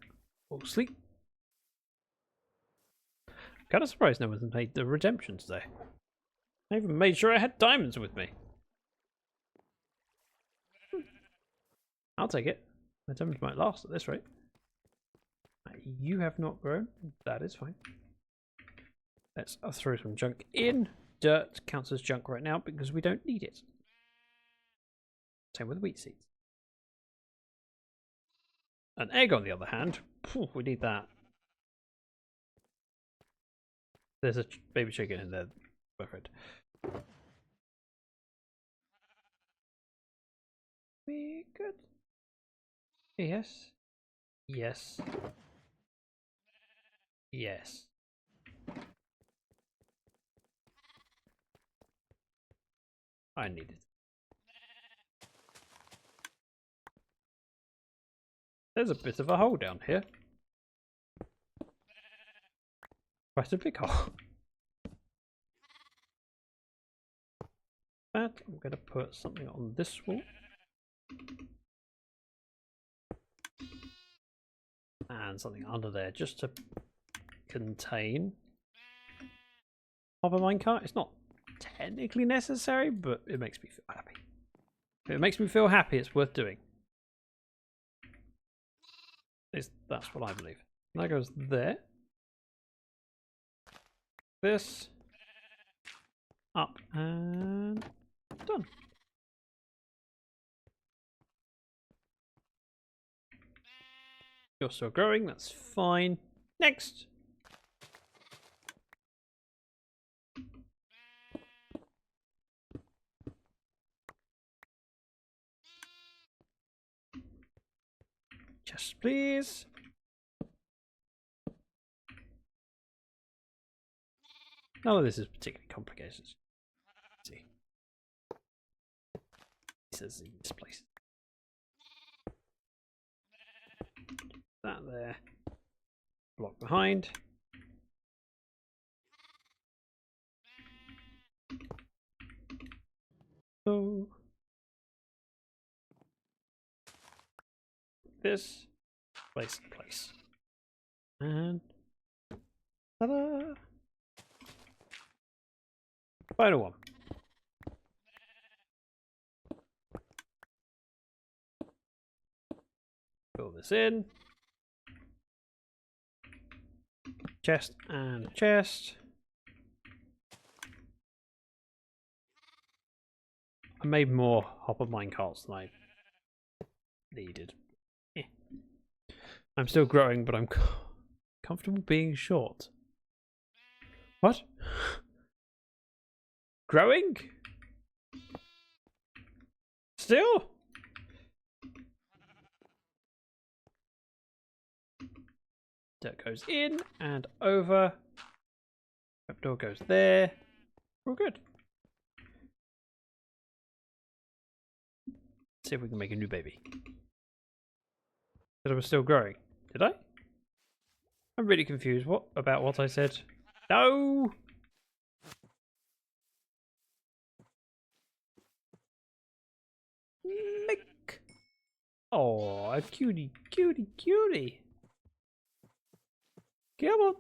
We'll sleep. Kind of surprised no one's made the redemption today. I even made sure I had diamonds with me. I'll take it. My diamonds might last at this rate. you have not grown. That is fine. Let's throw some junk in. Dirt counts as junk right now because we don't need it. Same with wheat seeds. An egg, on the other hand, we need that. There's a baby chicken in there. Perfect. We good. Yes. Yes. Yes. I need it. There's a bit of a hole down here. Quite a big hole. But I'm going to put something on this wall. And something under there just to contain Hopper minecart. It's not technically necessary, but it makes me feel happy. If it makes me feel happy, it's worth doing. That's what I believe. And that goes there. This. Up and done. You're still growing, that's fine. Next. Chest, please. None of this is particularly complicated. Let's see. It says in this place. That there. Block behind. So this place in place. And ta-da! Final one. Fill this in. Chest and chest. I made more hopper minecarts than I needed. Eh. I'm still growing, but I'm comfortable being short. What? Growing? Still? Dirt goes in and over. Trapdoor goes there. We're good. Let's see if we can make a new baby. But I was still growing. Did I? I'm really confused. What about what I said? No! Mick! Oh, a cutie, cutie, cutie. Come on.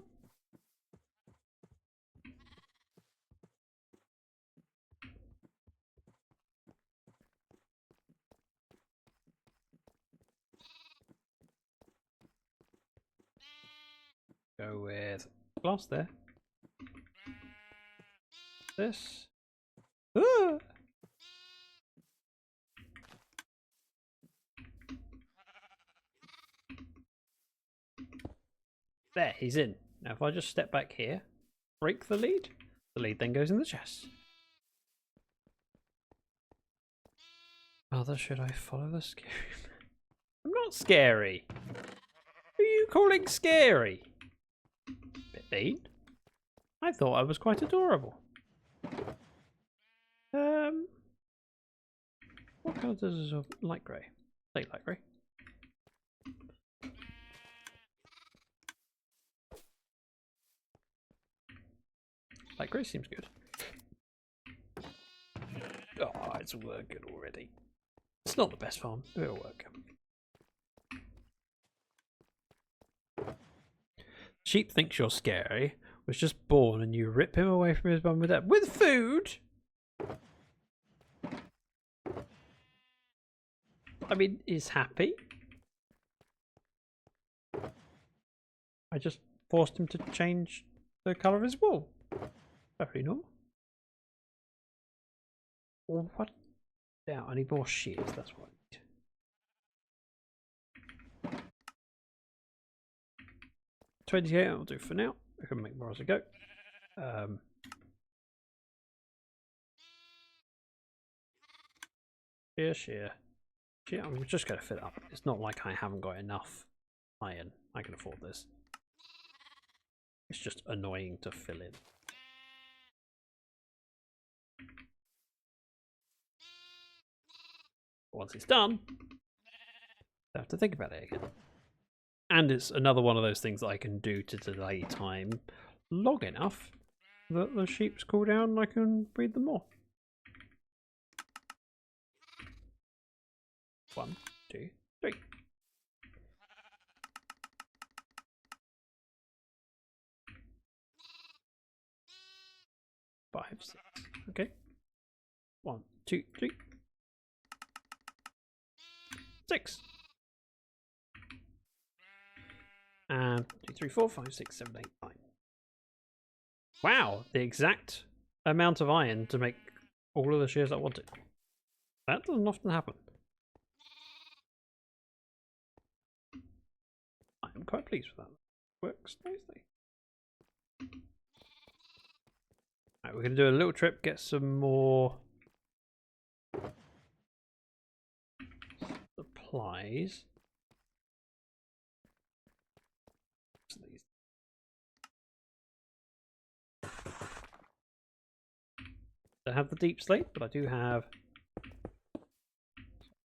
Go with glass there. This. Ah! There, he's in. Now if I just step back here, break the lead then goes in the chest. Mother, should I follow the scary man? I'm not scary. Who are you calling scary? Bit mean. I thought I was quite adorable. What colour does this light grey? Light grey. Light grey seems good. Oh, it's working already. It's not the best farm, but it'll work. Sheep thinks you're scary. Was just born and you rip him away from his mum with that with food. I mean, is happy. I just forced him to change the colour of his wool. Very normal. Or what? Yeah, I need more shears, that's what I need. 28 I'll do for now. I can make more as I go. Shear. I'm just going to fill it up. It's not like I haven't got enough iron. I can afford this. It's just annoying to fill in. Once it's done, I have to think about it again. And it's another one of those things that I can do to delay time long enough that the sheeps cool down and I can breed them more. 1, 2, 3. Five, 6. Okay. 1, 2, 3. 6. And 2, 3, 4, 5, 6, 7, 8, 9. Wow, the exact amount of iron to make all of the shears I wanted. That doesn't often happen. I'm quite pleased with that. Works nicely. Right, we're going to do a little trip, get some more supplies. I have the deep slate, but I do have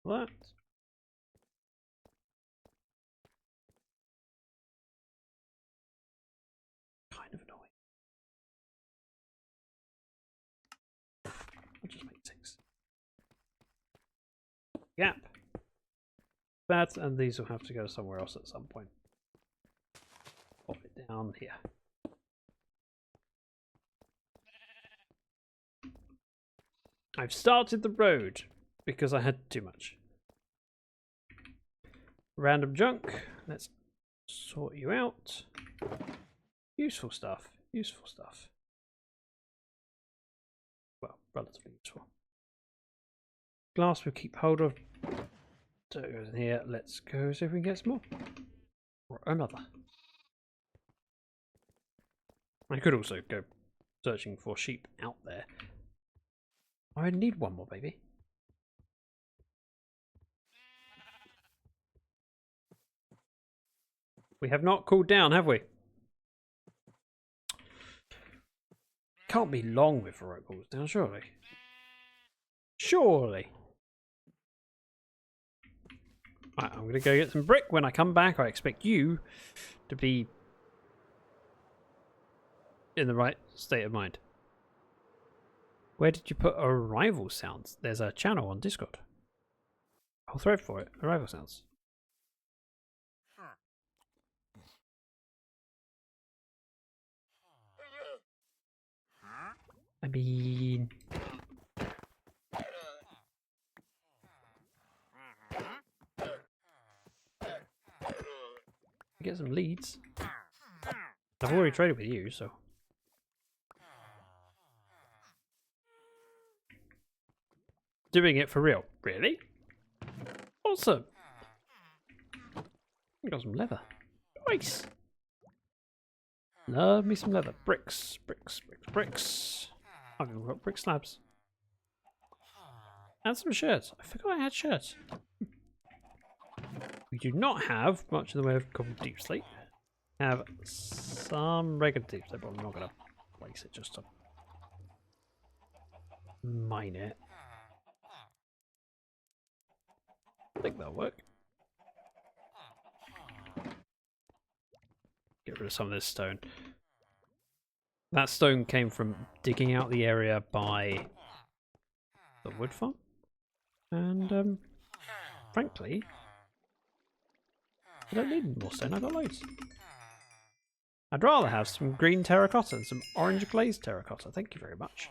that. Kind of annoying. I'll just make 6. Gap. That, and these will have to go somewhere else at some point. Pop it down here. I've started the road because I had too much. Random junk. Let's sort you out. Useful stuff. Useful stuff. Well, relatively useful. Glass we'll keep hold of. So it goes in here. Let's go see if we can get some more. Or another. I could also go searching for sheep out there. I need one more, baby. We have not cooled down, have we? Can't be long before it cools down, surely. Surely. Right, I'm going to go get some brick. When I come back, I expect you to be in the right state of mind. Where did you put arrival sounds? There's a channel on Discord. I'll thread for it. Arrival sounds. I mean... get some leads. I've already traded with you, so... doing it for real. Really? Awesome. We got some leather. Nice. Love me some leather. Bricks, bricks, bricks, bricks. I've even got brick slabs. And some shirts. I forgot I had shirts. We do not have much in the way of cobbled deep slate. We have some regular deep slate, but I'm not going to place it just to mine it. I think that'll work. Get rid of some of this stone. That stone came from digging out the area by the wood farm. And, frankly, I don't need more stone, I've got loads. I'd rather have some green terracotta and some orange glazed terracotta, thank you very much.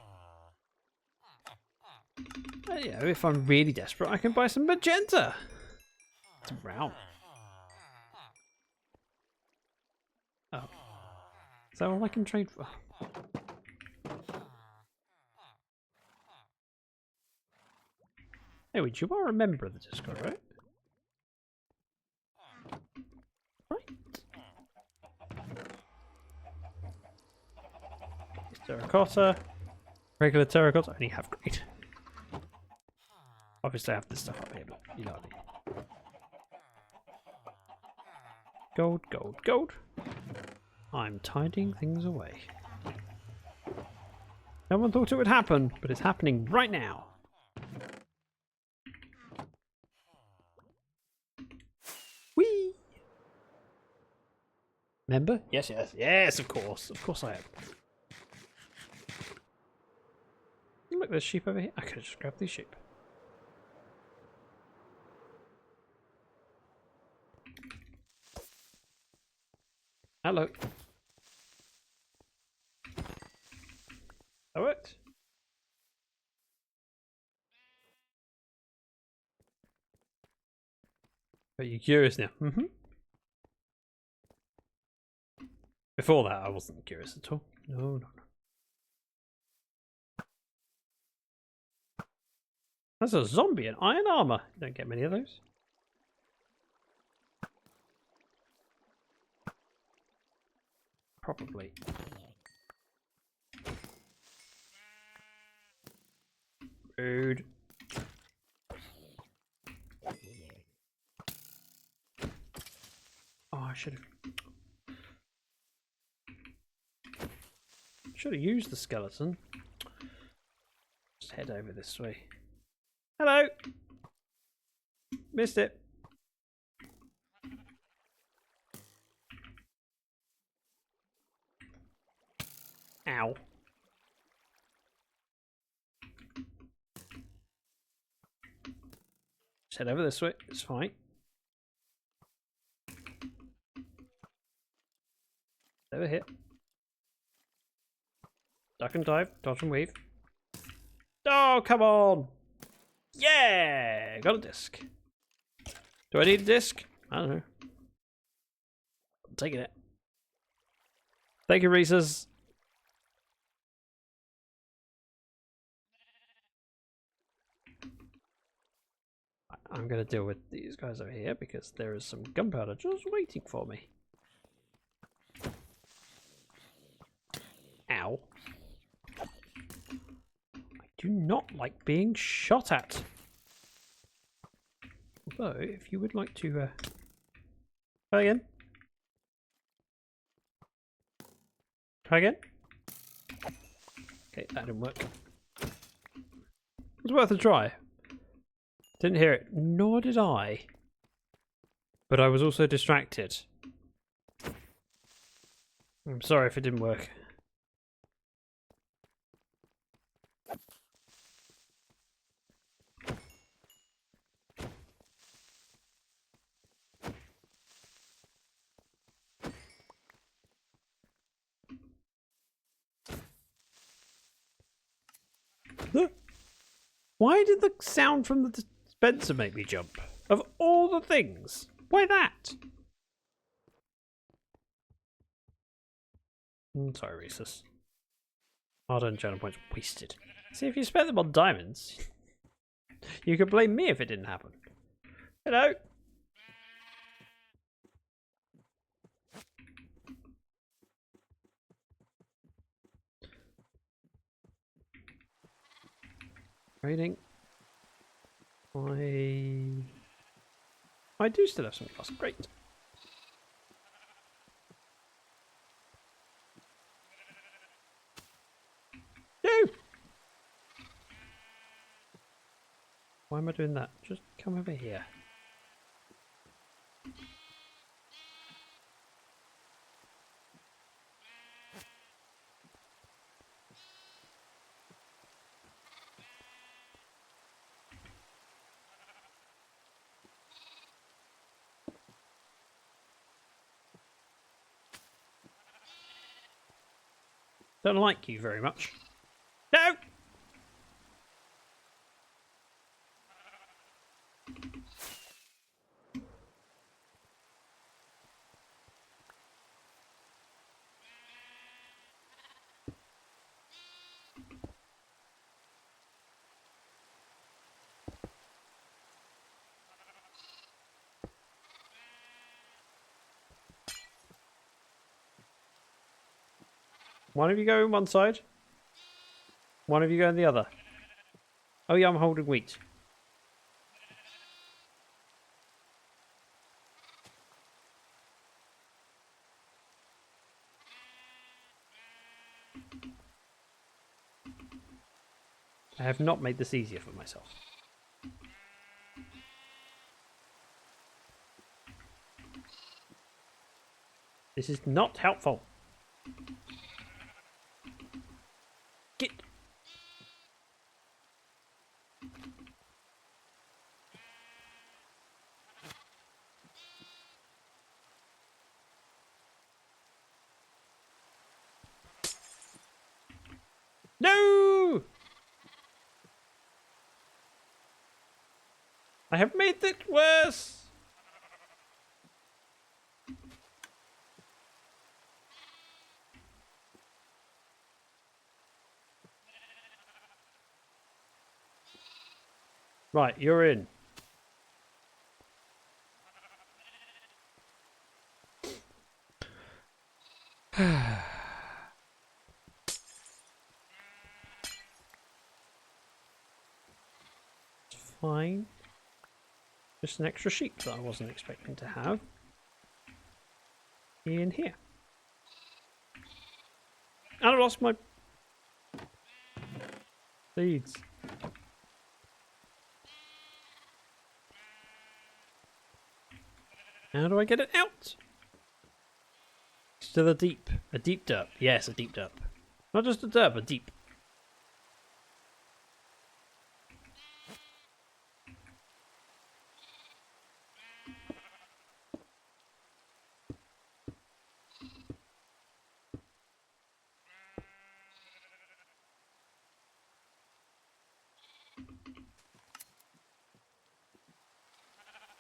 Yeah, if I'm really desperate, I can buy some magenta. It's brown. that all I can trade for? Anyway, you are a member of the Discord, right? Right. It's terracotta. Regular terracotta. I only have green. Obviously I have this stuff up here, but you know what I mean. Gold, gold, gold. I'm tidying things away. No one thought it would happen, but it's happening right now. Whee! Member? Yes, yes, yes, of course. Of course I am. Look, there's sheep over here. I could just grab these sheep. Hello. That worked. But you're curious now. Mm-hmm. Before that, I wasn't curious at all. No, no, no. That's a zombie in iron armor. You don't get many of those. Probably. Rude. Oh, I should have used the skeleton. Just head over this way. Hello. Missed it. Ow. Just head over this way. It's fine. Over here. Duck and dive. Dodge and weave. Oh, come on. Yeah! Got a disc. Do I need a disc? I don't know. I'm taking it. Thank you, Reese's. I'm going to deal with these guys over here because there is some gunpowder just waiting for me. Ow. I do not like being shot at. Although, if you would like to... Try again. Try again. Okay, that didn't work. It was worth a try. Didn't hear it, nor did I. But I was also distracted. I'm sorry if it didn't work. Why did the sound from the dispenser make me jump? Of all the things, why that? Sorry, Reese's. Hard-earned channel points wasted. See, if you spent them on diamonds, you could blame me if it didn't happen. Hello. Raiding. I do still have some glass. Great. No! Why am I doing that? Just come over here. Don't like you very much. No! One of you go in one side. One of you go in the other. Oh yeah, I'm holding wheat. I have not made this easier for myself. This is not helpful. Get. No! I have made it worse. Right, you're in. Fine. Just an extra sheep that I wasn't expecting to have in here. And I lost my seeds. How do I get it out? Still a deep derp. Yes, a deep derp. Not just a derp, a deep.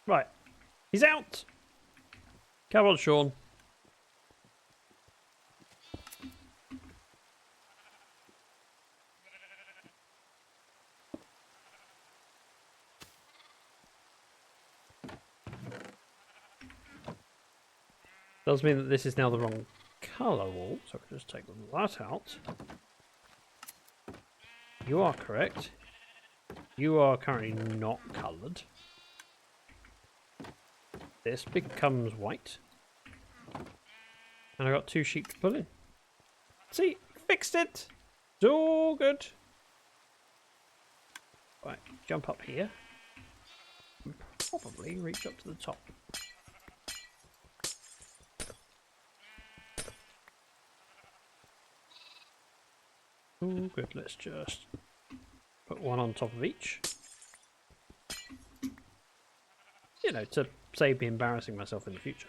Right. He's out. Come on, Sean. Does mean that this is now the wrong colour wall, so I can just take that out. You are correct. You are currently not coloured. This becomes white. And I got 2 sheep to pull in. See? Fixed it! It's all good. Right, jump up here. And probably reach up to the top. Oh, good. Let's just put one on top of each. You know, to save me embarrassing myself in the future.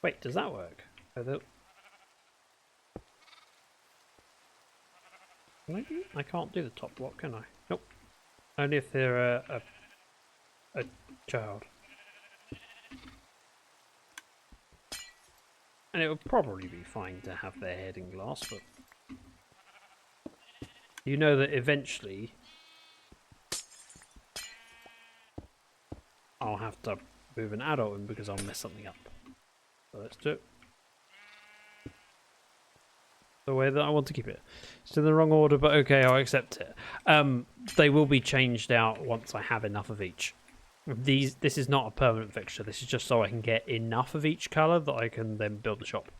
Wait, does that work? Maybe I can't do the top block, can I? Nope. Only if they're a child. And it would probably be fine to have their head in glass, but you know that eventually I'll have to move an adult in because I'll mess something up. So let's do it the way that I want to keep it. It's in the wrong order, but okay, I'll accept it. They will be changed out once I have enough of each. This is not a permanent fixture. This is just so I can get enough of each colour that I can then build the shop.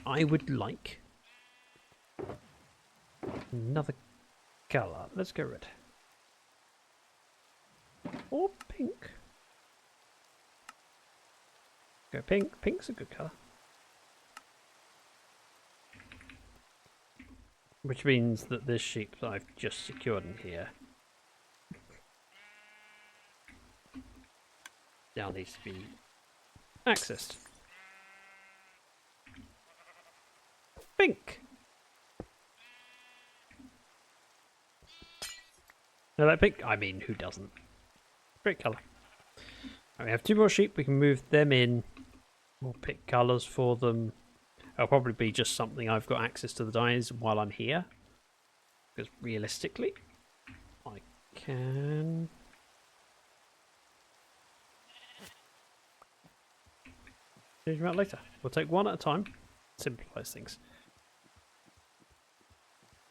I would like another colour. Let's go red. Or pink. Go pink. Pink's a good colour. Which means that this sheep that I've just secured in here now needs to be accessed. Pink! No, that pink? I mean, who doesn't? Great colour. Right, we have 2 more sheep. We can move them in. We'll pick colours for them. It'll probably be just something I've got access to the dyes while I'm here. Because realistically, I can Change them out later. We'll take one at a time. Simplifies things.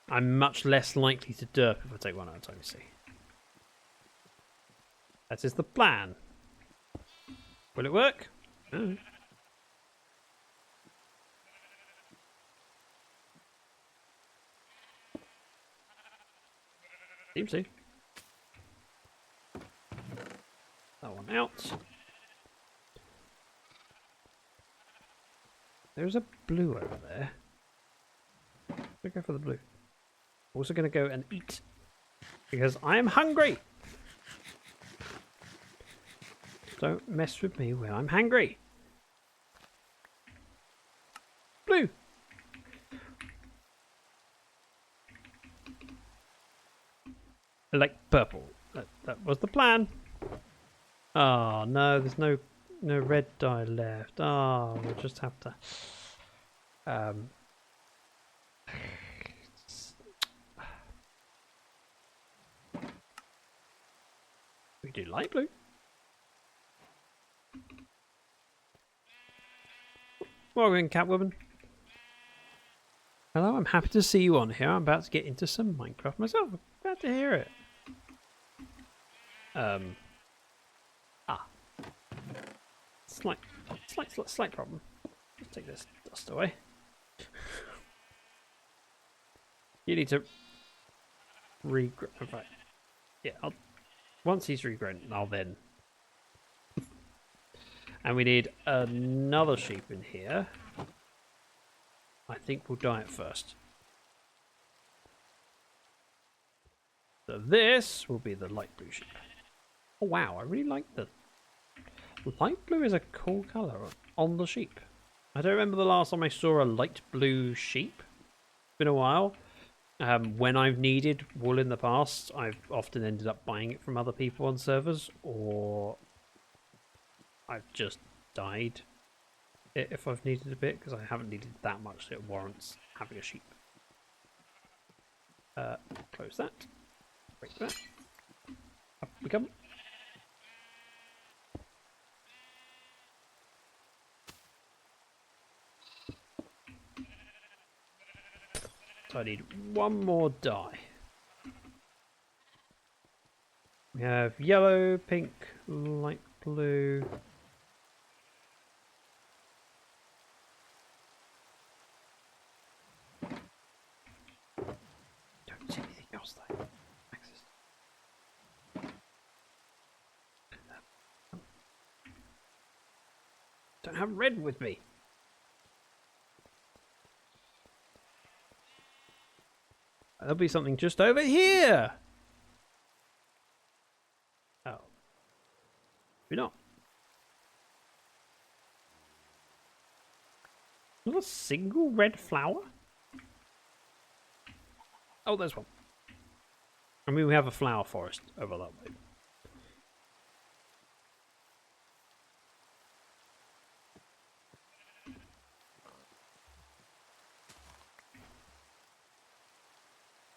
I'm much less likely to derp if I take one at a time, you see. That is the plan. Will it work? No. Seems to. That one out. There's a blue over there. We'll go for the blue. Also going to go and eat. Because I am hungry. Don't mess with me when I'm hungry. Blue. I like purple. That was the plan. Oh no, there's no red dye left. Oh, we'll just have to. We do light blue. Morgan, Catwoman. Hello, I'm happy to see you on here. I'm about to get into some Minecraft myself. I'm glad to hear it. Slight problem. Let's take this dust away. You need to regrow. In fact, yeah. Once he's regrown, I'll then. And we need another sheep in here. I think we'll dye it first. So this will be the light blue sheep. Oh wow, I really like the light blue is a cool colour on the sheep. I don't remember the last time I saw a light blue sheep. It's been a while. When I've needed wool in the past, I've often ended up buying it from other people on servers, or I've just dyed it if I've needed a bit, because I haven't needed that much that it warrants having a sheep. Close that. Break that. Up we come. So I need one more dye. We have yellow, pink, light blue. Don't see anything else though. Access. Don't have red with me. There'll be something just over here. Oh. Maybe not. Not a single red flower? Oh, there's one. I mean, we have a flower forest over that way.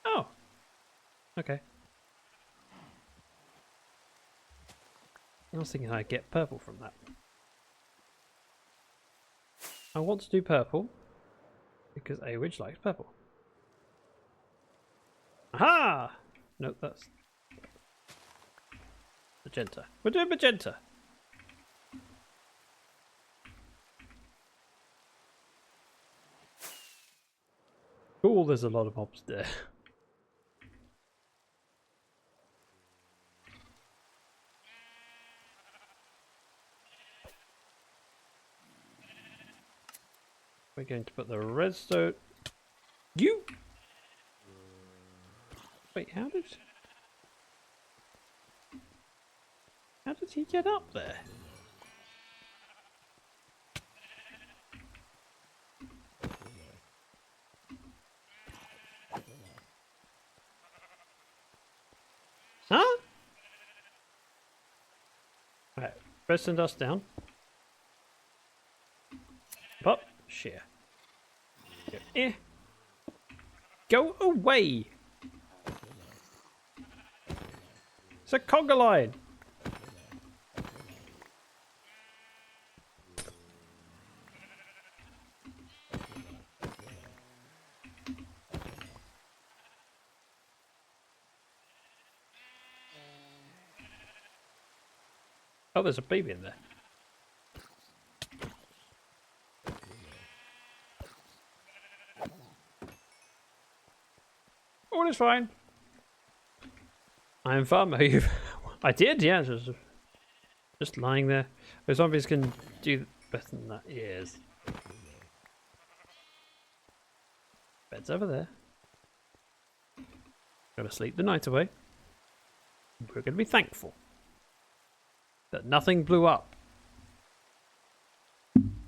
Oh. Okay. I was thinking I'd get purple from that. I want to do purple because Awidge likes purple. Aha! Nope, that's magenta. We're doing magenta. Cool, there's a lot of mobs there. We're going to put the redstone. You. Wait, how did he get up there? Huh? Right, redstone dust down. Up, shear. Go away. It's a conga line. Oh, there's a baby in there. All is fine. I am farmer. I did, yeah. Just lying there. Those zombies can do better than that. Yes. Bed's over there. Gonna sleep the night away. We're gonna be thankful that nothing blew up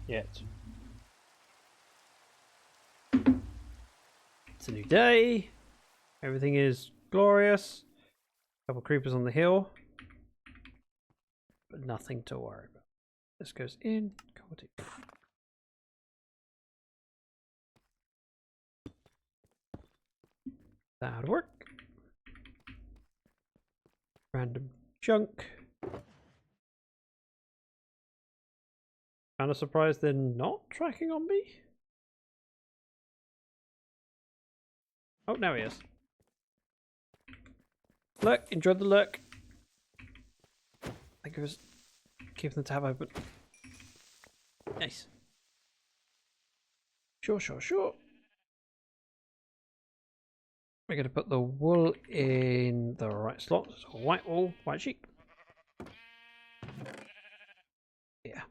yet. It's a new day. Everything is glorious. A couple creepers on the hill, but nothing to worry about. This goes in. That would work. Random junk. Kind of surprised they're not tracking on me. Oh, now he is. Look, enjoy the look. Thank you for keeping the tab open. Nice. Sure. We're going to put the wool in the right slot. So white wool, white sheep. Yeah.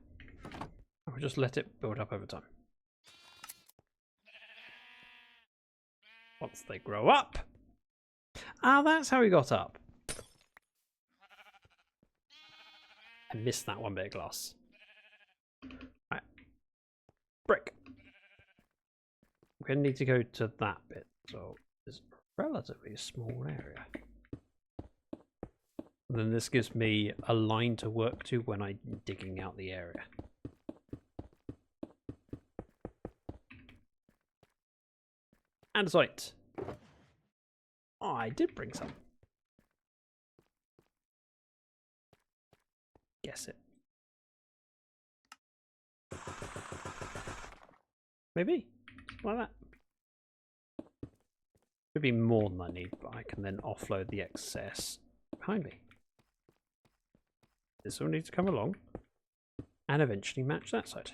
We'll just let it build up over time. Once they grow up. Ah, that's how he got up. I missed that one bit of glass. Right. Brick. We're going to need to go to that bit. So it's a relatively small area. And then this gives me a line to work to when I'm digging out the area. And a site. Oh, I did bring some. Guess it. Maybe. Something like that. Could be more than I need, but I can then offload the excess behind me. This will need to come along and eventually match that side.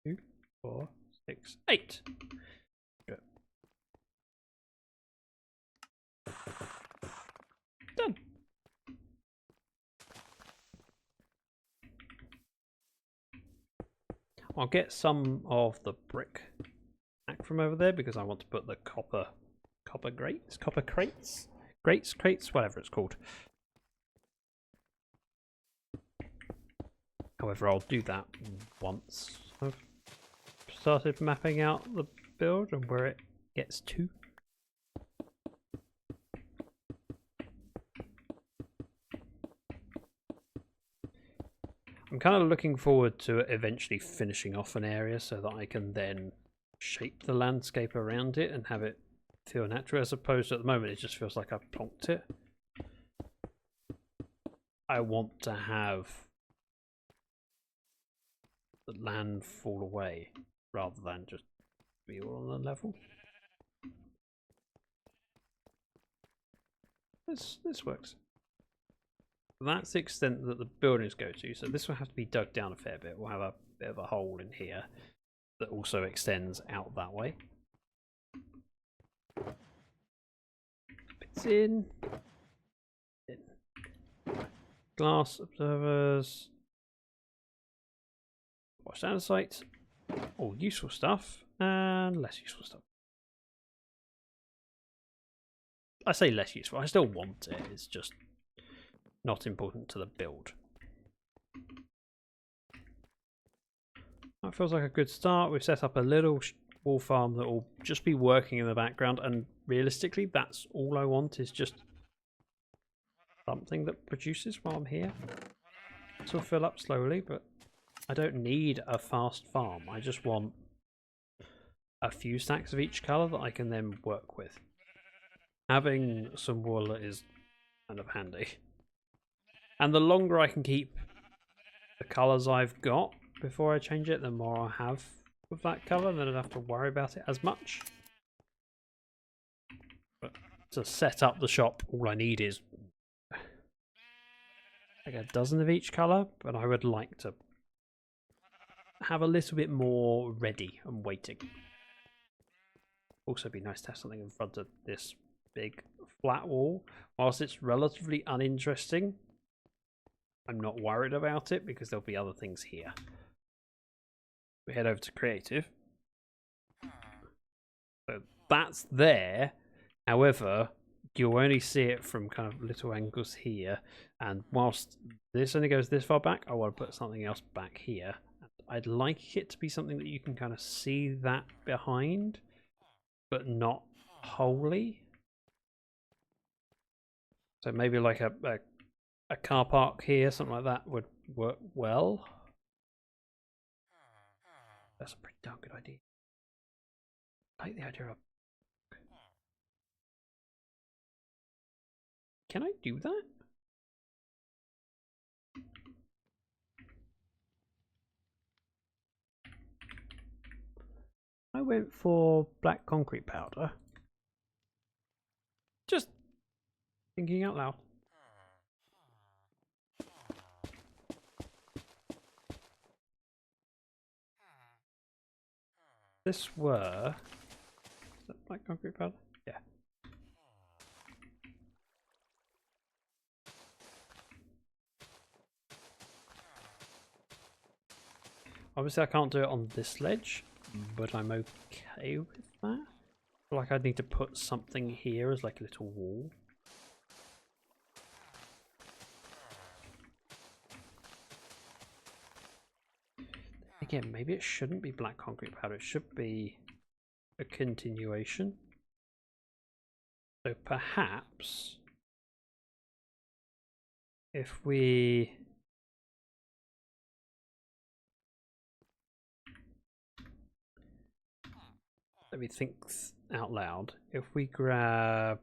2, 4, 6, 8. Good. Done. I'll get some of the brick back from over there because I want to put the copper crates, whatever it's called. However, I'll do that once I've started mapping out the build and where it gets to. I'm kind of looking forward to eventually finishing off an area so that I can then shape the landscape around it and have it feel natural, as opposed to at the moment it just feels like I've plonked it. I want to have the land fall away rather than just be all on a level. This works. That's the extent that the buildings go to, so this will have to be dug down a fair bit. We'll have a bit of a hole in here that also extends out that way. Bits in. Glass observers. Watch down sight. All useful stuff and less useful stuff. I say less useful, I still want it, it's just not important to the build. That feels like a good start. We've set up a little wool farm that will just be working in the background, and realistically that's all I want, is just something that produces while I'm here. This will fill up slowly, but I don't need a fast farm. I just want a few stacks of each colour that I can then work with. Having some wool is kind of handy. And the longer I can keep the colours I've got before I change it, the more I have with that colour, then I don't have to worry about it as much. But to set up the shop, all I need is like a dozen of each colour, but I would like to have a little bit more ready and waiting. Also be nice to have something in front of this big flat wall. Whilst it's relatively uninteresting, I'm not worried about it because there'll be other things here. We head over to creative. So that's there. However, you'll only see it from kind of little angles here. And whilst this only goes this far back, I want to put something else back here. I'd like it to be something that you can kind of see that behind, but not wholly. So maybe like a car park here, something like that would work well. That's a pretty darn good idea. I like the idea of... Can I do that? I went for black concrete powder. Just thinking out loud. This were... Is that black concrete powder? Yeah. Obviously I can't do it on this ledge, but I'm okay with that. I feel like I'd need to put something here as like a little wall. Again, maybe it shouldn't be black concrete powder, it should be a continuation. So perhaps if we... Let me think out loud. If we grab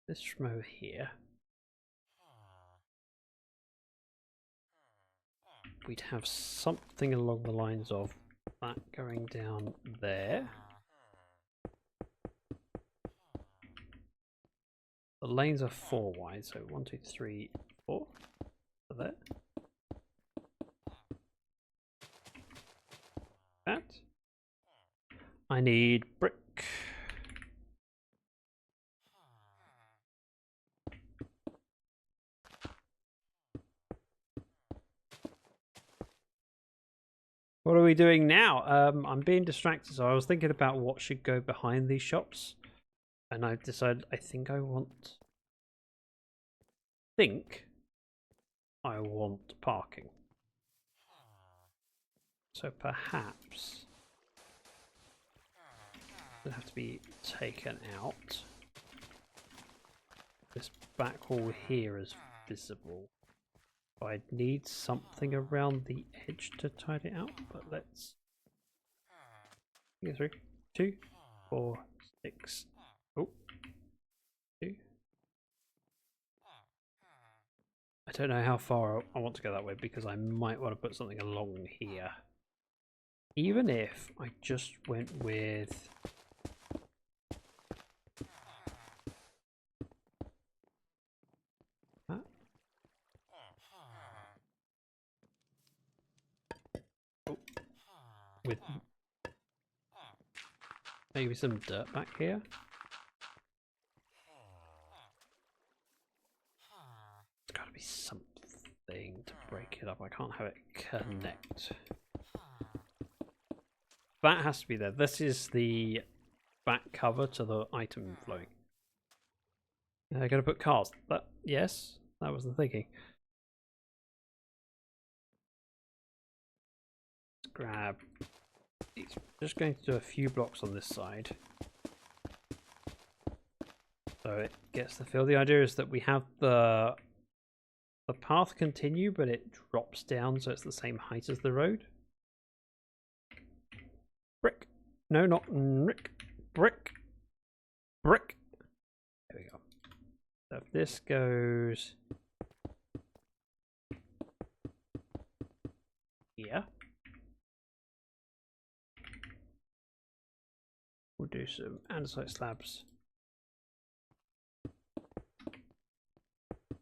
this from over here, we'd have something along the lines of that going down there. The lanes are 4 wide, so 1, 2, 3, 4. So there. That. I need brick. What are we doing now? I'm being distracted, so I was thinking about what should go behind these shops. And I've decided I think I want parking. So perhaps it'll have to be taken out. This back wall here is visible. I'd need something around the edge to tide it out, but let's... 3, 2, 4, 6. Oh, 2. I don't know how far I want to go that way because I might want to put something along here. Even if I just went with... with maybe some dirt back here. There's got to be something to break it up. I can't have it connect. That has to be there. This is the back cover to the item flowing. I'm going to put cars. But yes, that was the thinking. Let's grab these. Just going to do a few blocks on this side. So it gets the feel. The idea is that we have the path continue, but it drops down so it's the same height as the road. Brick. No, not brick. Brick. Brick. There we go. So if this goes here, we'll do some andesite slabs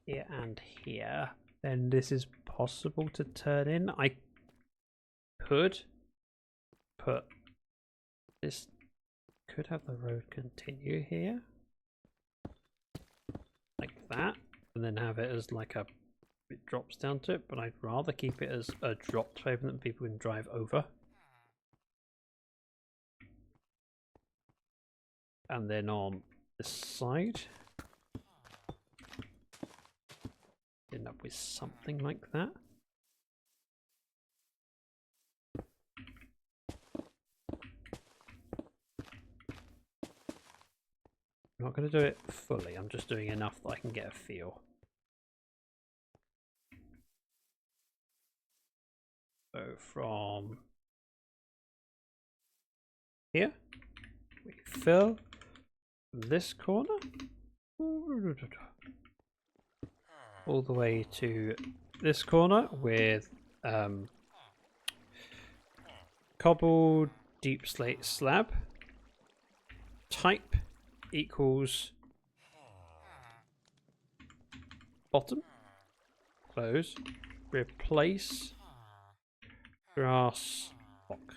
here and here. then this is possible to turn in. I could put this, could have the road continue here like that, and then have it as like a, it drops down to it, but I'd rather keep it as a dropped pavement that people can drive over. And then on this side, end up with something like that. I'm not going to do it fully, I'm just doing enough that I can get a feel. So from here, we fill this corner all the way to this corner with cobbled deep slate slab. Type equals bottom, close, replace grass block.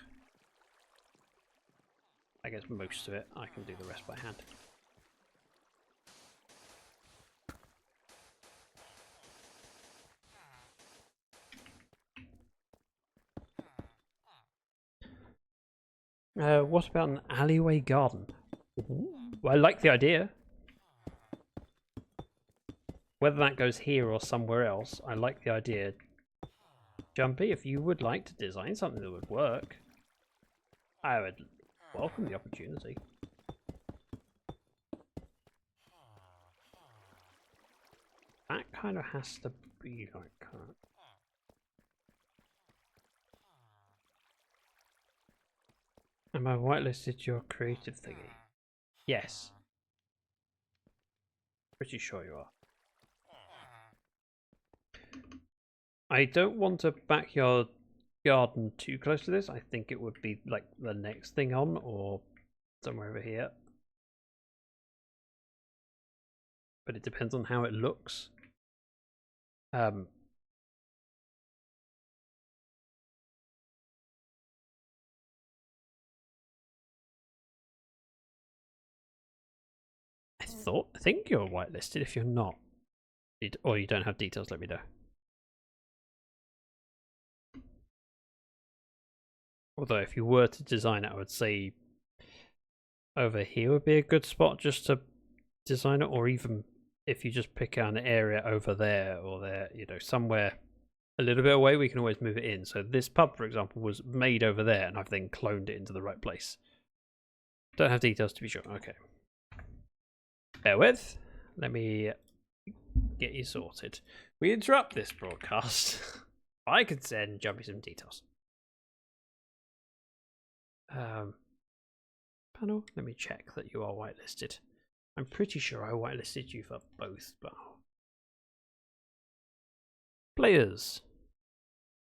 I guess most of it, I can do the rest by hand. What about an alleyway garden? Well, I like the idea. Whether that goes here or somewhere else, I like the idea. Jumpy, if you would like to design something that would work, I would welcome the opportunity. That kind of has to be like that. Am I whitelisted your creative thingy? Yes. Pretty sure you are. I don't want a backyard garden too close to this. I think it would be like the next thing on, or somewhere over here. But it depends on how it looks. I think you're whitelisted. If you're not, or you don't have details, let me know. Although if you were to design it, I would say over here would be a good spot just to design it, or even if you just pick out an area over there or there, you know, somewhere a little bit away, we can always move it in. So this pub, for example, was made over there, and I've then cloned it into the right place. Don't have details to be sure. Okay. Bear with. Let me get you sorted. We interrupt this broadcast. I can send Jumpy some details. Panel, let me check that you are whitelisted. I'm pretty sure I whitelisted you for both, but players.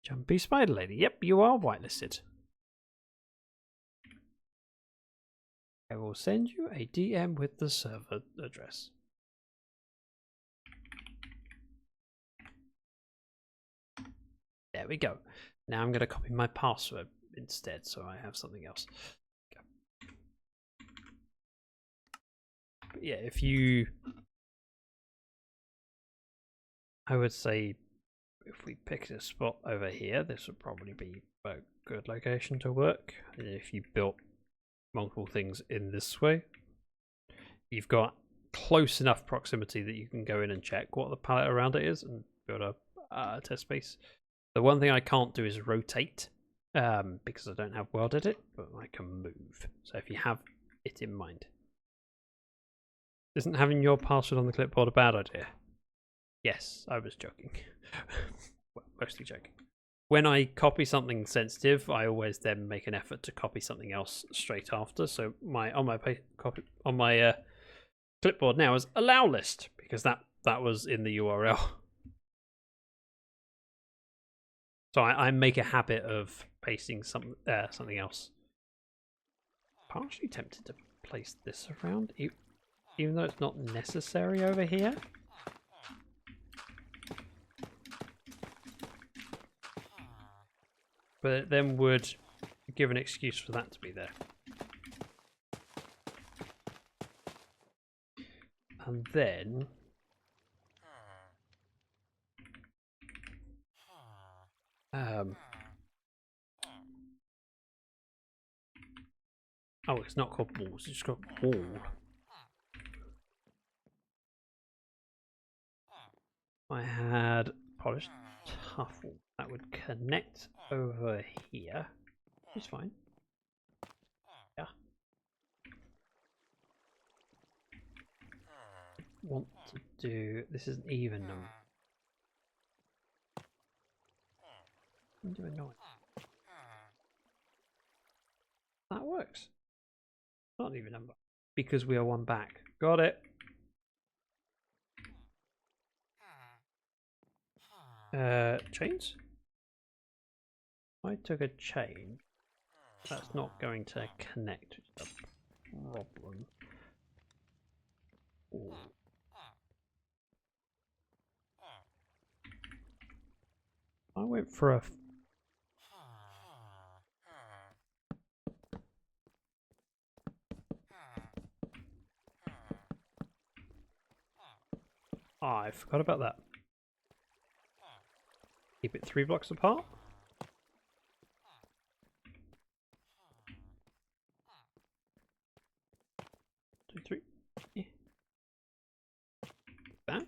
Jumpy Spider Lady. Yep, you are whitelisted. I will send you a DM with the server address. There we go. Now I'm going to copy my password instead, so I have something else. But yeah, if you, I would say, if we picked a spot over here, this would probably be a good location to work. And if you built multiple things in this way, you've got close enough proximity that you can go in and check what the palette around it is and build a test space. The one thing I can't do is rotate, because I don't have world edit, but I can move. So if you have it in mind. Isn't having your password on the clipboard a bad idea? Yes, I was joking. Well, mostly joking. When I copy something sensitive, I always then make an effort to copy something else straight after. So on my clipboard now is allow list, because that was in the URL. So I make a habit of pasting something else. Partially tempted to place this around, even though it's not necessary over here. But it then would give an excuse for that to be there. And then oh, it's not called walls, it's got wall. I had polished tuffle that would connect over here. It's fine. Yeah. Want to do this is an even number. Do a noise. That works. Not an even number. Because we are one back. Got it. Chains? I took a chain. That's not going to connect, which is a problem. Ooh. I went for a I forgot about that. Keep it 3 blocks apart. Two, three. Yeah. That.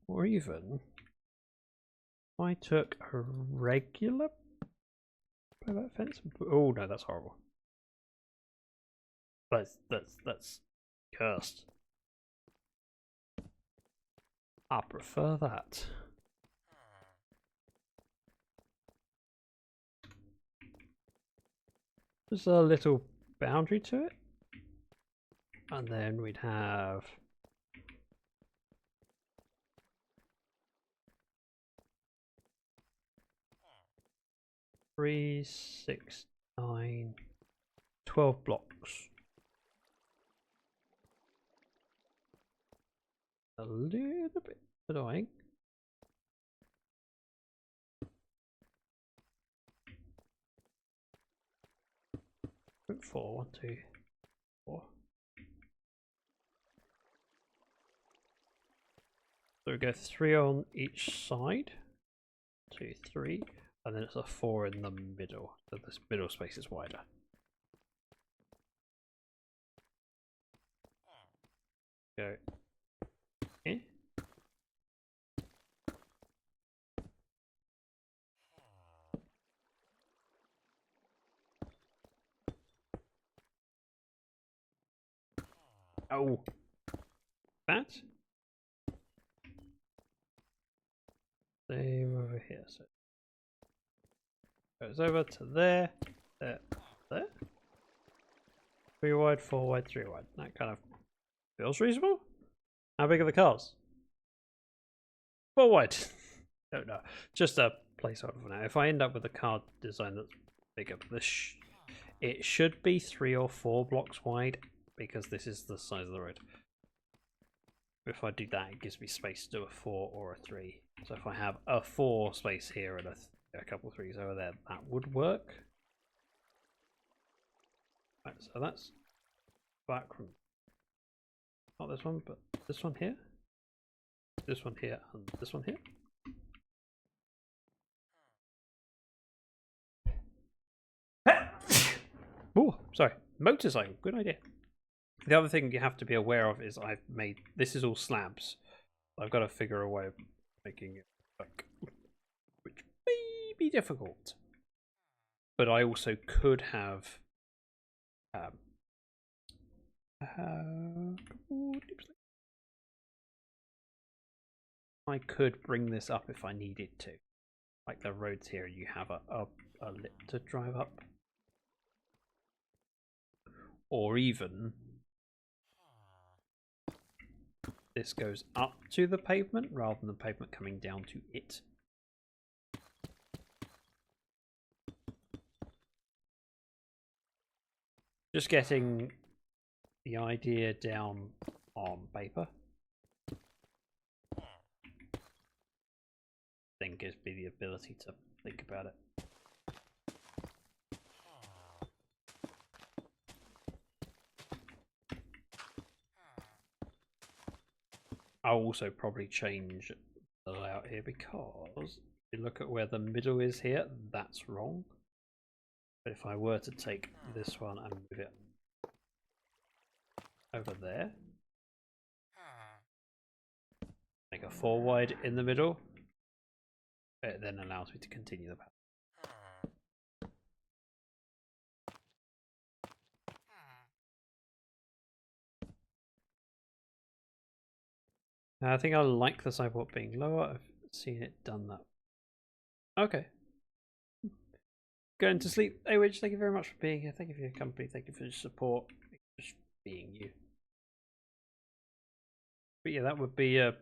Or even, if I took a regular fence. Oh no, that's horrible. That's cursed. I prefer that. There's a little boundary to it, and then we'd have three, 6, 9, 12 blocks. A little bit annoying. Four, 1, 2, 4. So we go 3 on each side. 2, 3, and then it's a 4 in the middle. So this middle space is wider. Go. Okay. Oh, that. Same over here. So goes over to there, there, there. 3 wide, 4 wide, 3 wide. That kind of feels reasonable. How big are the cars? 4 wide. Don't know. Just a placeholder for now. If I end up with a car design that's bigger, it should be 3 or 4 blocks wide because this is the size of the road. If I do that, it gives me space to do a 4 or a 3. So if I have a 4 space here and a couple of 3s over there, that would work. Right, so that's back from not this one, but this one here, this one here, and this one here. Oh, sorry, motorcycle. Good idea. The other thing you have to be aware of is I've made this is all slabs. I've got to figure a way of making it work, which may be difficult. But I also could have I could bring this up if I needed to. Like the roads here, you have a lip to drive up. Or even this goes up to the pavement rather than the pavement coming down to it. Just getting the idea down on paper. thing gives me the ability to think about it. I'll also probably change the layout here because if you look at where the middle is here, that's wrong. But if I were to take this one and move it over there, make a 4 wide in the middle, it then allows me to continue the path. I think I like the sidewalk being lower. I've seen it done that. Okay. Going to sleep. Hey, Witch, thank you very much for being here. Thank you for your company. Thank you for your support. Thank you for just being you. But yeah, that would be a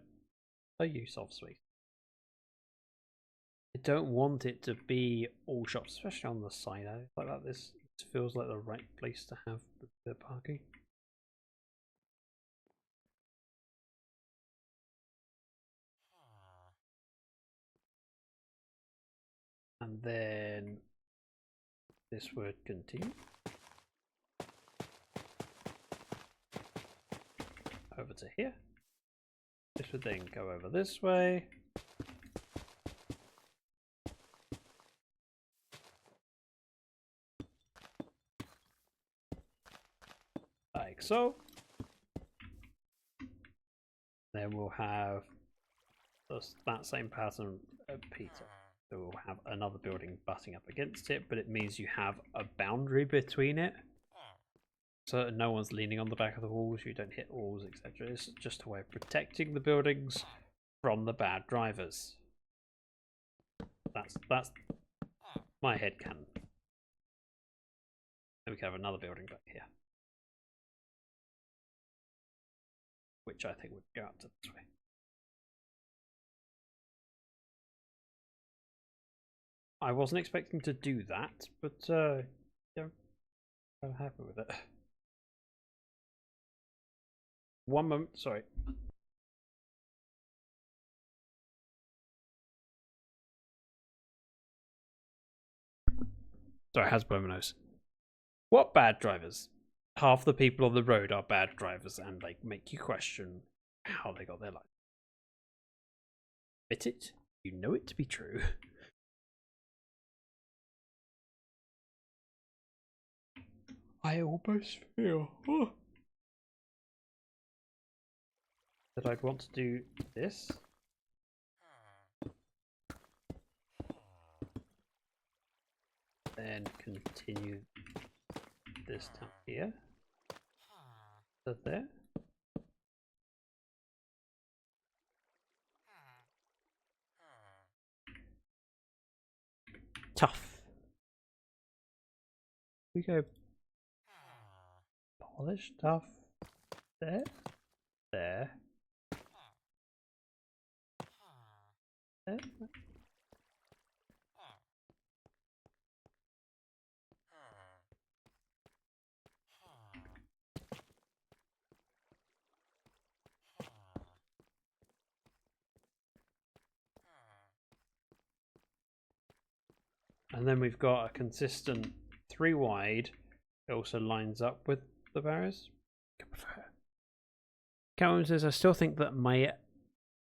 use of space. I don't want it to be all shops, especially on the side. I like that. This feels like the right place to have the parking. And then this would continue over to here. This would then go over this way. Like so. Then we'll have that same pattern of Peter. So we'll have another building butting up against it, but it means you have a boundary between it. So no one's leaning on the back of the walls, you don't hit walls, etc. It's just a way of protecting the buildings from the bad drivers. That's my headcanon. Then we can have another building back here, which I think would go up to this way. I wasn't expecting to do that, but yeah, I'm happy with it. One moment, sorry. Sorry, has blown my nose. What bad drivers? Half the people on the road are bad drivers, and they make you question how they got their life. Admit it, you know it to be true. I almost feel that I'd want to do this. Then continue this down here. To there. Tough. We go polish stuff there, there, there. And then we've got a consistent 3 wide. It also lines up with the barriers. Calvin says, I still think that my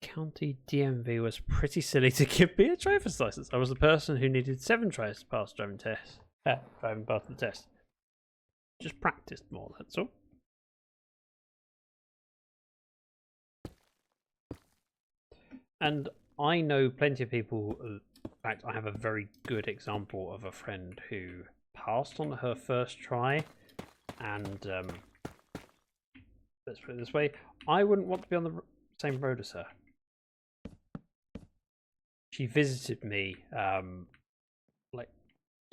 county DMV was pretty silly to give me a driver's license. I was the person who needed 7 tries to pass driving test. Driving past the test. Just practiced more, that's all. And I know plenty of people. In fact, I have a very good example of a friend who passed on her first try, and let's put it this way, I wouldn't want to be on the same road as her. She visited me like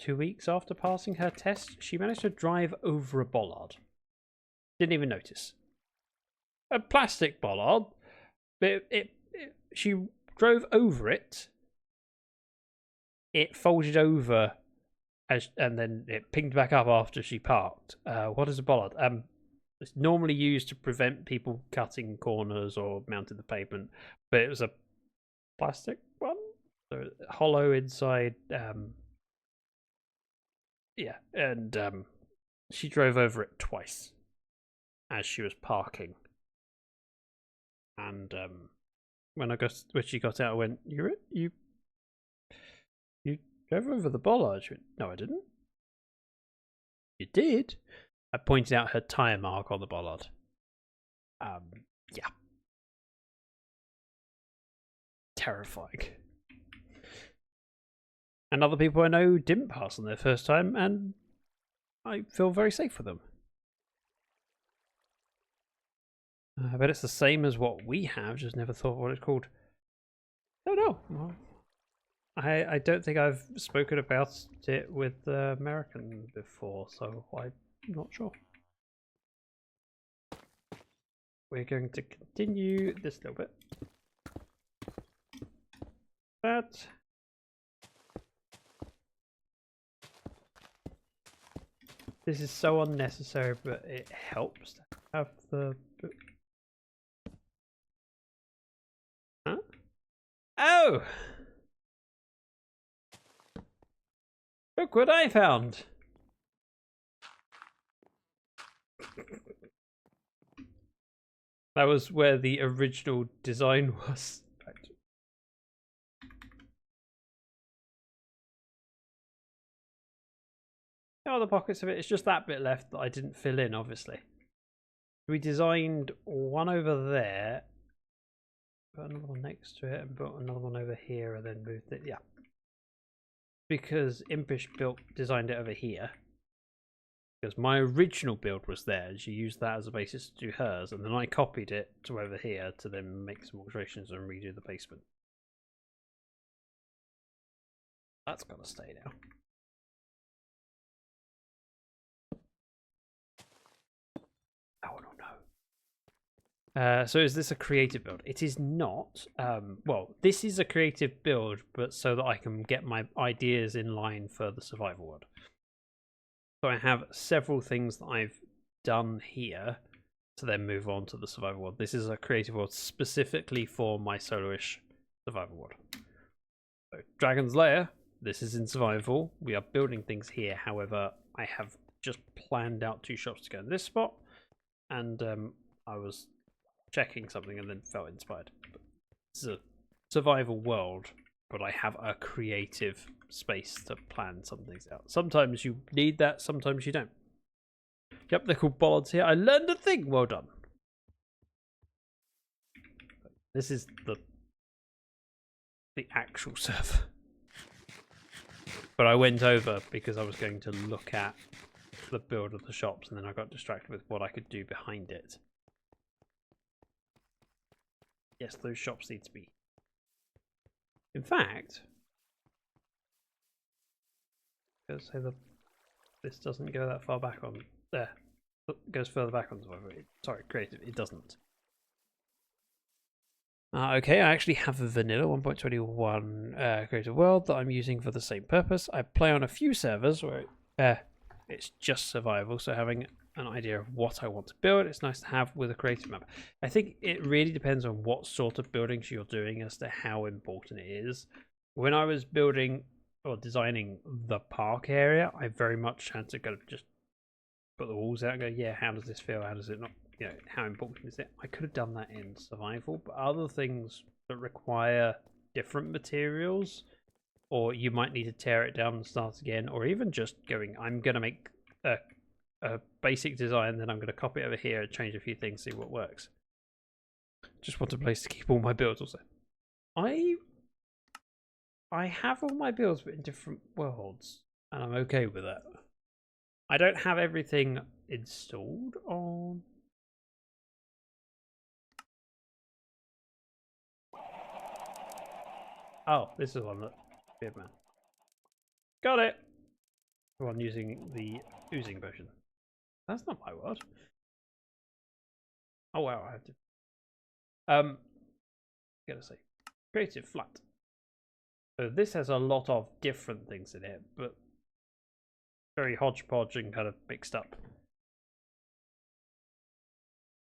2 weeks after passing her test. She managed to drive over a bollard. Didn't even notice. A plastic bollard, but she drove over it. It folded over, and then it pinged back up after she parked. What is a bollard? It's normally used to prevent people cutting corners or mounting the pavement, but it was a plastic one. So hollow inside. Yeah, and she drove over it twice as she was parking. And when she got out, I went, You drove over the bollard? She went, no, I didn't. You did? I pointed out her tire mark on the bollard. Yeah. Terrifying. And other people I know didn't pass on their first time, and I feel very safe with them. I bet it's the same as what we have, just never thought what it's called. Oh no. Well, I don't think I've spoken about it with the American before, so I'm not sure. We're going to continue this little bit. But this is so unnecessary, but it helps to have the... Huh? Oh! Look what I found! That was where the original design was. Oh, the pockets of it. It's just that bit left that I didn't fill in, obviously. We designed one over there, put another one next to it, and put another one over here, and then moved it. Yeah, because Impish designed it over here. Because my original build was there, and she used that as a basis to do hers, and then I copied it to over here to then make some alterations and redo the basement. That's gotta stay now. Oh no. So is this a creative build? It is not. Well, this is a creative build, but so that I can get my ideas in line for the survival world. So I have several things that I've done here to then move on to the survival world. This is a creative world specifically for my solo-ish survival world. So Dragon's Lair, this is in survival. We are building things here. However, I have just planned out 2 shops to go in this spot. And I was checking something and then felt inspired. This is a survival world, but I have a creative space to plan some things out. Sometimes you need that, sometimes you don't. Yep, they're called bollards here. I learned a thing. Well done. This is the actual server. But I went over because I was going to look at the build of the shops, and then I got distracted with what I could do behind it. Yes, those shops need to be. In fact, let's say this doesn't go that far back on there. It goes further back on survival. Sorry, creative. It doesn't. Okay, I actually have a vanilla 1.21 creative world that I'm using for the same purpose. I play on a few servers where it's just survival, so having an idea of what I want to build, it's nice to have with a creative map. I think it really depends on what sort of buildings you're doing as to how important it is. When I was building or designing the park area, I very much had to kind of just put the walls out and go, yeah, how does this feel? How does it not? You know, how important is it? I could have done that in survival, but other things that require different materials, or you might need to tear it down and start again, or even just going, I'm going to make a basic design, then I'm going to copy it over here and change a few things, see what works. Just want a place to keep all my builds also. I have all my builds but in different worlds, and I'm okay with that. I don't have everything installed on... Oh, this is one that... Weird man. Got it! One using the oozing potion. That's not my word. Oh wow, I have to... Gotta say. Creative flat. So this has a lot of different things in it, but very hodgepodge and kind of mixed up.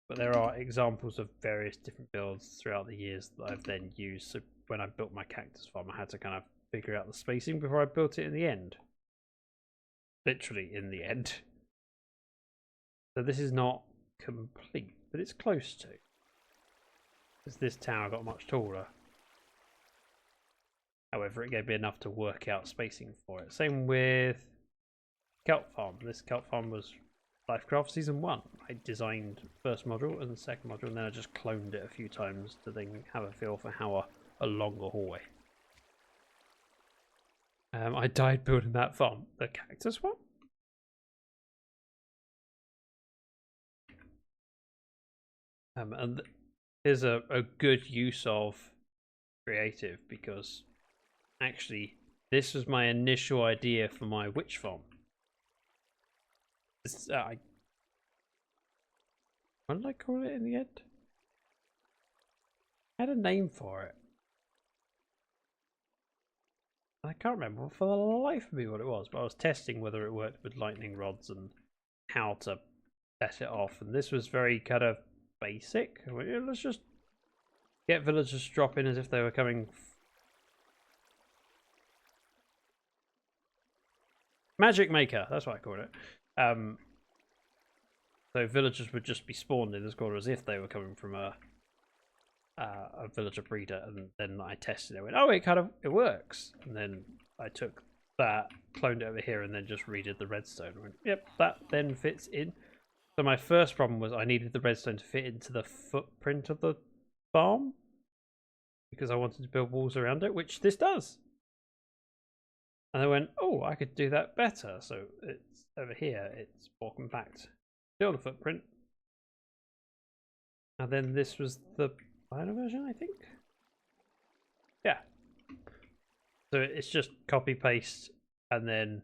But there are examples of various different builds throughout the years that I've then used. So when I built my cactus farm, I had to kind of figure out the spacing before I built it in the end. Literally in the end. So this is not complete, but it's close to. Because this tower got much taller. However, it gave me enough to work out spacing for it. Same with kelp farm. This kelp farm was Lifecraft Season 1. I designed first module and the second module, and then I just cloned it a few times to then have a feel for how a longer hallway. I died building that farm. The cactus one? And here's a good use of creative, because actually this was my initial idea for my witch farm. What did I call it in the end? I had a name for it. I can't remember for the life of me what it was, but I was testing whether it worked with lightning rods and how to set it off, and this was very kind of basic. I went, yeah, let's just get villagers to drop in as if they were coming. Magic Maker, that's what I called it. So villagers would just be spawned in this corner as if they were coming from a villager breeder, and then I tested it. I went, oh, it works. And then I took that, cloned it over here, and then just redid the redstone. I went, yep, that then fits in. So my first problem was I needed the redstone to fit into the footprint of the farm, because I wanted to build walls around it, which this does. And I went, oh, I could do that better. So it's over here, it's more compact. Still the footprint. And then this was the final version, I think. Yeah. So it's just copy paste and then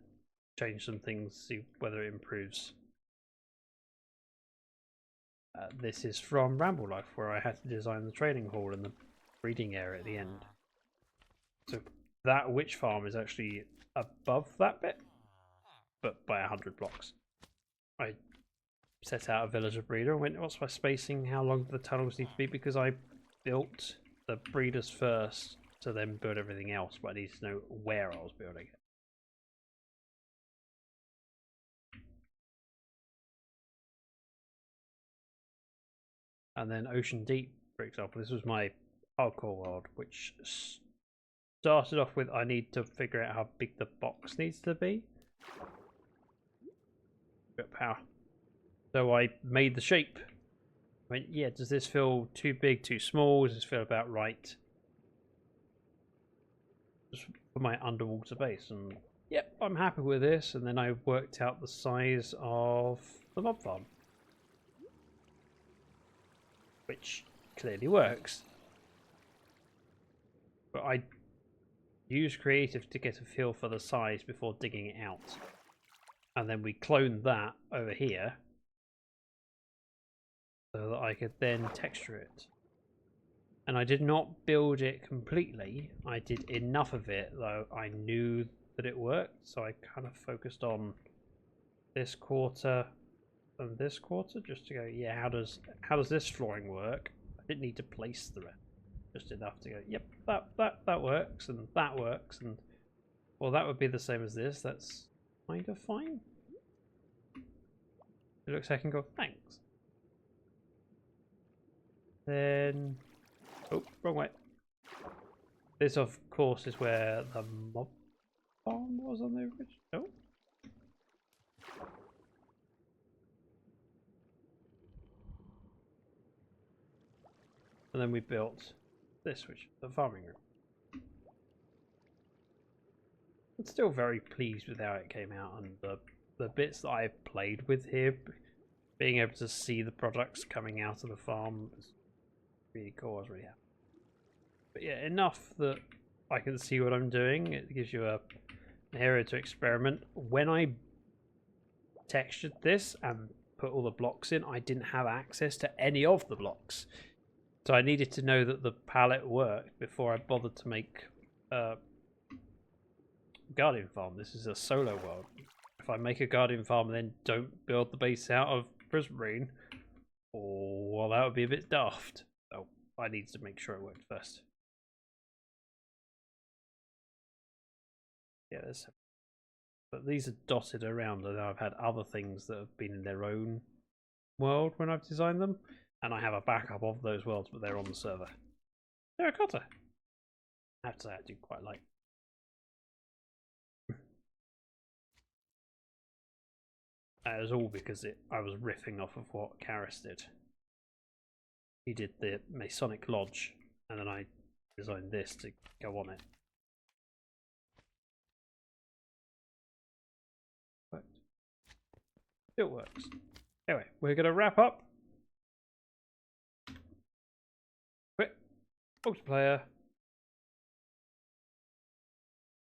change some things, see whether it improves. This is from Ramble Life, where I had to design the training hall and the breeding area at the end. So that witch farm is actually above that bit, but by 100 blocks. I set out a villager breeder and went, what's my spacing? How long do the tunnels need to be? Because I built the breeders first to then build everything else, but I needed to know where I was building it. And then Ocean Deep, for example, this was my hardcore world, which started off with I need to figure out how big the box needs to be. Bit of power. So I made the shape. I went, yeah, does this feel too big, too small? Does this feel about right? Just for my underwater base. And yep, I'm happy with this. And then I worked out the size of the mob farm, which clearly works. But I use creative to get a feel for the size before digging it out. And then we cloned that over here so that I could then texture it. And I did not build it completely. I did enough of it, though I knew that it worked. So I kind of focused on this quarter and this quarter, just to go, yeah, how does this flooring work? I didn't need to place the rest, just enough to go, yep, that works, and that works, and well, that would be the same as this. That's kind of fine. It looks like I can go, thanks. Then, oh, wrong way. This, of course, is where the mob farm was on the original. Oh. And then we built this, which is the farming room. I'm still very pleased with how it came out, and the bits that I've played with here, being able to see the products coming out of the farm is really cool. I was really happy. But yeah, enough that I can see what I'm doing. It gives you an area to experiment. When I textured this and put all the blocks in, I didn't have access to any of the blocks. So I needed to know that the palette worked before I bothered to make Guardian Farm. This is a solo world. If I make a Guardian Farm and then don't build the base out of Prismarine, Oh, well, that would be a bit daft. Oh, I need to make sure it worked first. Yeah, but these are dotted around, and I've had other things that have been in their own world when I've designed them, and I have a backup of those worlds, but they're on the server. Terracotta. I have to say, I do quite like. That was all because I was riffing off of what Karis did. He did the Masonic Lodge, and then I designed this to go on it. But it works. Anyway, we're going to wrap up. Quick, multiplayer.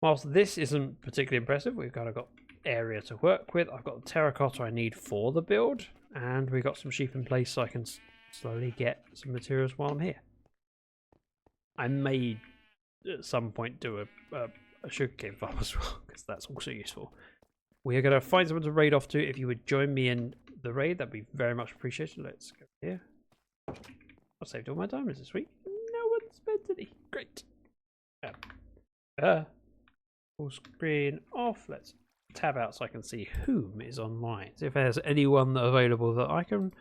Whilst this isn't particularly impressive, we've kind of got area to work with. I've got the terracotta I need for the build, and we've got some sheep in place so I can slowly get some materials while I'm here. I may at some point do a sugarcane farm as well, because that's also useful. We are going to find someone to raid off to. If you would join me in the raid, that'd be very much appreciated. Let's go here. I saved all my diamonds this week. No one spent any. Great. Full screen off. Let's tab out so I can see whom is online. See if there's anyone available that I can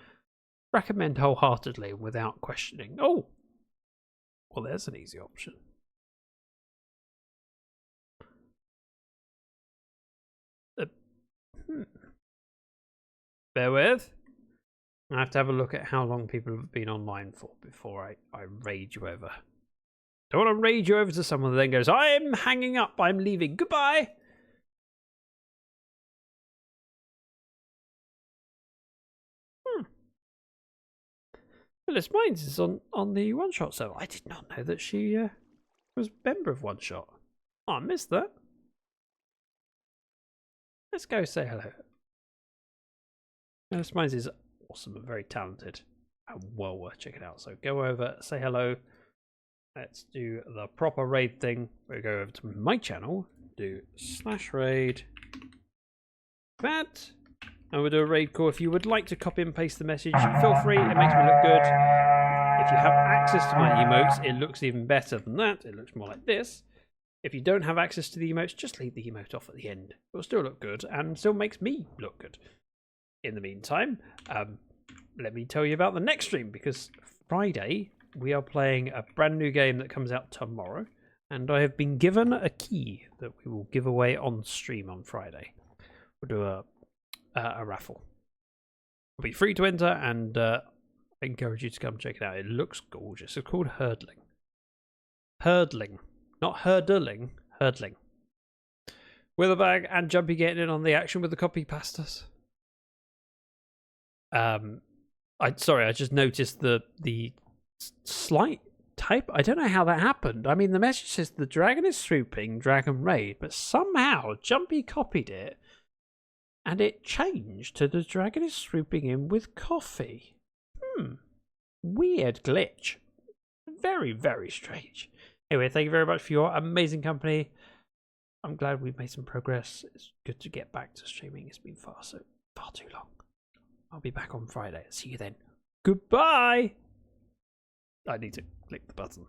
recommend wholeheartedly without questioning. Oh, well, there's an easy option. Bear with. I have to have a look at how long people have been online for before I raid you over. Don't want to raid you over to someone that then goes, I'm hanging up, I'm leaving, goodbye. Phyllis Mines is on the One Shot server. I did not know that she was a member of One Shot. Oh, I missed that. Let's go say hello. Phyllis Mines is awesome and very talented and well worth checking out. So go over, say hello. Let's do the proper raid thing. We'll go over to my channel, do /raid that, and we'll do a raid call. If you would like to copy and paste the message, feel free. It makes me look good. If you have access to my emotes, it looks even better than that. It looks more like this. If you don't have access to the emotes, just leave the emote off at the end. It'll still look good and still makes me look good. In the meantime, let me tell you about the next stream, because Friday we are playing a brand new game that comes out tomorrow, and I have been given a key that we will give away on stream on Friday. We'll do a raffle. It'll be free to enter, and I encourage you to come check it out. It looks gorgeous. It's called Hurdling. Hurdling. Not hurdling, hurdling. Witherbag and Jumpy getting in on the action with the copy pastas. I just noticed the slight type. I don't know how that happened. I mean, the message says the dragon is swooping, dragon raid, but somehow Jumpy copied it and it changed to the dragon is swooping in with coffee. Weird glitch. Very, very strange. Anyway, thank you very much for your amazing company. I'm glad we've made some progress. It's good to get back to streaming. It's been far too long. I'll be back on Friday. See you then. Goodbye. I need to click the button.